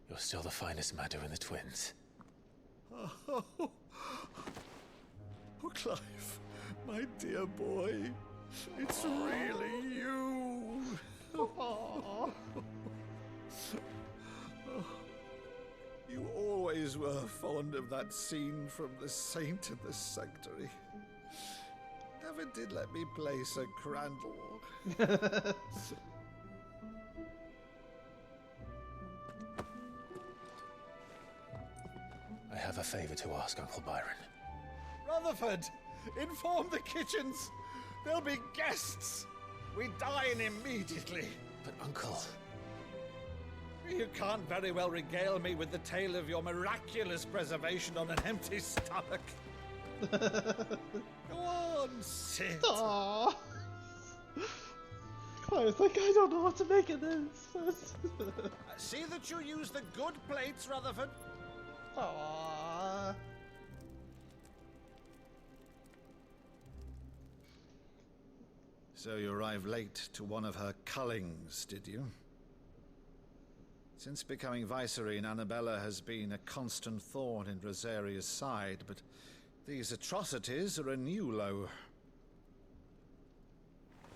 You're still the finest Meadow in the twins.
Oh, Clive, my dear boy, it's really you.
Aww.
You always were fond of that scene from The Saint in the Sanctuary. Never did let me play Sir Crandall.
I have a favor to ask, Uncle Byron.
Rutherford, inform the kitchens. There'll be guests. We dine immediately.
But, Uncle...
You can't very well regale me with the tale of your miraculous preservation on an empty stomach. Go on, sit.
Aww. Clive's like, I don't know what to make of this.
See that you use the good plates, Rutherford.
Aww.
So you arrived late to one of her cullings, did you? Since becoming Vicereine, Annabella has been a constant thorn in Rosaria's side, but these atrocities are a new low.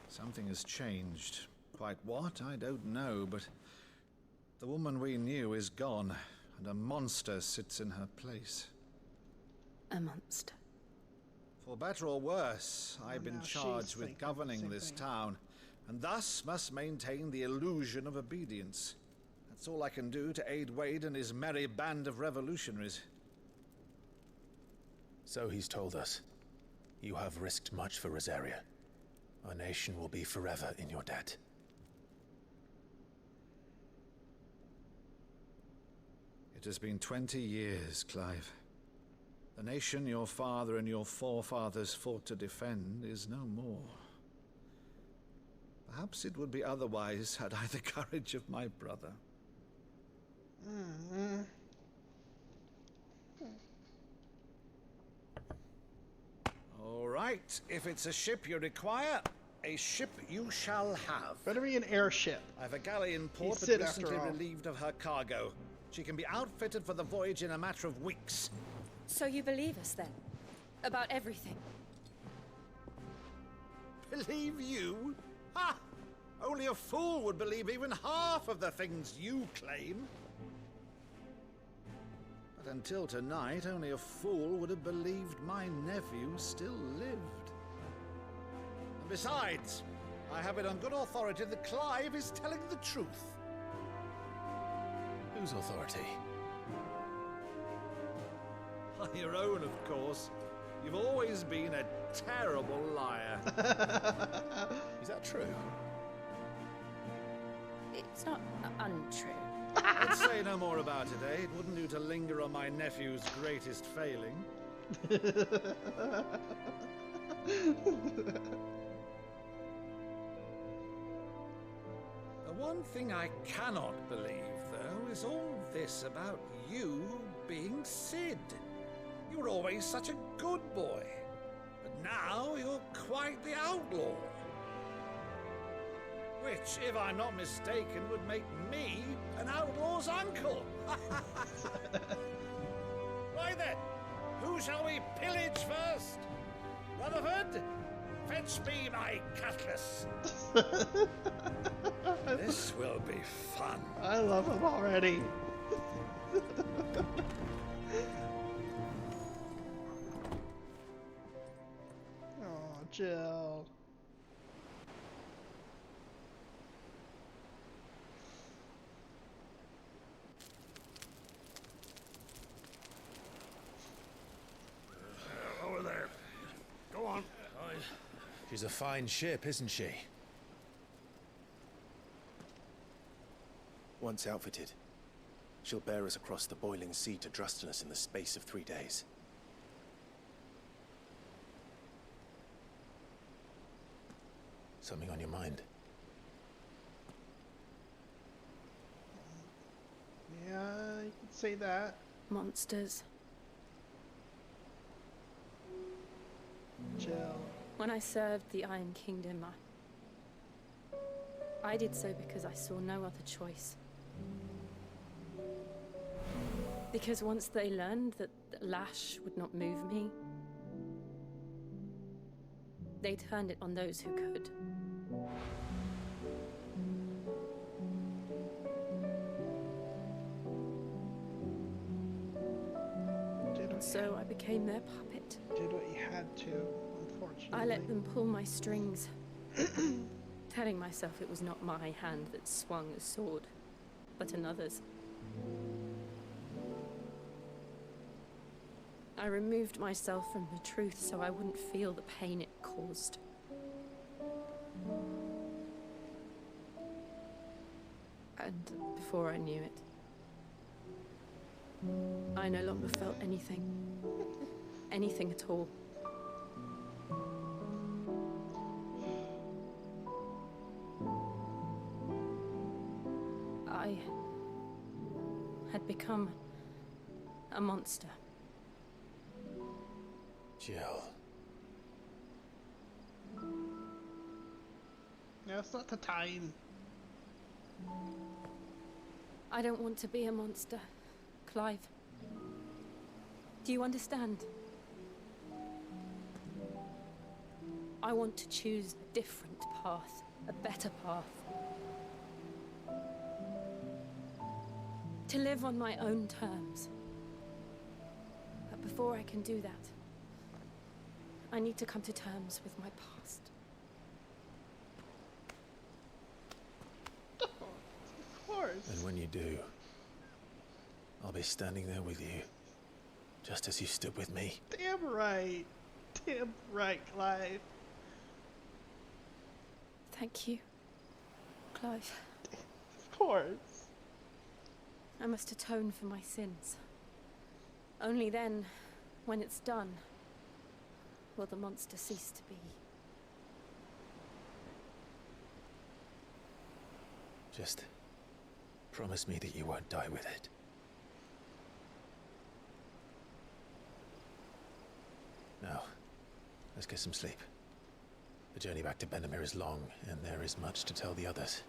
Something has changed. Quite what, I don't know, but the woman we knew is gone, and a monster sits in her place.
A monster.
For better or worse, I've been
now she's
charged with
thinking
governing
the same
this
thing.
town, and thus must maintain the illusion of obedience. That's all I can do to aid Wade and his merry band of revolutionaries.
So he's told us. You have risked much for Rosaria. Our nation will be forever in your debt.
It has been 20 years, Clive. The nation your father and your forefathers fought to defend is no more. Perhaps it would be otherwise had I the courage of my brother. All right, if it's a ship you require, a ship you shall have.
Better be an airship.
I've a galley in port,
He's
but
Sid after
recently
all.
relieved of her cargo. She can be outfitted for the voyage in a matter of weeks.
So you believe us then? About everything?
Believe you? Ha! Only a fool would believe even half of the things you claim. But until tonight, only a fool would have believed my nephew still lived. And besides, I have it on good authority that Clive is telling the truth.
Whose authority?
On your own, of course. You've always been a terrible liar.
Is that true?
It's not untrue.
Let's say no more about it, eh? It wouldn't do to linger on my nephew's greatest failing. The one thing I cannot believe, though, is all this about you being Sid. You were always such a good boy, but now you're quite the outlaw. Which, if I'm not mistaken, would make me an outlaw's uncle. Right then, who shall we pillage first? Rutherford, fetch me my cutlass. This will be fun.
I love him already. Oh, Jill.
She's a fine ship, isn't she?
Once outfitted, she'll bear us across the boiling sea to Drustinus in the space of 3 days.
Something on your mind?
Yeah, you could say that.
Monsters.
Jill.
When I served the Iron Kingdom, I did so because I saw no other choice. Because once they learned that Lash would not move me, they turned it on those who could. So I became their puppet.
Did what you had to, unfortunately.
I let them pull my strings, telling myself it was not my hand that swung the sword, but another's. I removed myself from the truth so I wouldn't feel the pain it caused. And before I knew it, I no longer felt anything. Anything at all. I had become a monster.
Jill.
No, it's not the time.
I don't want to be a monster, Clive. Do you understand? I want to choose a different path, a better path. To live on my own terms. But before I can do that, I need to come to terms with my past.
Of course.
And when you do, I'll be standing there with you, just as you stood with me.
Damn right. Damn right, Clive.
Thank you, Clive.
Of course.
I must atone for my sins. Only then, when it's done, will the monster cease to be.
Just promise me that you won't die with it. Now, let's get some sleep. The journey back to Benamir is long, and there is much to tell the others.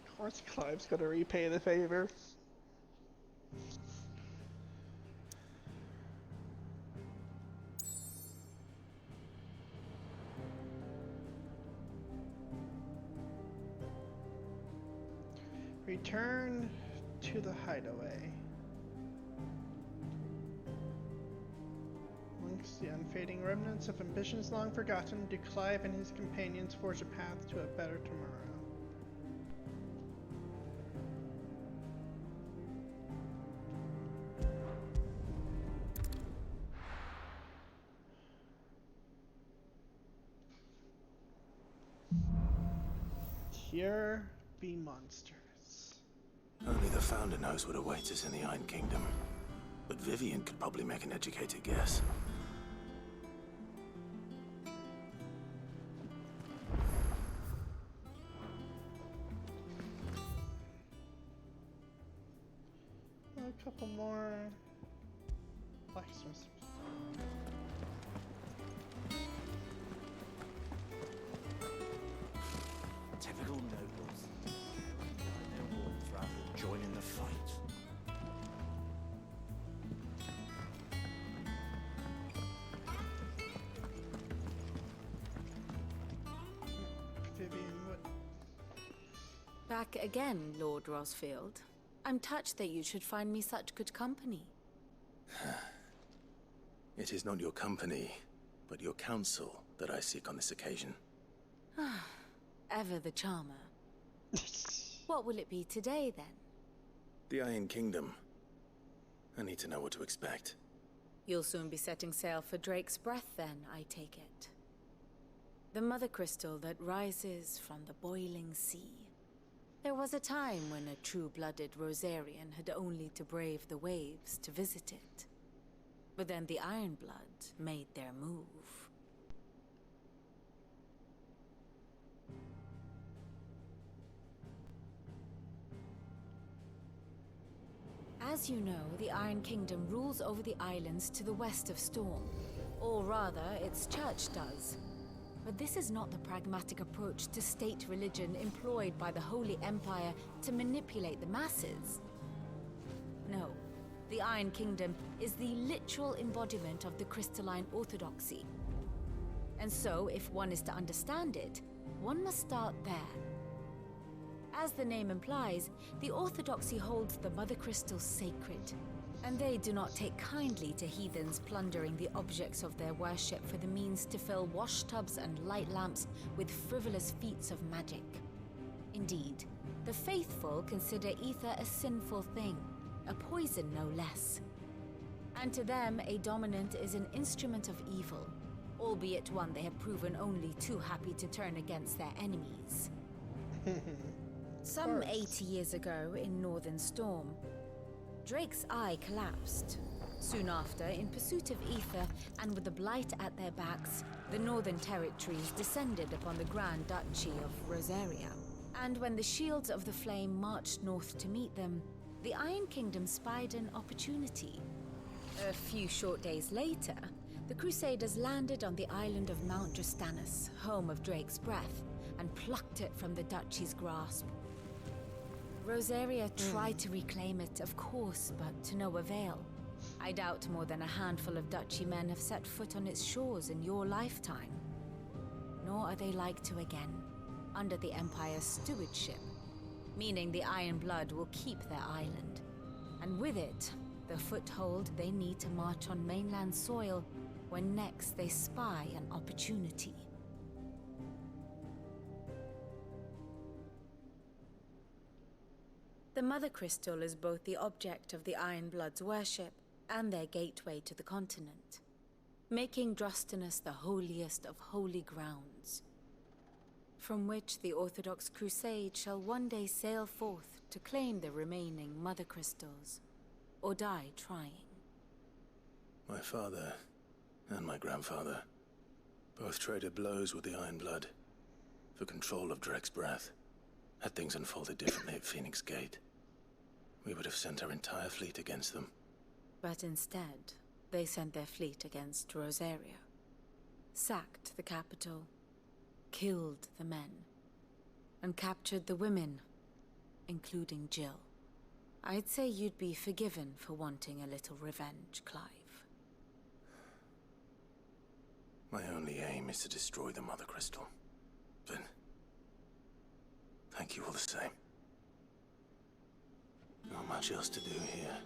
Of course Clive's gonna repay the favor. Return to the hideaway. Amongst the unfading remnants of ambitions long forgotten, do Clive and his companions forge a path to a better tomorrow. Here be monsters.
Only the Founder knows what awaits us in the Iron Kingdom. But Vivian could probably make an educated guess.
A couple more blacksmiths.
Typical nobles. Their warmth rather than joining the fight.
Vivian, what?
Back again, Lord Rosfield. I'm touched that you should find me such good company.
It is not your company, but your counsel that I seek on this occasion.
Ever the charmer. What will it be today, then?
The Iron Kingdom. I need to know what to expect.
You'll soon be setting sail for Drake's Breath then, I take it. The mother crystal that rises from the boiling sea. There was a time when a true-blooded Rosarian had only to brave the waves to visit it. But then the Ironblood made their move. As you know, the Iron Kingdom rules over the islands to the west of Storm. Or rather, its church does. But this is not the pragmatic approach to state religion employed by the Holy Empire to manipulate the masses. No, the Iron Kingdom is the literal embodiment of the crystalline orthodoxy. And so, if one is to understand it, one must start there. As the name implies, the orthodoxy holds the Mother Crystals sacred, and they do not take kindly to heathens plundering the objects of their worship for the means to fill washtubs and light lamps with frivolous feats of magic. Indeed, the faithful consider ether a sinful thing, a poison no less. And to them, a dominant is an instrument of evil, albeit one they have proven only too happy to turn against their enemies. Some 80 years ago in Northern Storm, Drake's eye collapsed. Soon after, in pursuit of ether and with the blight at their backs, the Northern Territories descended upon the Grand Duchy of Rosaria. And when the Shields of the Flame marched north to meet them, the Iron Kingdom spied an opportunity. A few short days later, the Crusaders landed on the island of Mount Justanus, home of Drake's Breath, and plucked it from the Duchy's grasp. Rosaria tried to reclaim it, of course, but to no avail. I doubt more than a handful of Duchy men have set foot on its shores in your lifetime. Nor are they like to again, under the Empire's stewardship, meaning the Iron Blood will keep their island. And with it, the foothold they need to march on mainland soil when next they spy an opportunity. The Mother Crystal is both the object of the Iron Blood's worship and their gateway to the continent, making Drustanus the holiest of holy grounds, from which the Orthodox Crusade shall one day sail forth to claim the remaining Mother Crystals, or die trying.
My father and my grandfather both traded blows with the Iron Blood for control of Drake's Breath. Had things unfolded differently at Phoenix Gate, we would have sent our entire fleet against them.
But instead, they sent their fleet against Rosaria, sacked the capital, killed the men, and captured the women, including Jill. I'd say you'd be forgiven for wanting a little revenge, Clive.
My only aim is to destroy the Mother Crystal. Then, thank you all the same. Not much else to do here.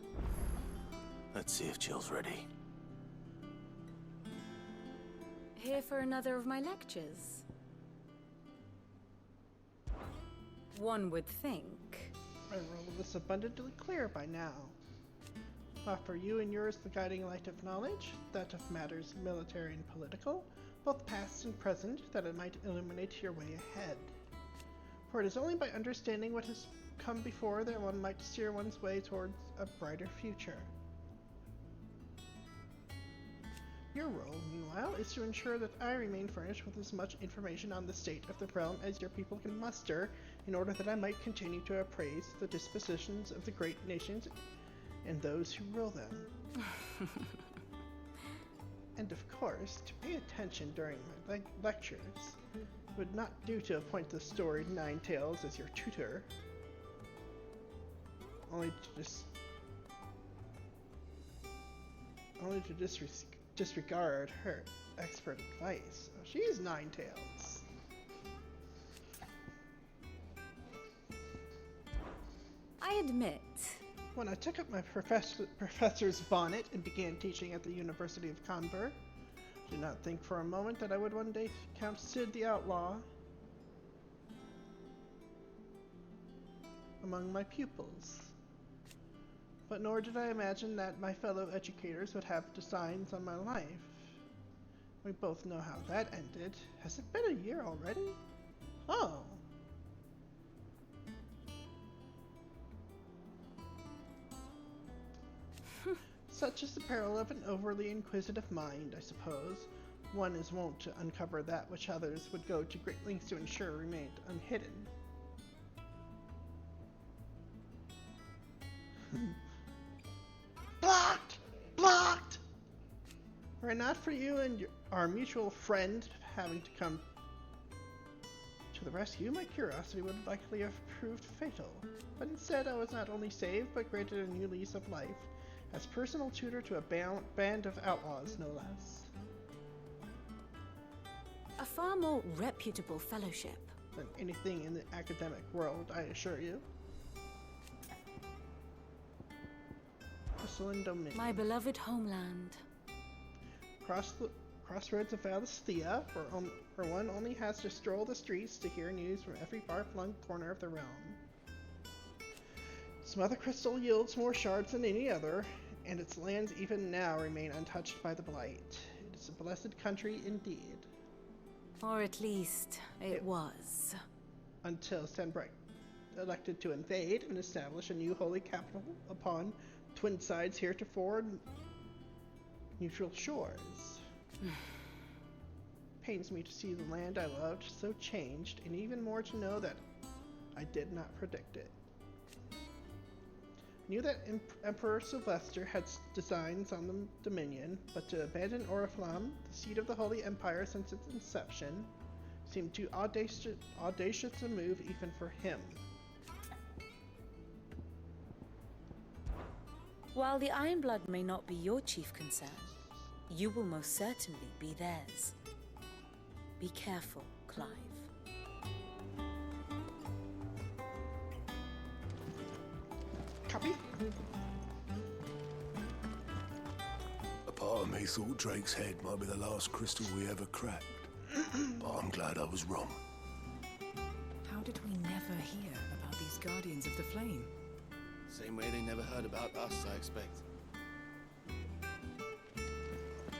Let's see if Jill's ready.
Here for another of my lectures? One would think.
My role is abundantly clear by now. Offer you and yours the guiding light of knowledge, that of matters military and political, both past and present, that it might illuminate your way ahead. For it is only by understanding what has come before that one might steer one's way towards a brighter future. Your role, meanwhile, is to ensure that I remain furnished with as much information on the state of the realm as your people can muster, in order that I might continue to appraise the dispositions of the great nations and those who rule them. And of course, to pay attention during my lectures. Would not do to appoint the storied Ninetales as your tutor. Only to disregard her expert advice. Oh, she's Ninetales.
I admit.
When I took up my professor's bonnet and began teaching at the University of Conver, did not think for a moment that I would one day count Sid the Outlaw among my pupils. But nor did I imagine that my fellow educators would have designs on my life. We both know how that ended. Has it been a year already? Oh. Such is the peril of an overly inquisitive mind, I suppose. One is wont to uncover that which others would go to great lengths to ensure remained unhidden. Blocked! Blocked! Were it not for you and our mutual friend having to come to the rescue, my curiosity would likely have proved fatal. But instead, I was not only saved, but granted a new lease of life, as personal tutor to a band of outlaws, no less.
A far more reputable fellowship
Than anything in the academic world, I assure you. Dominion.
My beloved homeland.
Crossroads of Valisthea, where one only has to stroll the streets to hear news from every far-flung corner of the realm. Its mother crystal yields more shards than any other, and its lands even now remain untouched by the blight. It is a blessed country indeed.
Or at least, it was.
Until Stanbright elected to invade and establish a new holy capital upon twin sides heretofore neutral shores. Pains me to see the land I loved so changed, and even more to know that I did not predict it. Knew that Emperor Sylvester had designs on the Dominion, but to abandon Oriflamme, the seat of the Holy Empire since its inception, seemed too audacious a move even for him.
While the Ironblood may not be your chief concern, you will most certainly be theirs. Be careful, Clive.
Copy.
A part of me thought Drake's head might be the last crystal we ever cracked. But I'm glad I was wrong.
How did we never hear about these Guardians of the Flame?
Same way they never heard about us, I expect.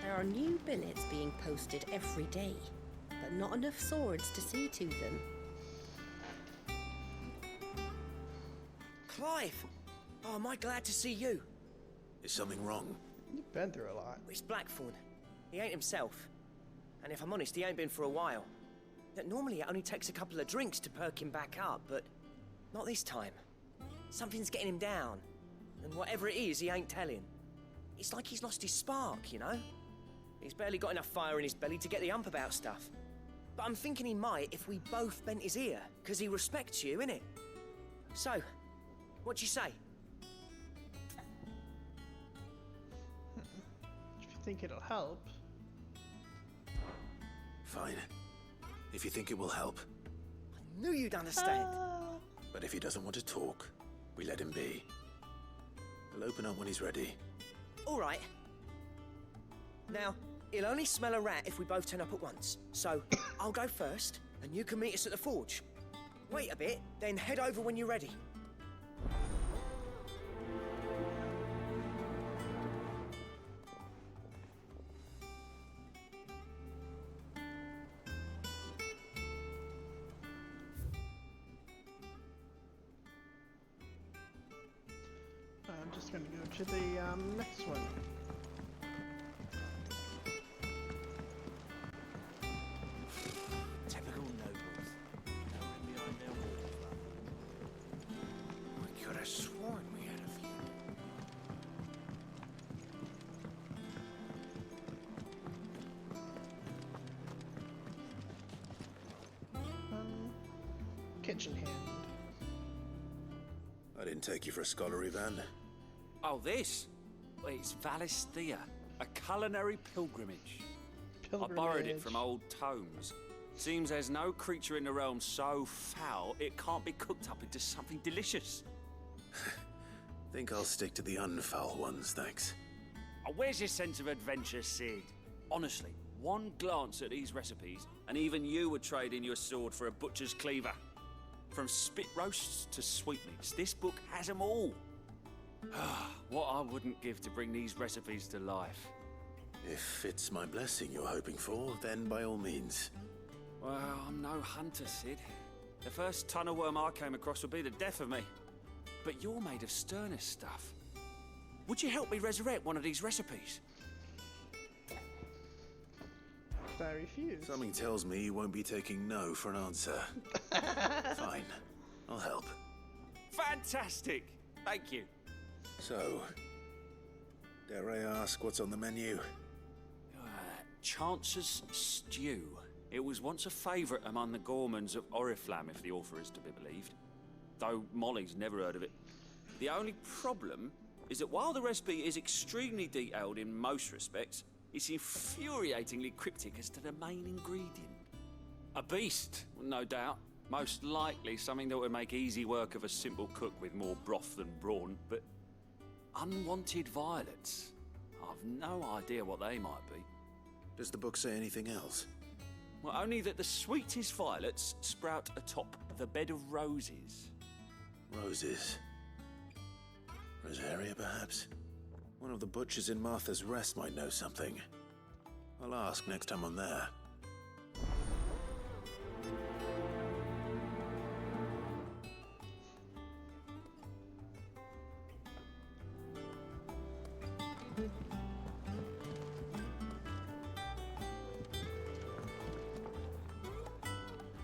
There are new billets being posted every day, but not enough swords to see to them.
Clive! Oh, am I glad to see you?
Is something wrong?
You've been through a lot.
It's Blackthorn. He ain't himself. And if I'm honest, he ain't been for a while. Normally it only takes a couple of drinks to perk him back up, but not this time. Something's getting him down. And whatever it is, he ain't telling. It's like he's lost his spark, you know? He's barely got enough fire in his belly to get the ump about stuff. But I'm thinking he might if we both bent his ear, because he respects you, innit? So, what do you say?
If you think it'll help.
Fine. If you think it will help.
I knew you'd understand.
But if he doesn't want to talk, we let him be. He'll open up when he's ready.
All right. Now, he'll only smell a rat if we both turn up at once. So, I'll go first, and you can meet us at the forge. Wait a bit, then head over when you're ready.
I'm just going to go to the next one.
Typical nobles. Knowing behind their walls.
We could have sworn we had a few.
Kitchen hand.
I didn't take you for a scholar, Ivan.
Oh, this? Well, it's Valisthea, a culinary pilgrimage. I borrowed it from old tomes. Seems there's no creature in the realm so foul it can't be cooked up into something delicious.
Think I'll stick to the unfoul ones, thanks.
Oh, where's your sense of adventure, Sid? Honestly, one glance at these recipes, and even you would trade in your sword for a butcher's cleaver. From spit roasts to sweetmeats, this book has them all. What I wouldn't give to bring these recipes to life.
If it's my blessing you're hoping for, then by all means.
Well, I'm no hunter, Sid. The first tunnel worm I came across would be the death of me. But you're made of sterner stuff. Would you help me resurrect one of these recipes?
I refuse.
Something tells me you won't be taking no for an answer. Fine, I'll help.
Fantastic! Thank you.
So, dare I ask what's on the menu?
Chance's Stew. It was once a favourite among the gourmands of Oriflamme, if the author is to be believed. Though Molly's never heard of it. The only problem is that while the recipe is extremely detailed in most respects, it's infuriatingly cryptic as to the main ingredient. A beast, no doubt. Most likely something that would make easy work of a simple cook with more broth than brawn, but unwanted violets. I've no idea what they might be.
Does the book say anything else?
Well, only that the sweetest violets sprout atop the bed of roses.
Roses. Rosaria, perhaps? One of the butchers in Martha's Rest might know something. I'll ask next time I'm there.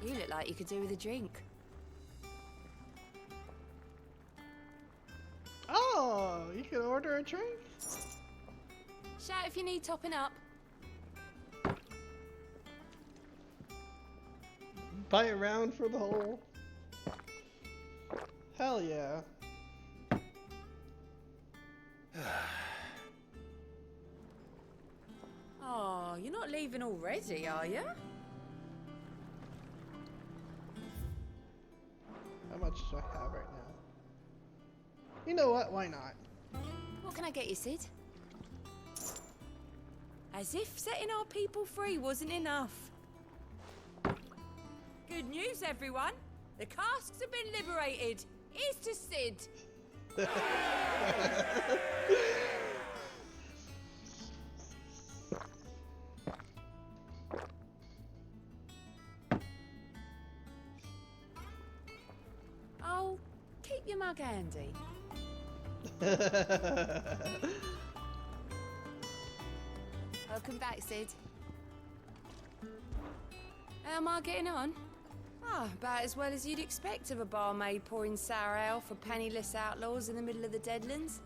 You look like you could do with a drink.
Oh, you can order a drink?
Shout if you need topping up.
Buy a round for the whole. Hell yeah.
Oh, you're not leaving already, are you?
How much do I have right now? You know what? Why not?
What can I get you, Sid? As if setting our people free wasn't enough. Good news, everyone. The casks have been liberated. Here's to Sid. Oh, keep your mug handy. Welcome back, Sid. How am I getting on? Ah, about as well as you'd expect of a barmaid pouring sour ale for penniless outlaws in the middle of the Deadlands.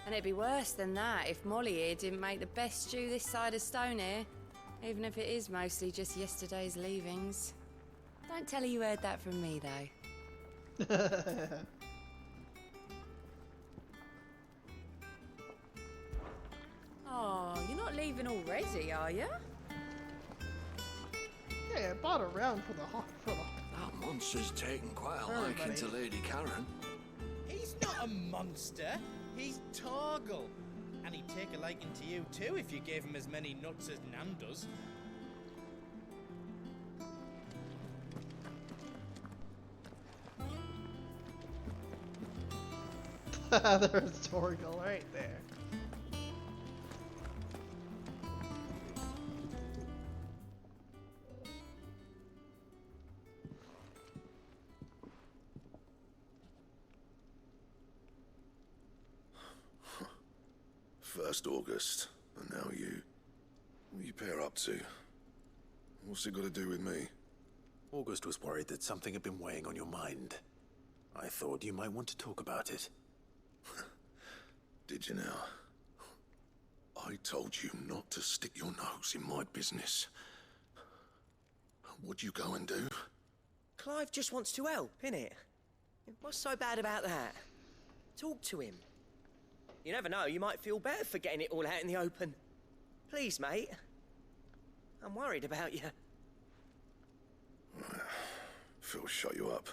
And it'd be worse than that if Molly here didn't make the best stew this side of Stonehair, even if it is mostly just yesterday's leavings. Don't tell her you heard that from me, though. Oh, you're not leaving already, are you?
Yeah, I bought a round for the
That monster's taken quite a liking to Lady Karen.
He's not a monster. He's Torgal. And he'd take a liking to you too if you gave him as many nuts as Nan does.
There's Torgal right there.
First August, and now you. What are you pair up to? What's it got to do with me?
August was worried that something had been weighing on your mind. I thought you might want to talk about it.
Did you now? I told you not to stick your nose in my business. What'd you go and do?
Clive just wants to help, innit? What's so bad about that? Talk to him. You never know, you might feel better for getting it all out in the open. Please, mate. I'm worried about you.
Phil shut you up.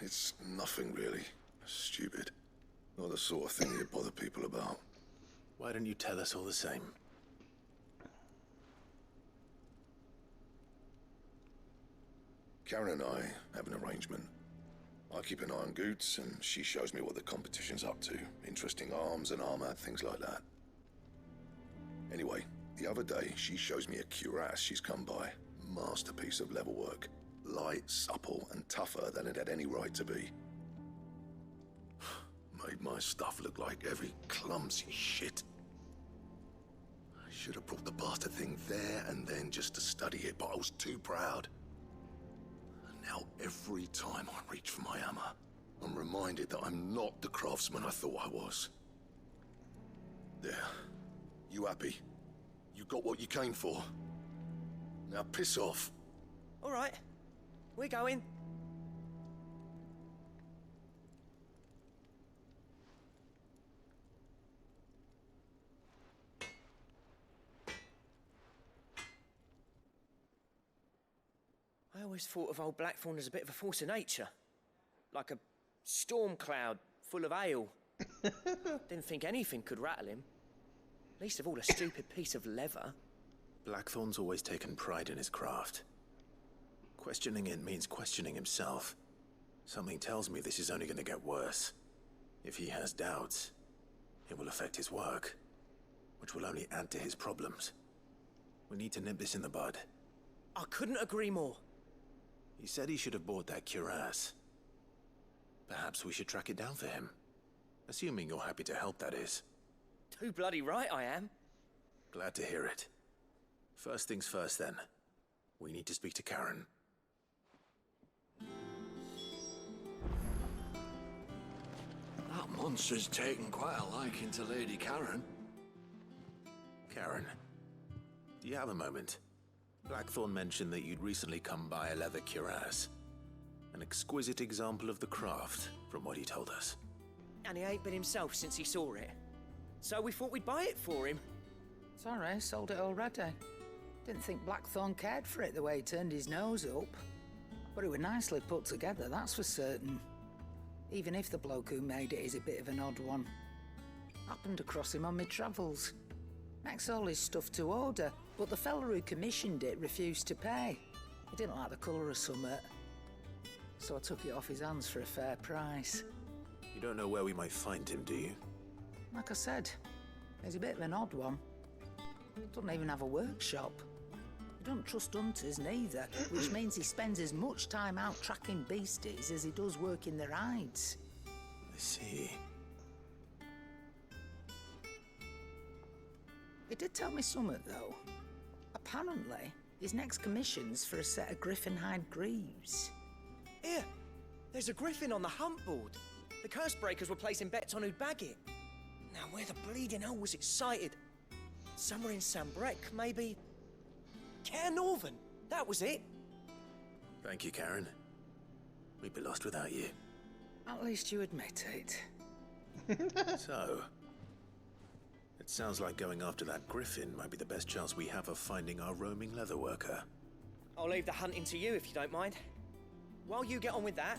It's nothing really. Stupid. Not the sort of thing you bother people about.
Why don't you tell us all the same?
Karen and I have an arrangement. I keep an eye on Goots, and she shows me what the competition's up to. Interesting arms and armor, things like that. Anyway, the other day, she shows me a cuirass she's come by. Masterpiece of level work. Light, supple, and tougher than it had any right to be. Made my stuff look like every clumsy shit. I should have brought the bastard thing there and then just to study it, but I was too proud. And now every time I reach for my hammer, I'm reminded that I'm not the craftsman I thought I was. There. You happy? You got what you came for. Now piss off.
All right. We're going. I always thought of old Blackthorn as a bit of a force of nature. Like a storm cloud full of hail. Didn't think anything could rattle him. Least of all a stupid piece of leather.
Blackthorn's always taken pride in his craft. Questioning it means questioning himself. Something tells me this is only going to get worse. If he has doubts, it will affect his work, which will only add to his problems. We need to nip this in the bud.
I couldn't agree more.
He said he should have bought that cuirass. Perhaps we should track it down for him. Assuming you're happy to help, that is.
Too bloody right I am.
Glad to hear it. First things first, then. We need to speak to Karen.
That monster's taken quite a liking to Lady Karen.
Karen, do you have a moment? Blackthorn mentioned that you'd recently come by a leather cuirass. An exquisite example of the craft, from what he told us.
And he ain't been himself since he saw it. So we thought we'd buy it for him.
Sorry, sold it already. Didn't think Blackthorn cared for it the way he turned his nose up. But it was nicely put together, that's for certain. Even if the bloke who made it is a bit of an odd one. Happened across him on my travels. Makes all his stuff to order, but the fella who commissioned it refused to pay. He didn't like the colour of summit. So I took it off his hands for a fair price.
You don't know where we might find him, do you?
Like I said, he's a bit of an odd one. Doesn't even have a workshop. He don't trust hunters neither, which means he spends as much time out tracking beasties as he does working their hides.
I see.
He did tell me something, though. Apparently, his next commission's for a set of griffin hide greaves.
Here, there's a griffin on the hunt board. The curse breakers were placing bets on who'd bag it. Now, where the bleeding hell was excited? Somewhere in Sambrec, maybe? Care Northern, that was it.
Thank you, Karen. We'd be lost without you.
At least you admit it.
So, it sounds like going after that griffin might be the best chance we have of finding our roaming leatherworker.
I'll leave the hunting to you if you don't mind. While you get on with that,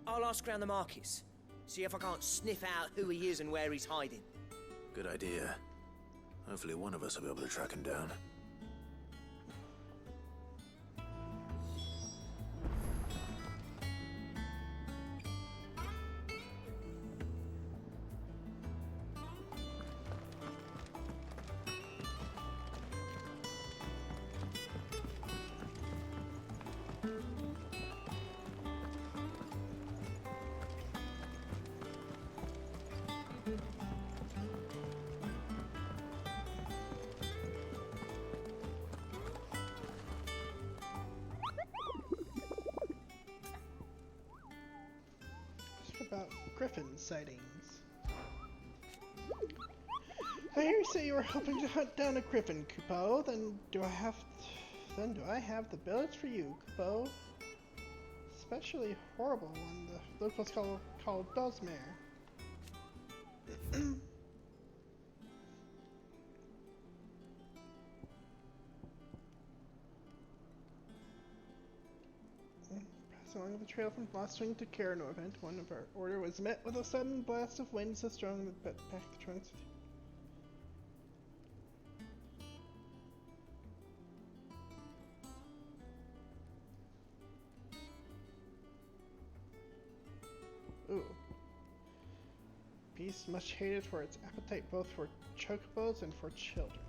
I'll ask around the markets. See if I can't sniff out who he is and where he's hiding.
Good idea. Hopefully one of us will be able to track him down.
About griffin sightings. I hear you say you were hoping to hunt down a griffin, Kupo. Then do I have the bullets for you, Kupo? Especially horrible one the locals call Dosmere. Along the trail from Blosswing to Caranorvent, one of our order was met with a sudden blast of wind so strong that back the trunks. beast much hated for its appetite both for chocobos and for children.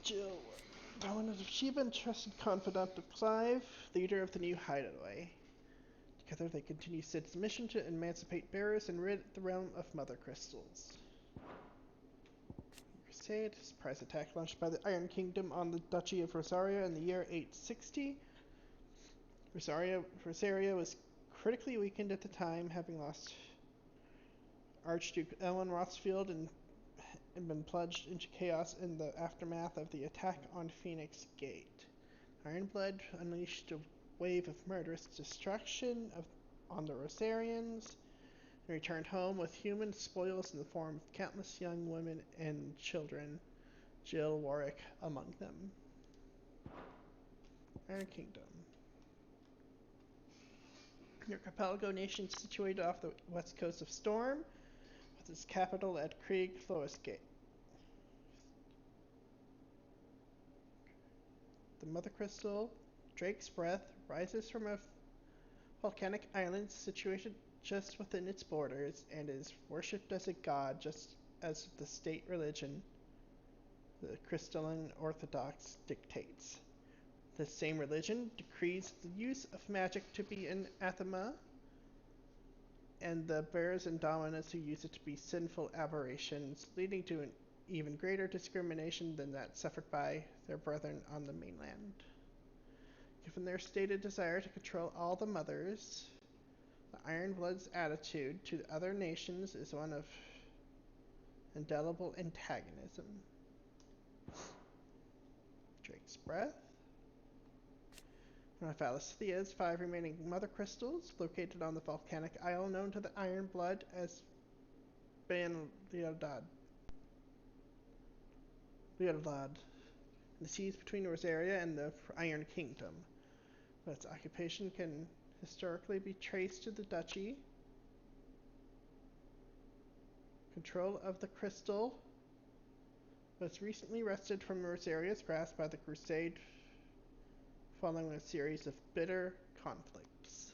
Jill, Dawn of Sheba and trusted confidant of Clive, leader of the new hideaway. Together they continue Sid's mission to emancipate bearers and rid the realm of mother crystals. Crusade, surprise attack launched by the Iron Kingdom on the Duchy of Rosaria in the year 860. Rosaria was critically weakened at the time, having lost Archduke Ellen Rothschild and been plunged into chaos in the aftermath of the attack on Phoenix Gate. Ironblood unleashed a wave of murderous destruction on the Rosarians and returned home with human spoils in the form of countless young women and children, Jill Warwick among them. Iron Kingdom. Your archipelago nation situated off the west coast of Storm, with its capital at Krieg Florisgate. The Mother Crystal, Drake's Breath, rises from a volcanic island situated just within its borders and is worshipped as a god just as the state religion, the Crystalline Orthodox, dictates. The same religion decrees the use of magic to be anathema, and the bearers and dominants who use it to be sinful aberrations, leading to an even greater discrimination than that suffered by their brethren on the mainland. Given their stated desire to control all the mothers, the Ironbloods' attitude to the other nations is one of indelible antagonism. Drake's Breath. One of Alicia's 5 remaining mother crystals, located on the volcanic isle known to the Ironblood as Ban Leodad, in the seas between Rosaria and the Iron Kingdom. But its occupation can historically be traced to the duchy. Control of the crystal was recently wrested from Rosaria's grasp by the Crusade following a series of bitter conflicts.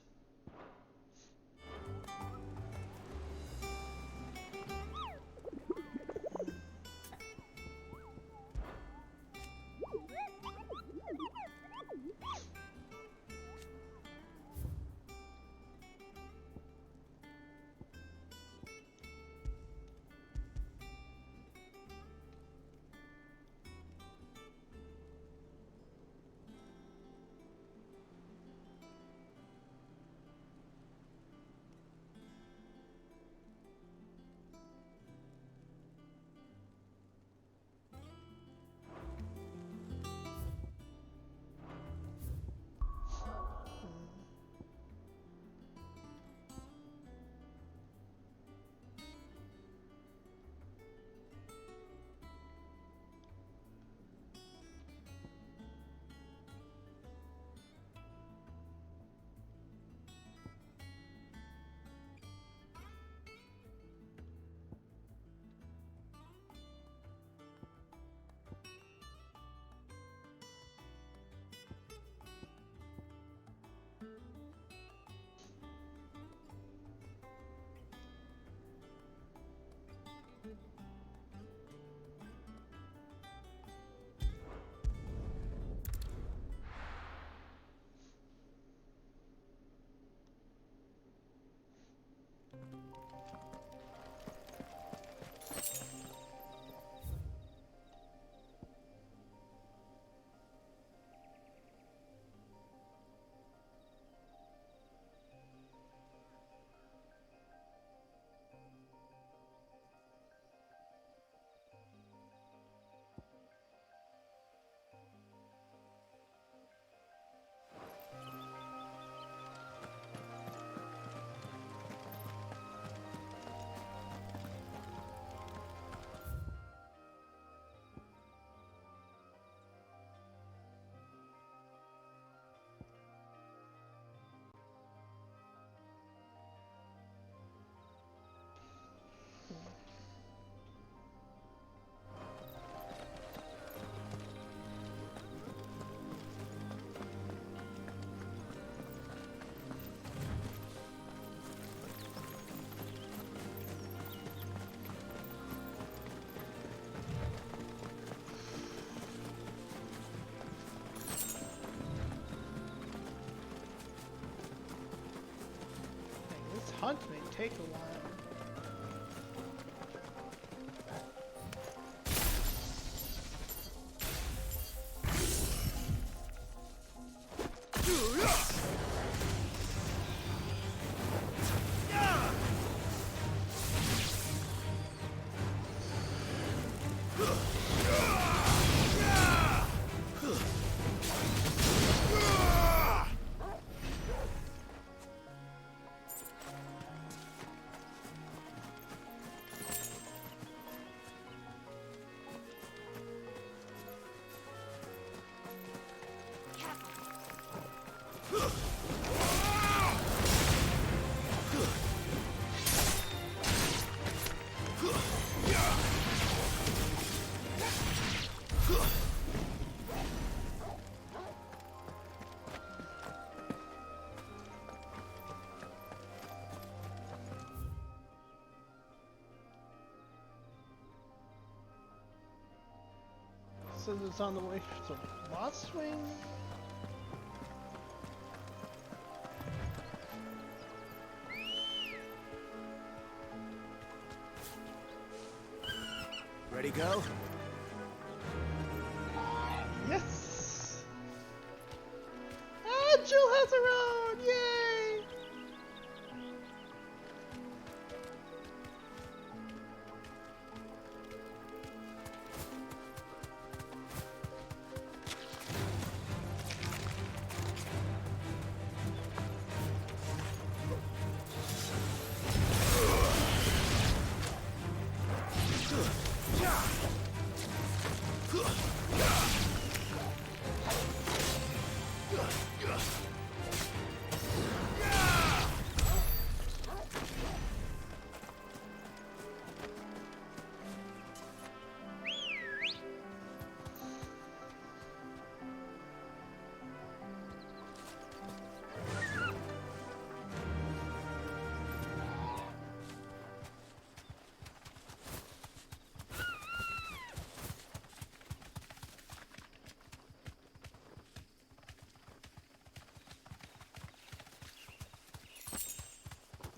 hunt may take a while. Says it's on the way to Lost Wing.
Ready, go?
Yes! Ah, Jill has her own! Yay!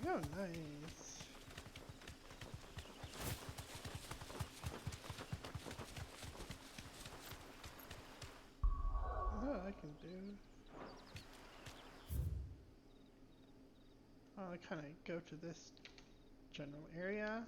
Oh, nice. What I can do? I kind of go to this general area.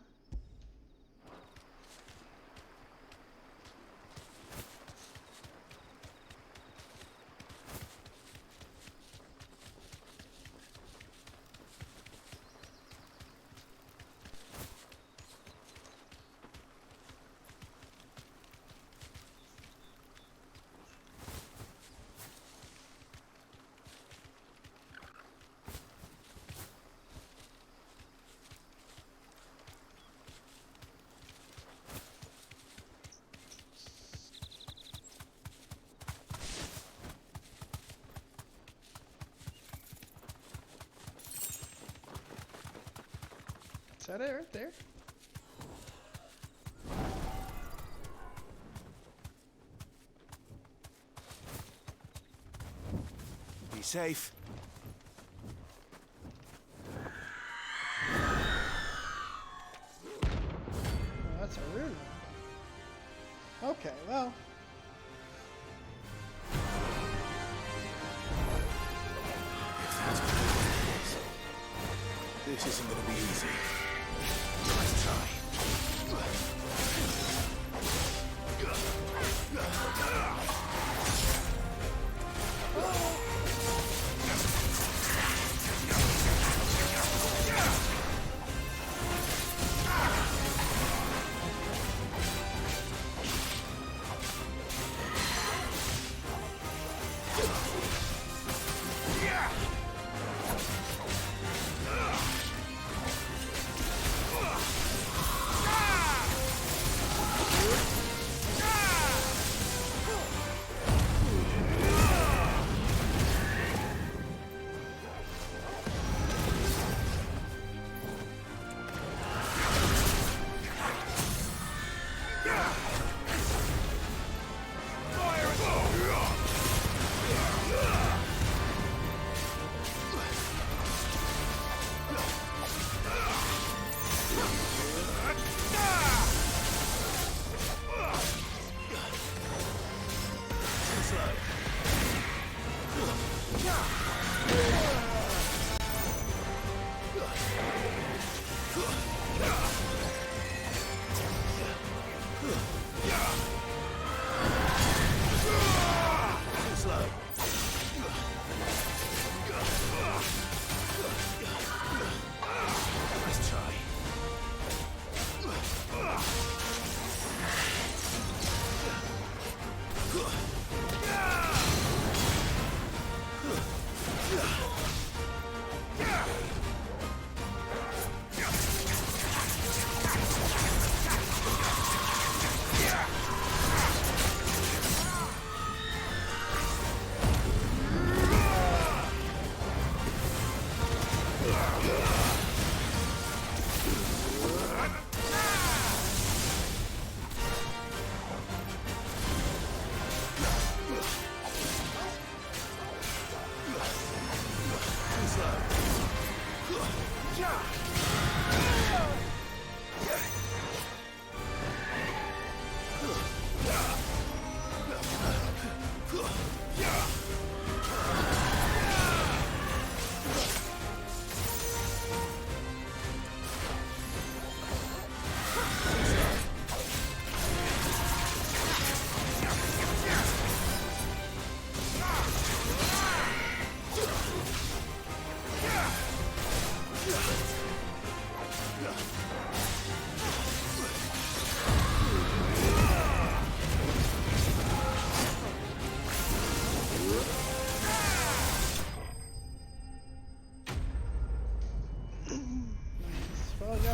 Is that it right there?
Be safe.
Oh, that's a rune. Okay, well.
This isn't gonna be easy. Nice try.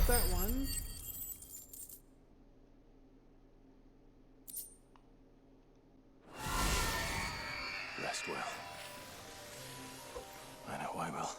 That one.
Rest well. I know I will.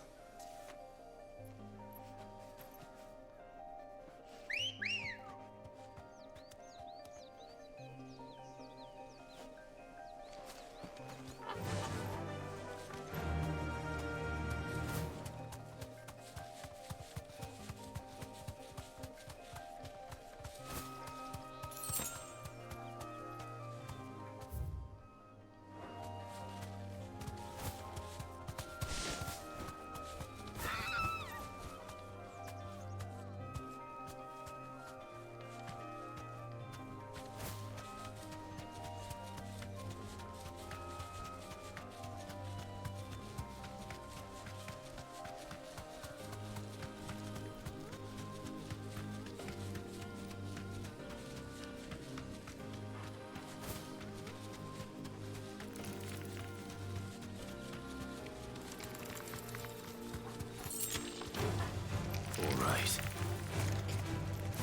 All right.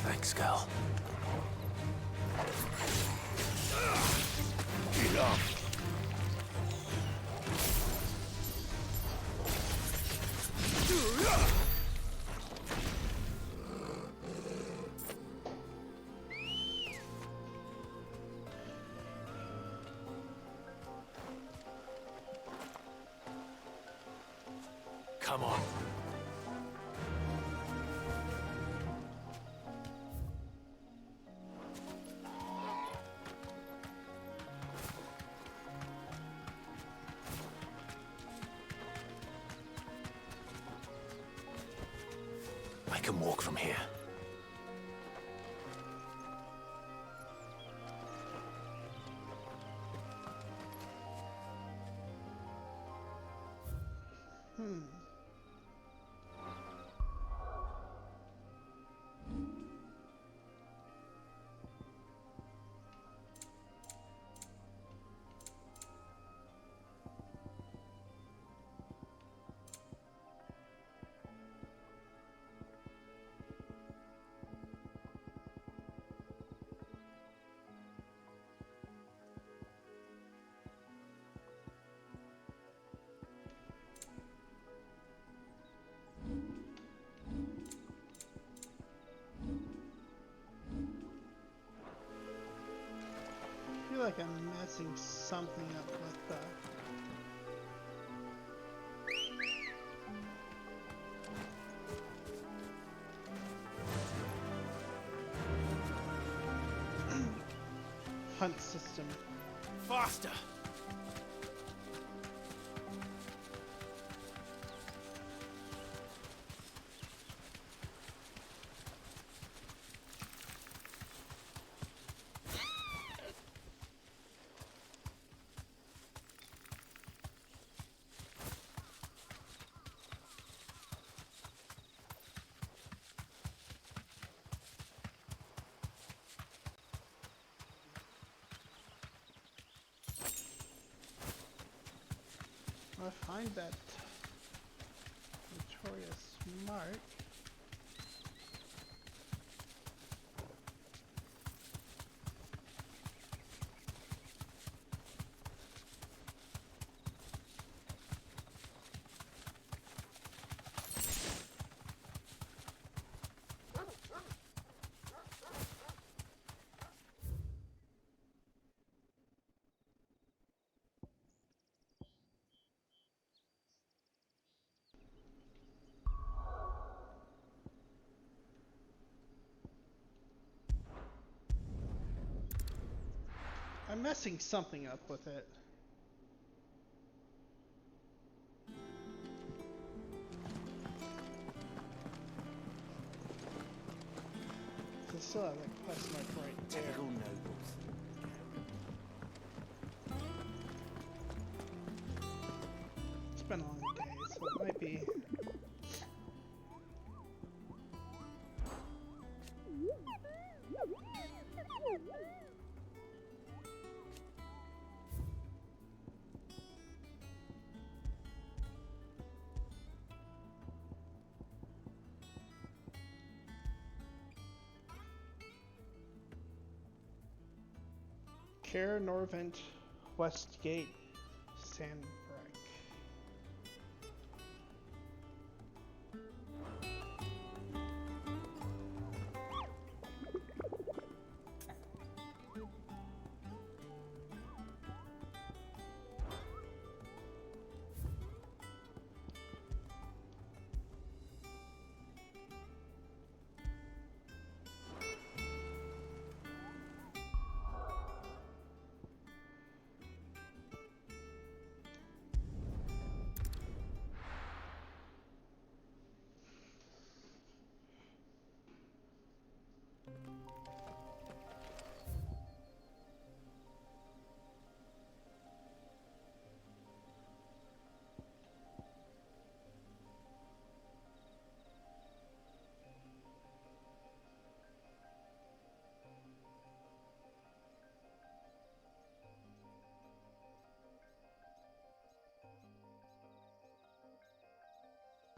Thanks, Cal. Enough. Come on. I can walk from here.
I feel like I'm messing something up with the... hunt system.
Faster!
find that notorious mark. I'm messing something up with it. So I still have that quest mark right there.
Typical nobles.
It's been a long day, so it might be. Care Norvent Westgate Sandbreak.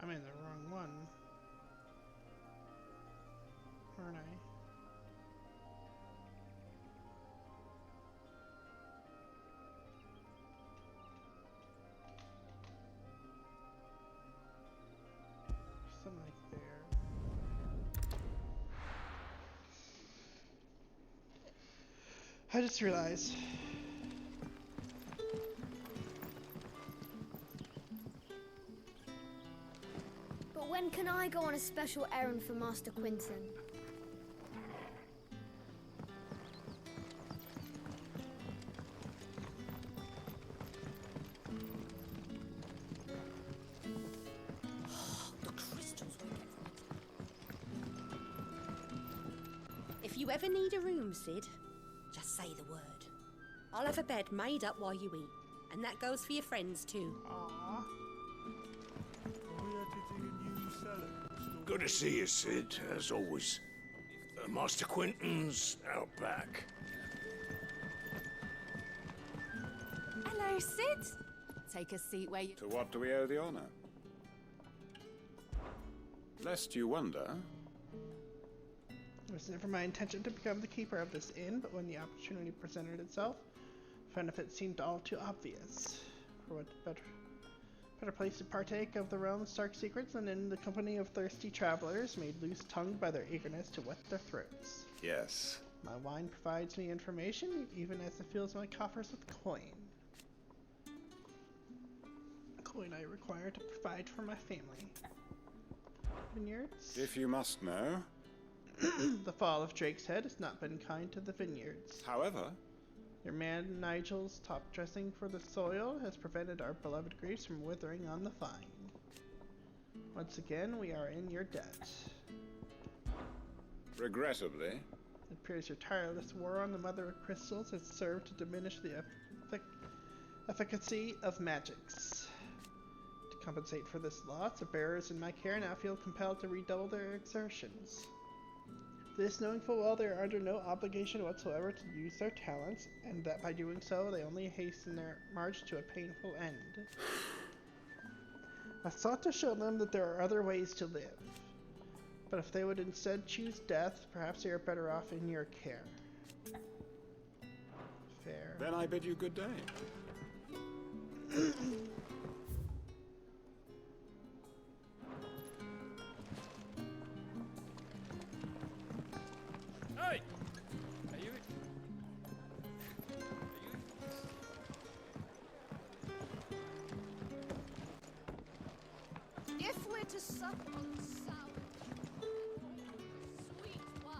I'm in the wrong one, aren't I? Something like there. I just realized.
When can I go on a special errand for Master Quinton?
The crystals we get from it. If you ever need a room, Sid, just say the word. I'll have a bed made up while you eat. And that goes for your friends too.
Aww.
Good to see you, Sid, as always. Master Quinton's out back.
Hello, Sid. Take a seat where you...
To what do we owe the honor? Lest you wonder...
It was never my intention to become the keeper of this inn, but when the opportunity presented itself, benefit seemed all too obvious. For what better place to partake of the realm's dark secrets than in the company of thirsty travelers made loose-tongued by their eagerness to wet their throats.
Yes.
My wine provides me information, even as it fills my coffers with coin. Coin I require to provide for my family. Vineyards?
If you must know.
The fall of Drake's Head has not been kind to the vineyards.
However...
Your man Nigel's top dressing for the soil has prevented our beloved grapes from withering on the vine. Once again, we are in your debt.
Regrettably.
It appears your tireless war on the Mother of Crystals has served to diminish the efficacy of magics. To compensate for this loss, the bearers in my care now feel compelled to redouble their exertions. This knowing full well they are under no obligation whatsoever to use their talents, and that by doing so they only hasten their march to a painful end. I sought to show them that there are other ways to live. But if they would instead choose death, perhaps they are better off in your care. Fair.
Then I bid you good day.
Hey! Are you...
If we're to sup on sour, sweet wine.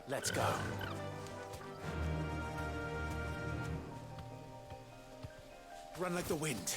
Let's go. Run like the wind.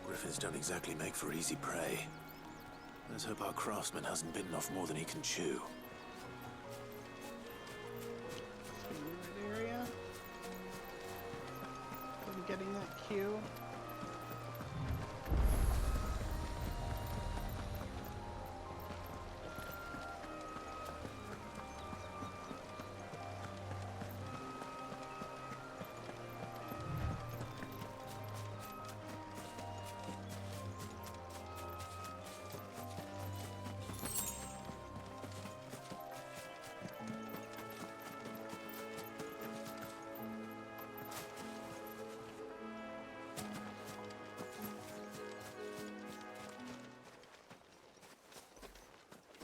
Griffins don't exactly make for easy prey. Let's hope our craftsman hasn't bitten off more than he can chew.
Right area. I'm getting that cue.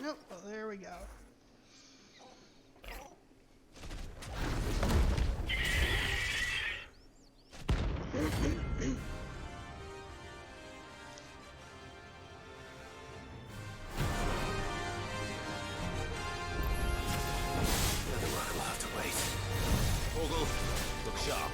Nope, well there we go.
The work will have to wait. Ogle, look sharp.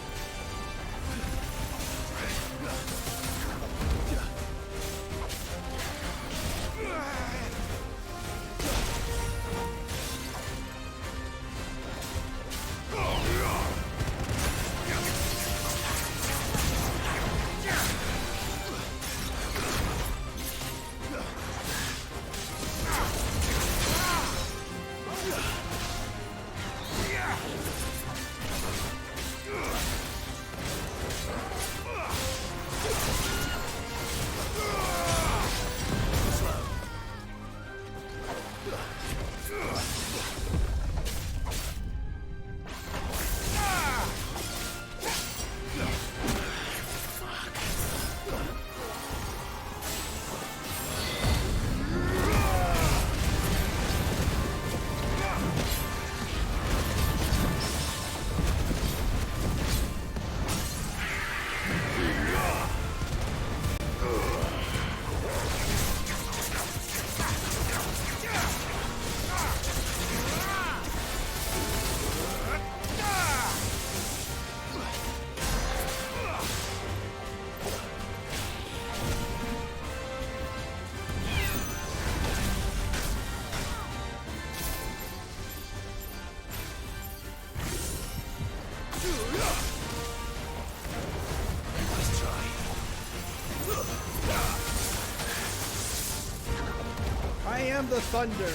am the thunder.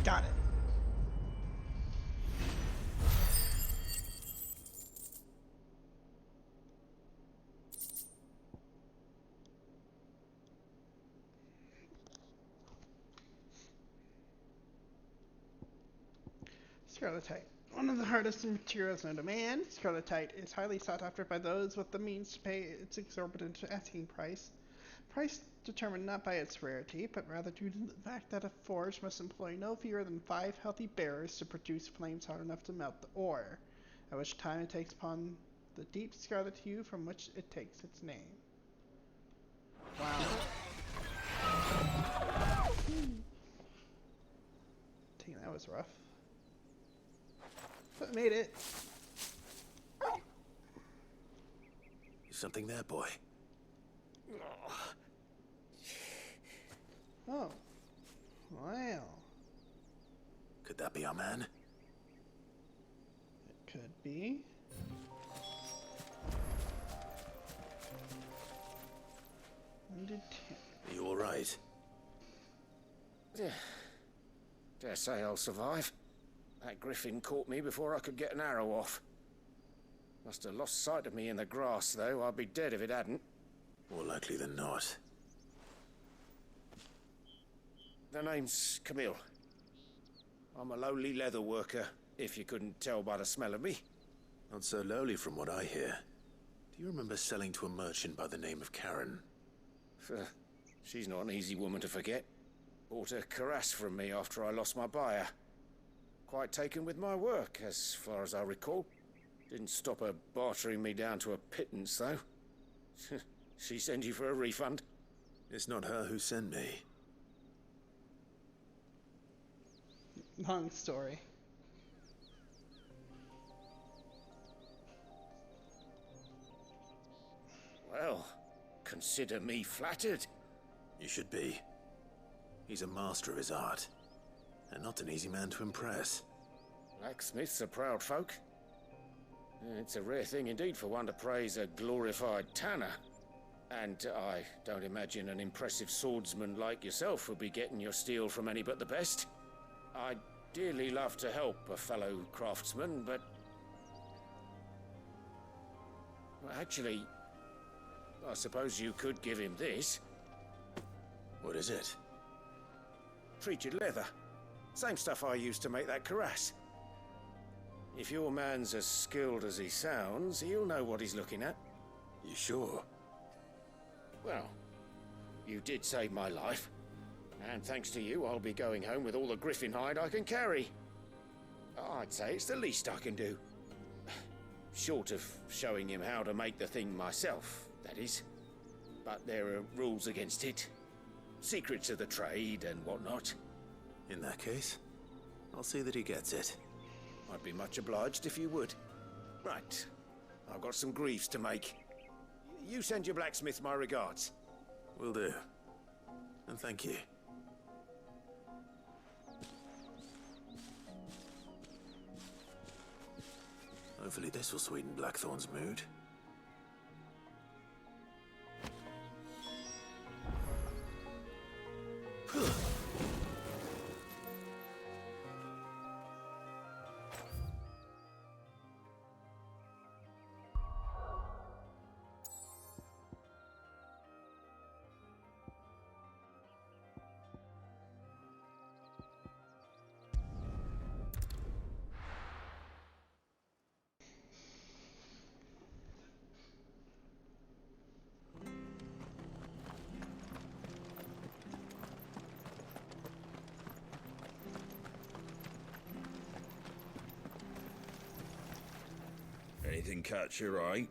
Got it. Scarletite. One of the hardest materials known to man, scarletite is highly sought after by those with the means to pay its exorbitant asking price. Price determined not by its rarity, but rather due to the fact that a forge must employ no fewer than 5 healthy bearers to produce flames hot enough to melt the ore, at which time it takes upon the deep scarlet hue from which it takes its name. Wow. Dang, that was rough. But made it.
Something there, boy.
Oh. Wow.
Could that be our man?
It could be.
Are you alright?
Dare say I'll survive. That griffin caught me before I could get an arrow off. Must have lost sight of me in the grass, though. I'd be dead if it hadn't.
More likely than not.
The name's Camille. I'm a lowly leather worker, if you couldn't tell by the smell of me.
Not so lowly from what I hear. Do you remember selling to a merchant by the name of Karen?
She's not an easy woman to forget. Bought a cuirass from me after I lost my buyer. Quite taken with my work, as far as I recall. Didn't stop her bartering me down to a pittance, though. She send you for a refund?
It's not her who sent me.
Long story.
Well, consider me flattered.
You should be. He's a master of his art, and not an easy man to impress.
Blacksmiths are proud folk. It's a rare thing indeed for one to praise a glorified tanner. And I don't imagine an impressive swordsman like yourself would be getting your steel from any but the best. I'd dearly love to help a fellow craftsman, but... Well, actually, I suppose you could give him this.
What is it?
Treated leather. Same stuff I used to make that cuirass. If your man's as skilled as he sounds, he'll know what he's looking at.
You sure?
Well, you did save my life. And thanks to you, I'll be going home with all the griffin hide I can carry. I'd say it's the least I can do. Short of showing him how to make the thing myself, that is. But there are rules against it. Secrets of the trade and whatnot.
In that case, I'll see that he gets it.
I'd be much obliged if you would. Right. I've got some greaves to make. You send your blacksmith my regards.
Will do. And thank you. Hopefully this will sweeten Blackthorn's mood.
Anything catch your eye?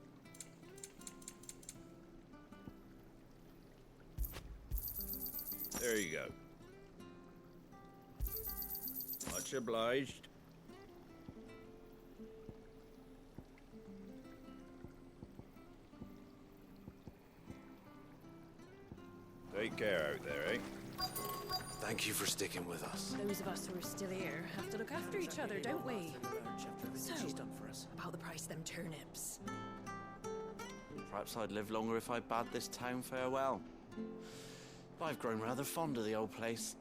There you go. Much obliged. Take care out there, eh?
Thank you for sticking with us.
Those of us who are still here have to look after each other, don't we? So, about the price of them turnips.
Perhaps I'd live longer if I bade this town farewell. I've grown rather fond of the old place.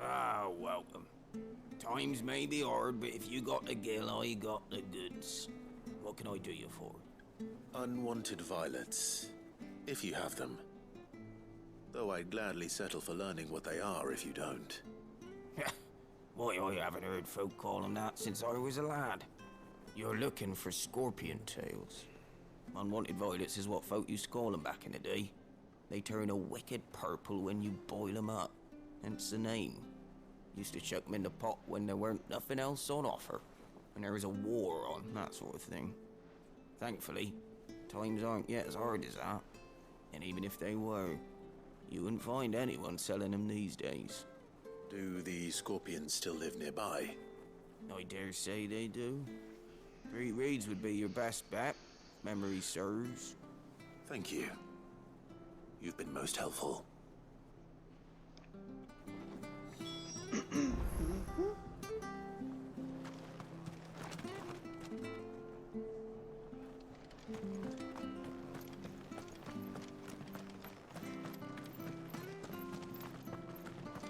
Ah, welcome. Times may be hard, but if you got the gill, I got the goods. What can I do you for?
Unwanted violets, if you have them. Though I'd gladly settle for learning what they are if you don't.
Why, I haven't heard folk call them that since I was a lad. You're looking for scorpion tails. Unwanted violets is what folk used to call them back in the day. They turn a wicked purple when you boil them up. Hence the name. Used to chuck them in the pot when there weren't nothing else on offer. When there was a war on, that sort of thing. Thankfully, times aren't yet as hard as that. And even if they were, you wouldn't find anyone selling them these days.
Do the scorpions still live nearby?
I dare say they do. 3 Reeds would be your best bet, if memory serves.
Thank you. You've been most helpful.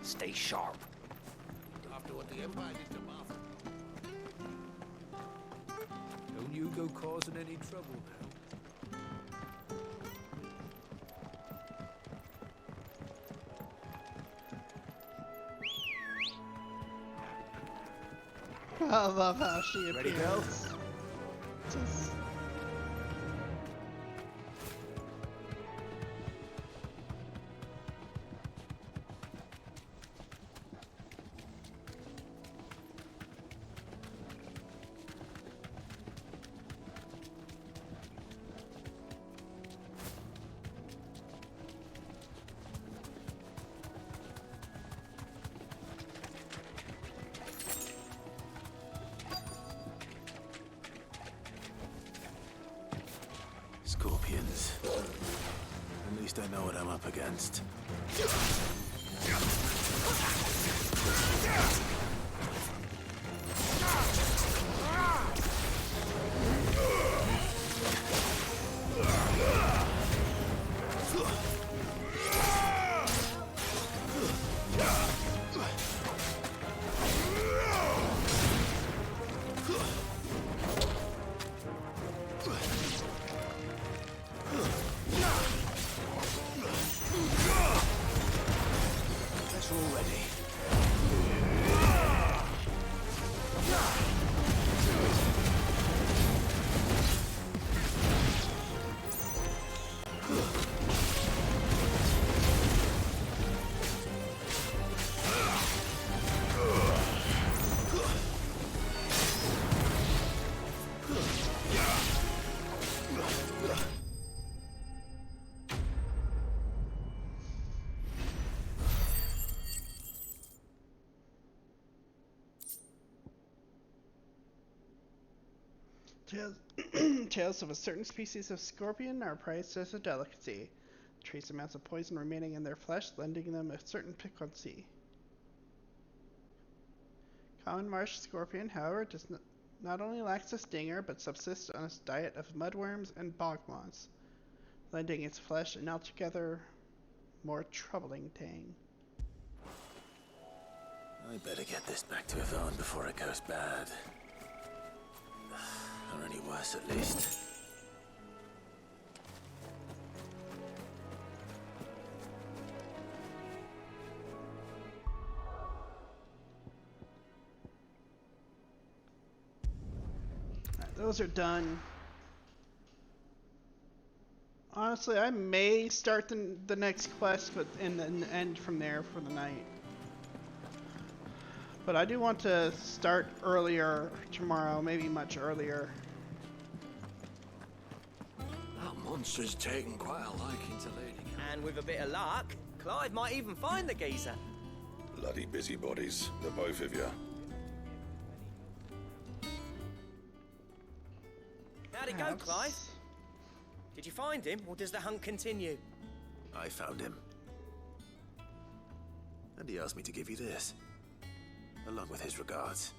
Stay sharp.
After what the Empire did to Martha.
Don't you go causing any trouble now.
I love how she
Ready,
appears.
girls?
Just...
Scorpions. At least I know what I'm up against.
Tails, tails of a certain species of scorpion are prized as a delicacy. Trace amounts of poison remaining in their flesh, lending them a certain piquancy. Common marsh scorpion, however, does not only lacks a stinger, but subsists on its diet of mudworms and bog moths, lending its flesh an altogether more troubling tang.
I better get this back to Yvonne before it goes bad. Or any worse, at least.
Those are done. Honestly, I may start the next quest, but and then end from there for the night. But I do want to start earlier tomorrow, maybe much earlier.
That monster's taken quite a liking to Lady.
And with a bit of luck, Clive might even find the geezer.
Bloody busybodies, the both of you.
How'd it go, Clive? Did you find him, or does the hunt continue?
I found him. And he asked me to give you this, along with his regards.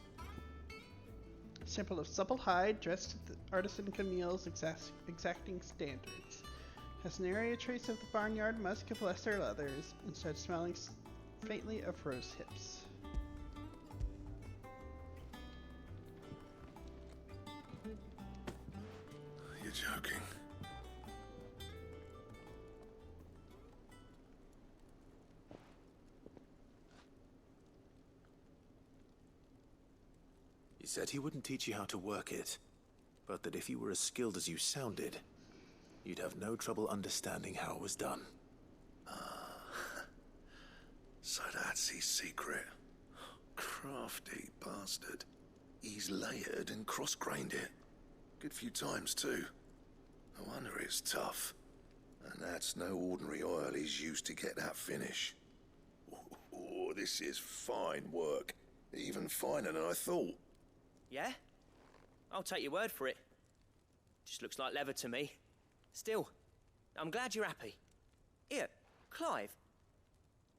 Sample of supple hide, dressed to the artisan Camille's exacting standards. Has nary a trace of the barnyard musk of lesser leathers, instead smelling faintly of rose hips.
You're joking.
He said he wouldn't teach you how to work it, but that if you were as skilled as you sounded, you'd have no trouble understanding how it was done.
So that's his secret. Crafty bastard. He's layered and cross-grained it. Good few times, too. No wonder it's tough. And that's no ordinary oil he's used to get that finish. Oh, this is fine work. Even finer than I thought.
Yeah? I'll take your word for it. Just looks like leather to me. Still, I'm glad you're happy. Here, Clive.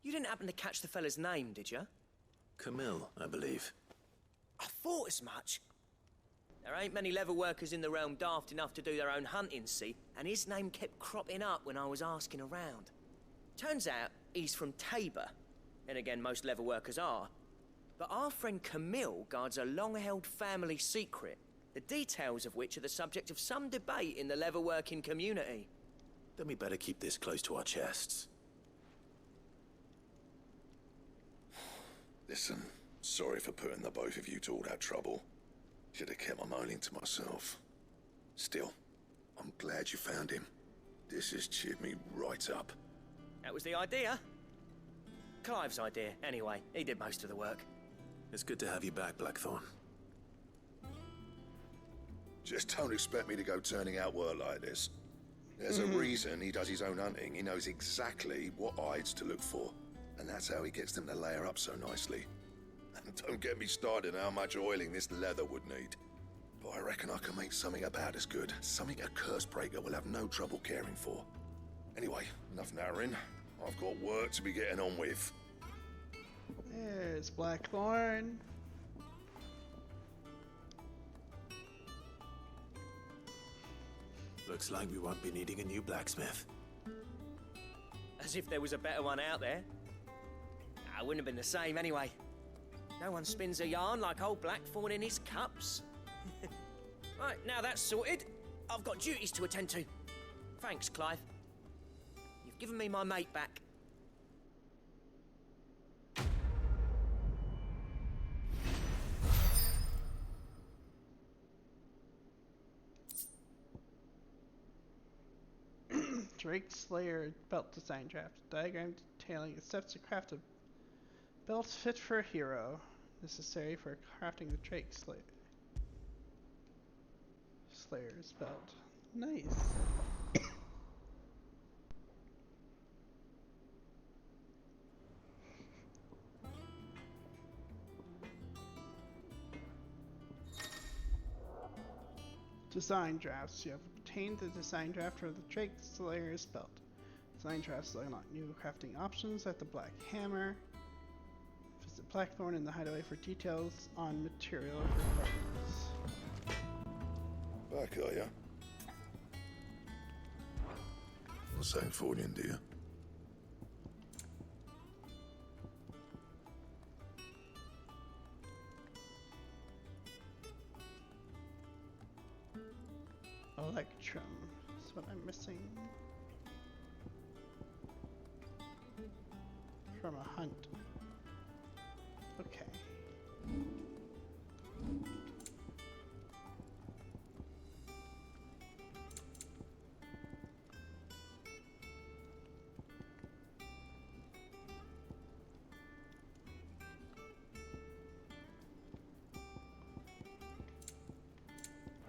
You didn't happen to catch the fella's name, did you?
Camille, I believe.
I thought as much. There ain't many leather workers in the realm daft enough to do their own hunting, see? And his name kept cropping up when I was asking around. Turns out he's from Tabor. And again, most leather workers are. But our friend Camille guards a long-held family secret, the details of which are the subject of some debate in the leather-working community.
Then we better keep this close to our chests.
Listen, sorry for putting the both of you to all that trouble. Should have kept my moaning to myself. Still, I'm glad you found him. This has cheered me right up.
That was the idea. Clive's idea, anyway. He did most of the work.
It's good to have you back, Blackthorn.
Just don't expect me to go turning out work like this. There's a reason he does his own hunting. He knows exactly what hides to look for. And that's how he gets them to layer up so nicely. And don't get me started on how much oiling this leather would need. But I reckon I can make something about as good. Something a Cursebreaker will have no trouble caring for. Anyway, enough narrowing. I've got work to be getting on with.
There's Blackthorn.
Looks like we won't be needing a new blacksmith.
As if there was a better one out there. I wouldn't have been the same anyway. No one spins a yarn like old Blackthorn in his cups. Right, now that's sorted. I've got duties to attend to. Thanks, Clive. You've given me my mate back.
Drake Slayer belt design draft. Diagram detailing the steps to craft a belt fit for a hero. Necessary for crafting the Drake Slayer's belt. Nice. Design drafts. You have obtained the design draft for the Drake Slayer's belt. Design drafts unlock new crafting options at the Black Hammer. Visit Blackthorn in the Hideaway for details on material requirements.
Back, are ya? Not saying fortune, do you?
Electrum. That's what I'm missing. From a hunt. Okay.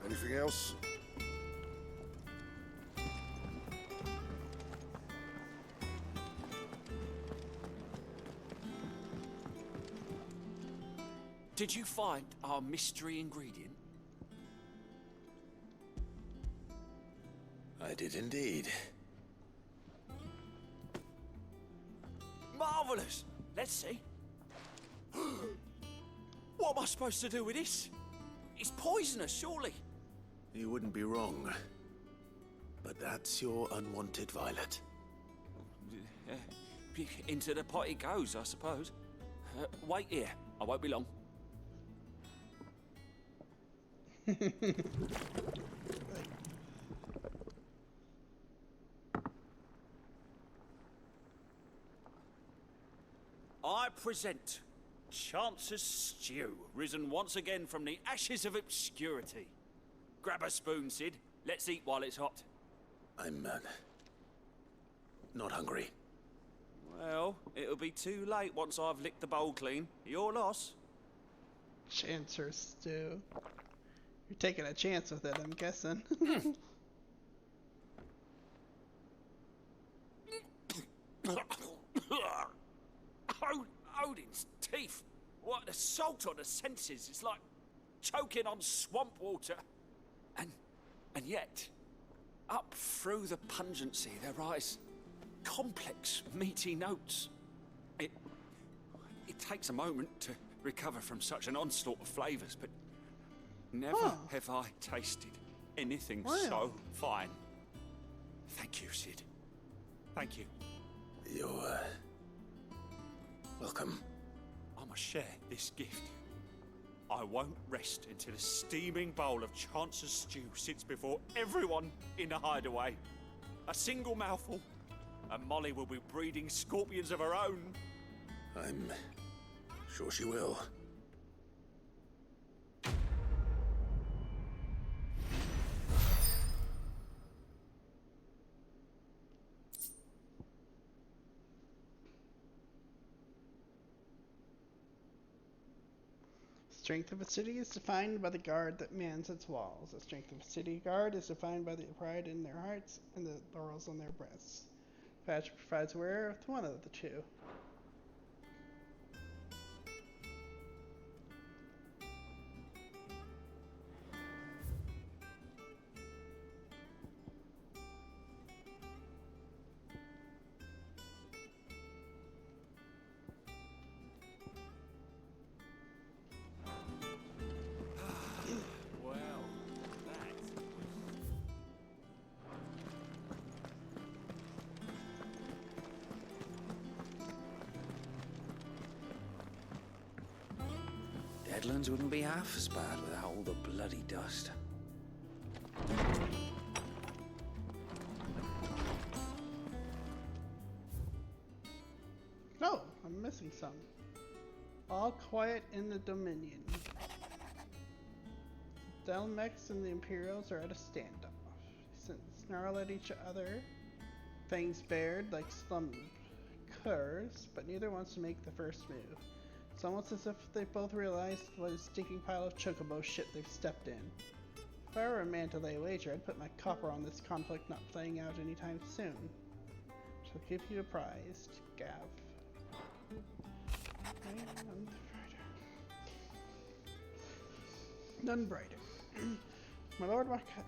Anything else?
Did you find our mystery ingredient?
I did indeed.
Marvelous! Let's see. What am I supposed to do with this? It's poisonous, surely.
You wouldn't be wrong. But that's your unwanted violet.
Into the pot it goes, I suppose. Wait here. I won't be long. I present Chance's Stew, risen once again from the ashes of obscurity. Grab a spoon, Sid. Let's eat while it's hot.
I'm not hungry.
Well, it'll be too late once I've licked the bowl clean. Your loss.
Chancer stew. You're taking a chance with it, I'm guessing.
Odin's teeth. What an assault on the senses. It's like choking on swamp water. And yet, up through the pungency there rise complex, meaty notes. It takes a moment to recover from such an onslaught of flavours, but never have I tasted anything so fine. Thank you, Sid. Thank you.
You're welcome.
I must share this gift. I won't rest until a steaming bowl of Chance's stew sits before everyone in the hideaway. A single mouthful, and Molly will be breeding scorpions of her own.
I'm sure she will.
The strength of a city is defined by the guard that mans its walls. The strength of a city guard is defined by the pride in their hearts and the laurels on their breasts. Badge provides wearer with one of the two.
Deadlands wouldn't be half as bad without all the bloody dust.
Oh, I'm missing some. All quiet in the Dominion. Delmex and the Imperials are at a standoff. Snarl at each other, fangs bared like slum curs, but neither wants to make the first move. It's almost as if they both realized what a stinking pile of chocobo shit they've stepped in. If I were a man to lay a wager, I'd put my copper on this conflict not playing out anytime soon. Shall keep you apprised, Gav. I am the brighter. None brighter. My lord Marquess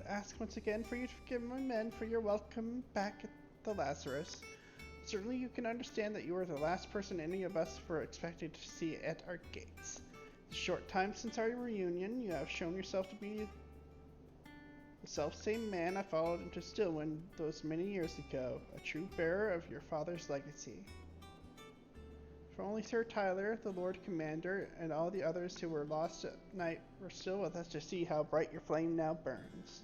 asks once again for you to forgive my men for your welcome back at the Lazarus. Certainly you can understand that you are the last person any of us were expected to see at our gates. The short time since our reunion, you have shown yourself to be the self-same man I followed into Stillwind those many years ago, a true bearer of your father's legacy. If only Sir Tyler, the Lord Commander, and all the others who were lost at night were still with us to see how bright your flame now burns.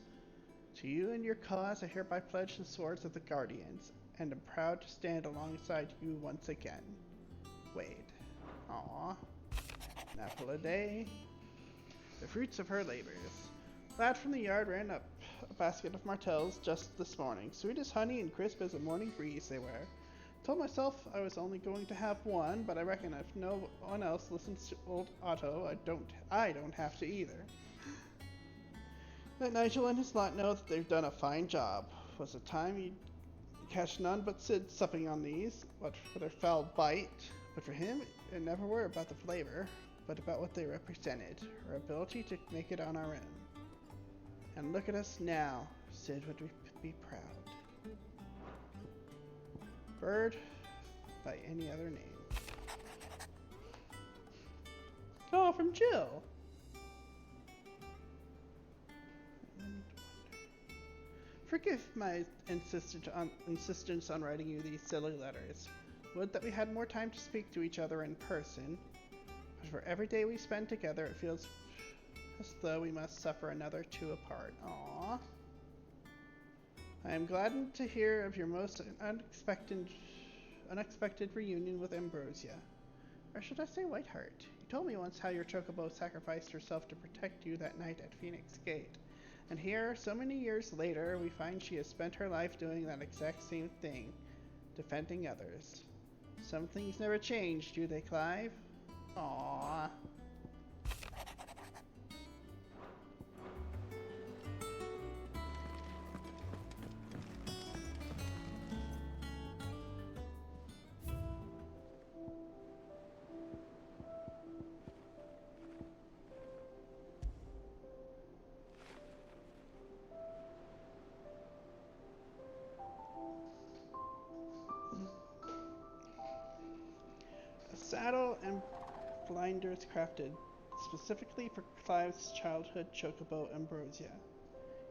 To you and your cause I hereby pledge the swords of the Guardians, and am proud to stand alongside you once again. Wade. Aww. An apple a day. The fruits of her labors. Lad from the yard ran up a basket of martels just this morning. Sweet as honey and crisp as a morning breeze they were. Told myself I was only going to have one, but I reckon if no one else listens to old Otto, I don't have to either. Let Nigel and his lot know that they've done a fine job. Was it time you'd catch none but Sid supping on these? What for their foul bite? But for him, it never were about the flavor, but about what they represented, our ability to make it on our own. And look at us now, Sid would be proud. Bird by any other name. Oh, from Jill. Forgive my insistence on writing you these silly letters. Would that we had more time to speak to each other in person. But for every day we spend together, it feels as though we must suffer another two apart. Aww. I am gladdened to hear of your most unexpected reunion with Ambrosia. Or should I say Whiteheart? You told me once how your chocobo sacrificed herself to protect you that night at Phoenix Gate. And here, so many years later, we find she has spent her life doing that exact same thing, defending others. Some things never change, do they, Clive? Aww. Saddle and blinders crafted specifically for Clive's childhood chocobo Ambrosia.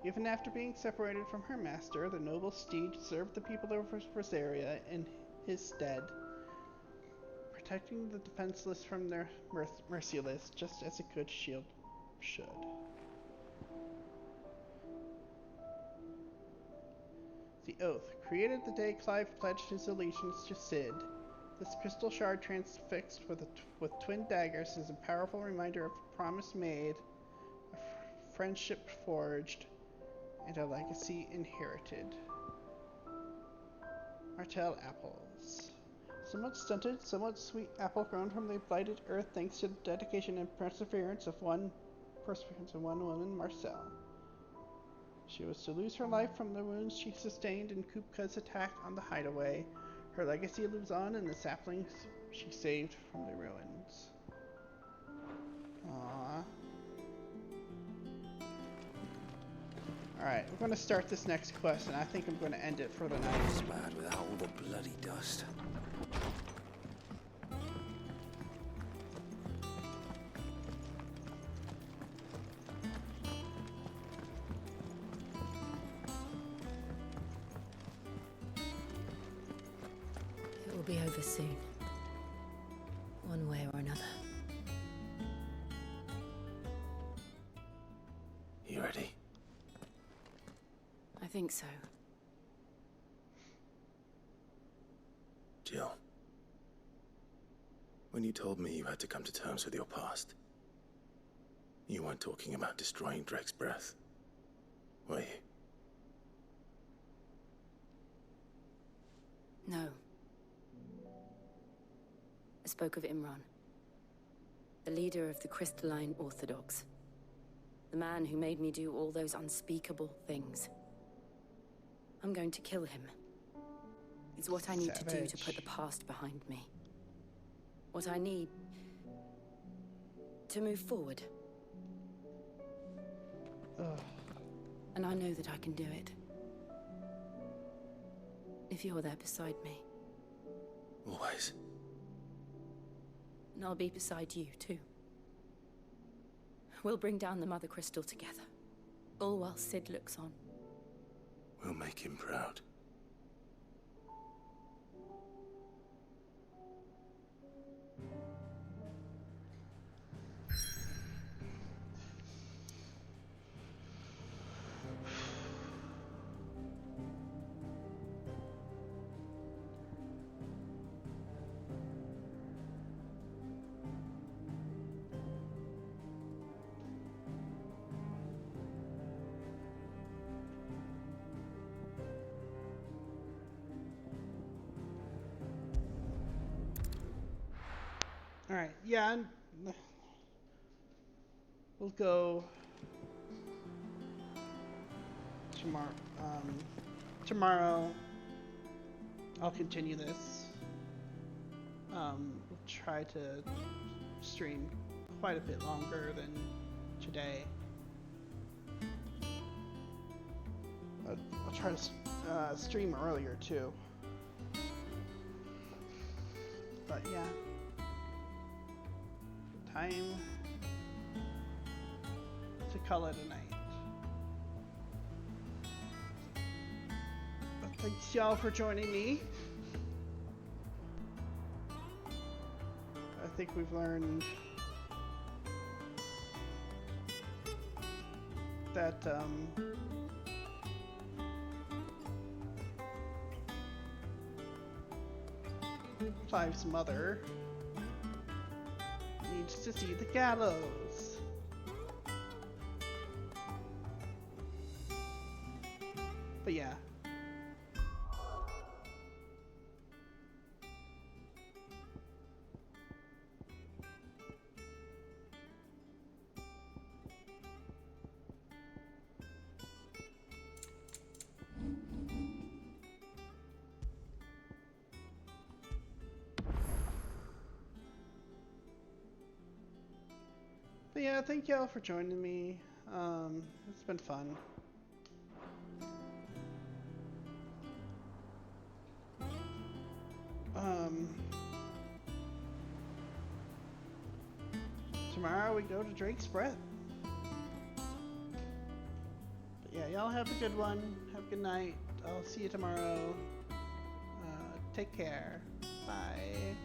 Even after being separated from her master, the noble steed served the people of Rosaria in his stead, protecting the defenseless from their merciless, just as a good shield should. The oath, created the day Clive pledged his allegiance to Sid. This crystal shard transfixed with twin daggers is a powerful reminder of a promise made, a friendship forged, and a legacy inherited. Martell apples. Somewhat stunted, somewhat sweet apple grown from the blighted earth thanks to the dedication and perseverance of one woman, Marcel. She was to lose her life from the wounds she sustained in Kupka's attack on the hideaway. Her legacy lives on in the saplings she saved from the ruins. Aww. Alright, we're going to start this next quest, and I think I'm going to end it for the night.
It's bad without all the bloody dust.
It will be over soon. One way or another.
You ready?
I think so.
Jill, when you told me you had to come to terms with your past, you weren't talking about destroying Drake's breath, were you?
No. I spoke of Imran, the leader of the Crystalline Orthodox. The man who made me do all those unspeakable things. I'm going to kill him. It's what I need to do to put the past behind me. What I need to move forward.
Ugh.
And I know that I can do it. If you're there beside me.
Always.
And I'll be beside you, too. We'll bring down the Mother Crystal together. All while Sid looks on.
We'll make him proud.
Alright, yeah, we'll go tomorrow. Tomorrow I'll continue this. We'll try to stream quite a bit longer than today. I'll try to stream earlier too. But yeah. Time to call it a night. But thanks y'all for joining me. I think we've learned that Clive's mother needs to see the gallows. But yeah. But yeah, thank y'all for joining me. It's been fun. Tomorrow we go to Drake's Breath. But yeah, y'all have a good one. Have a good night. I'll see you tomorrow. Take care. Bye.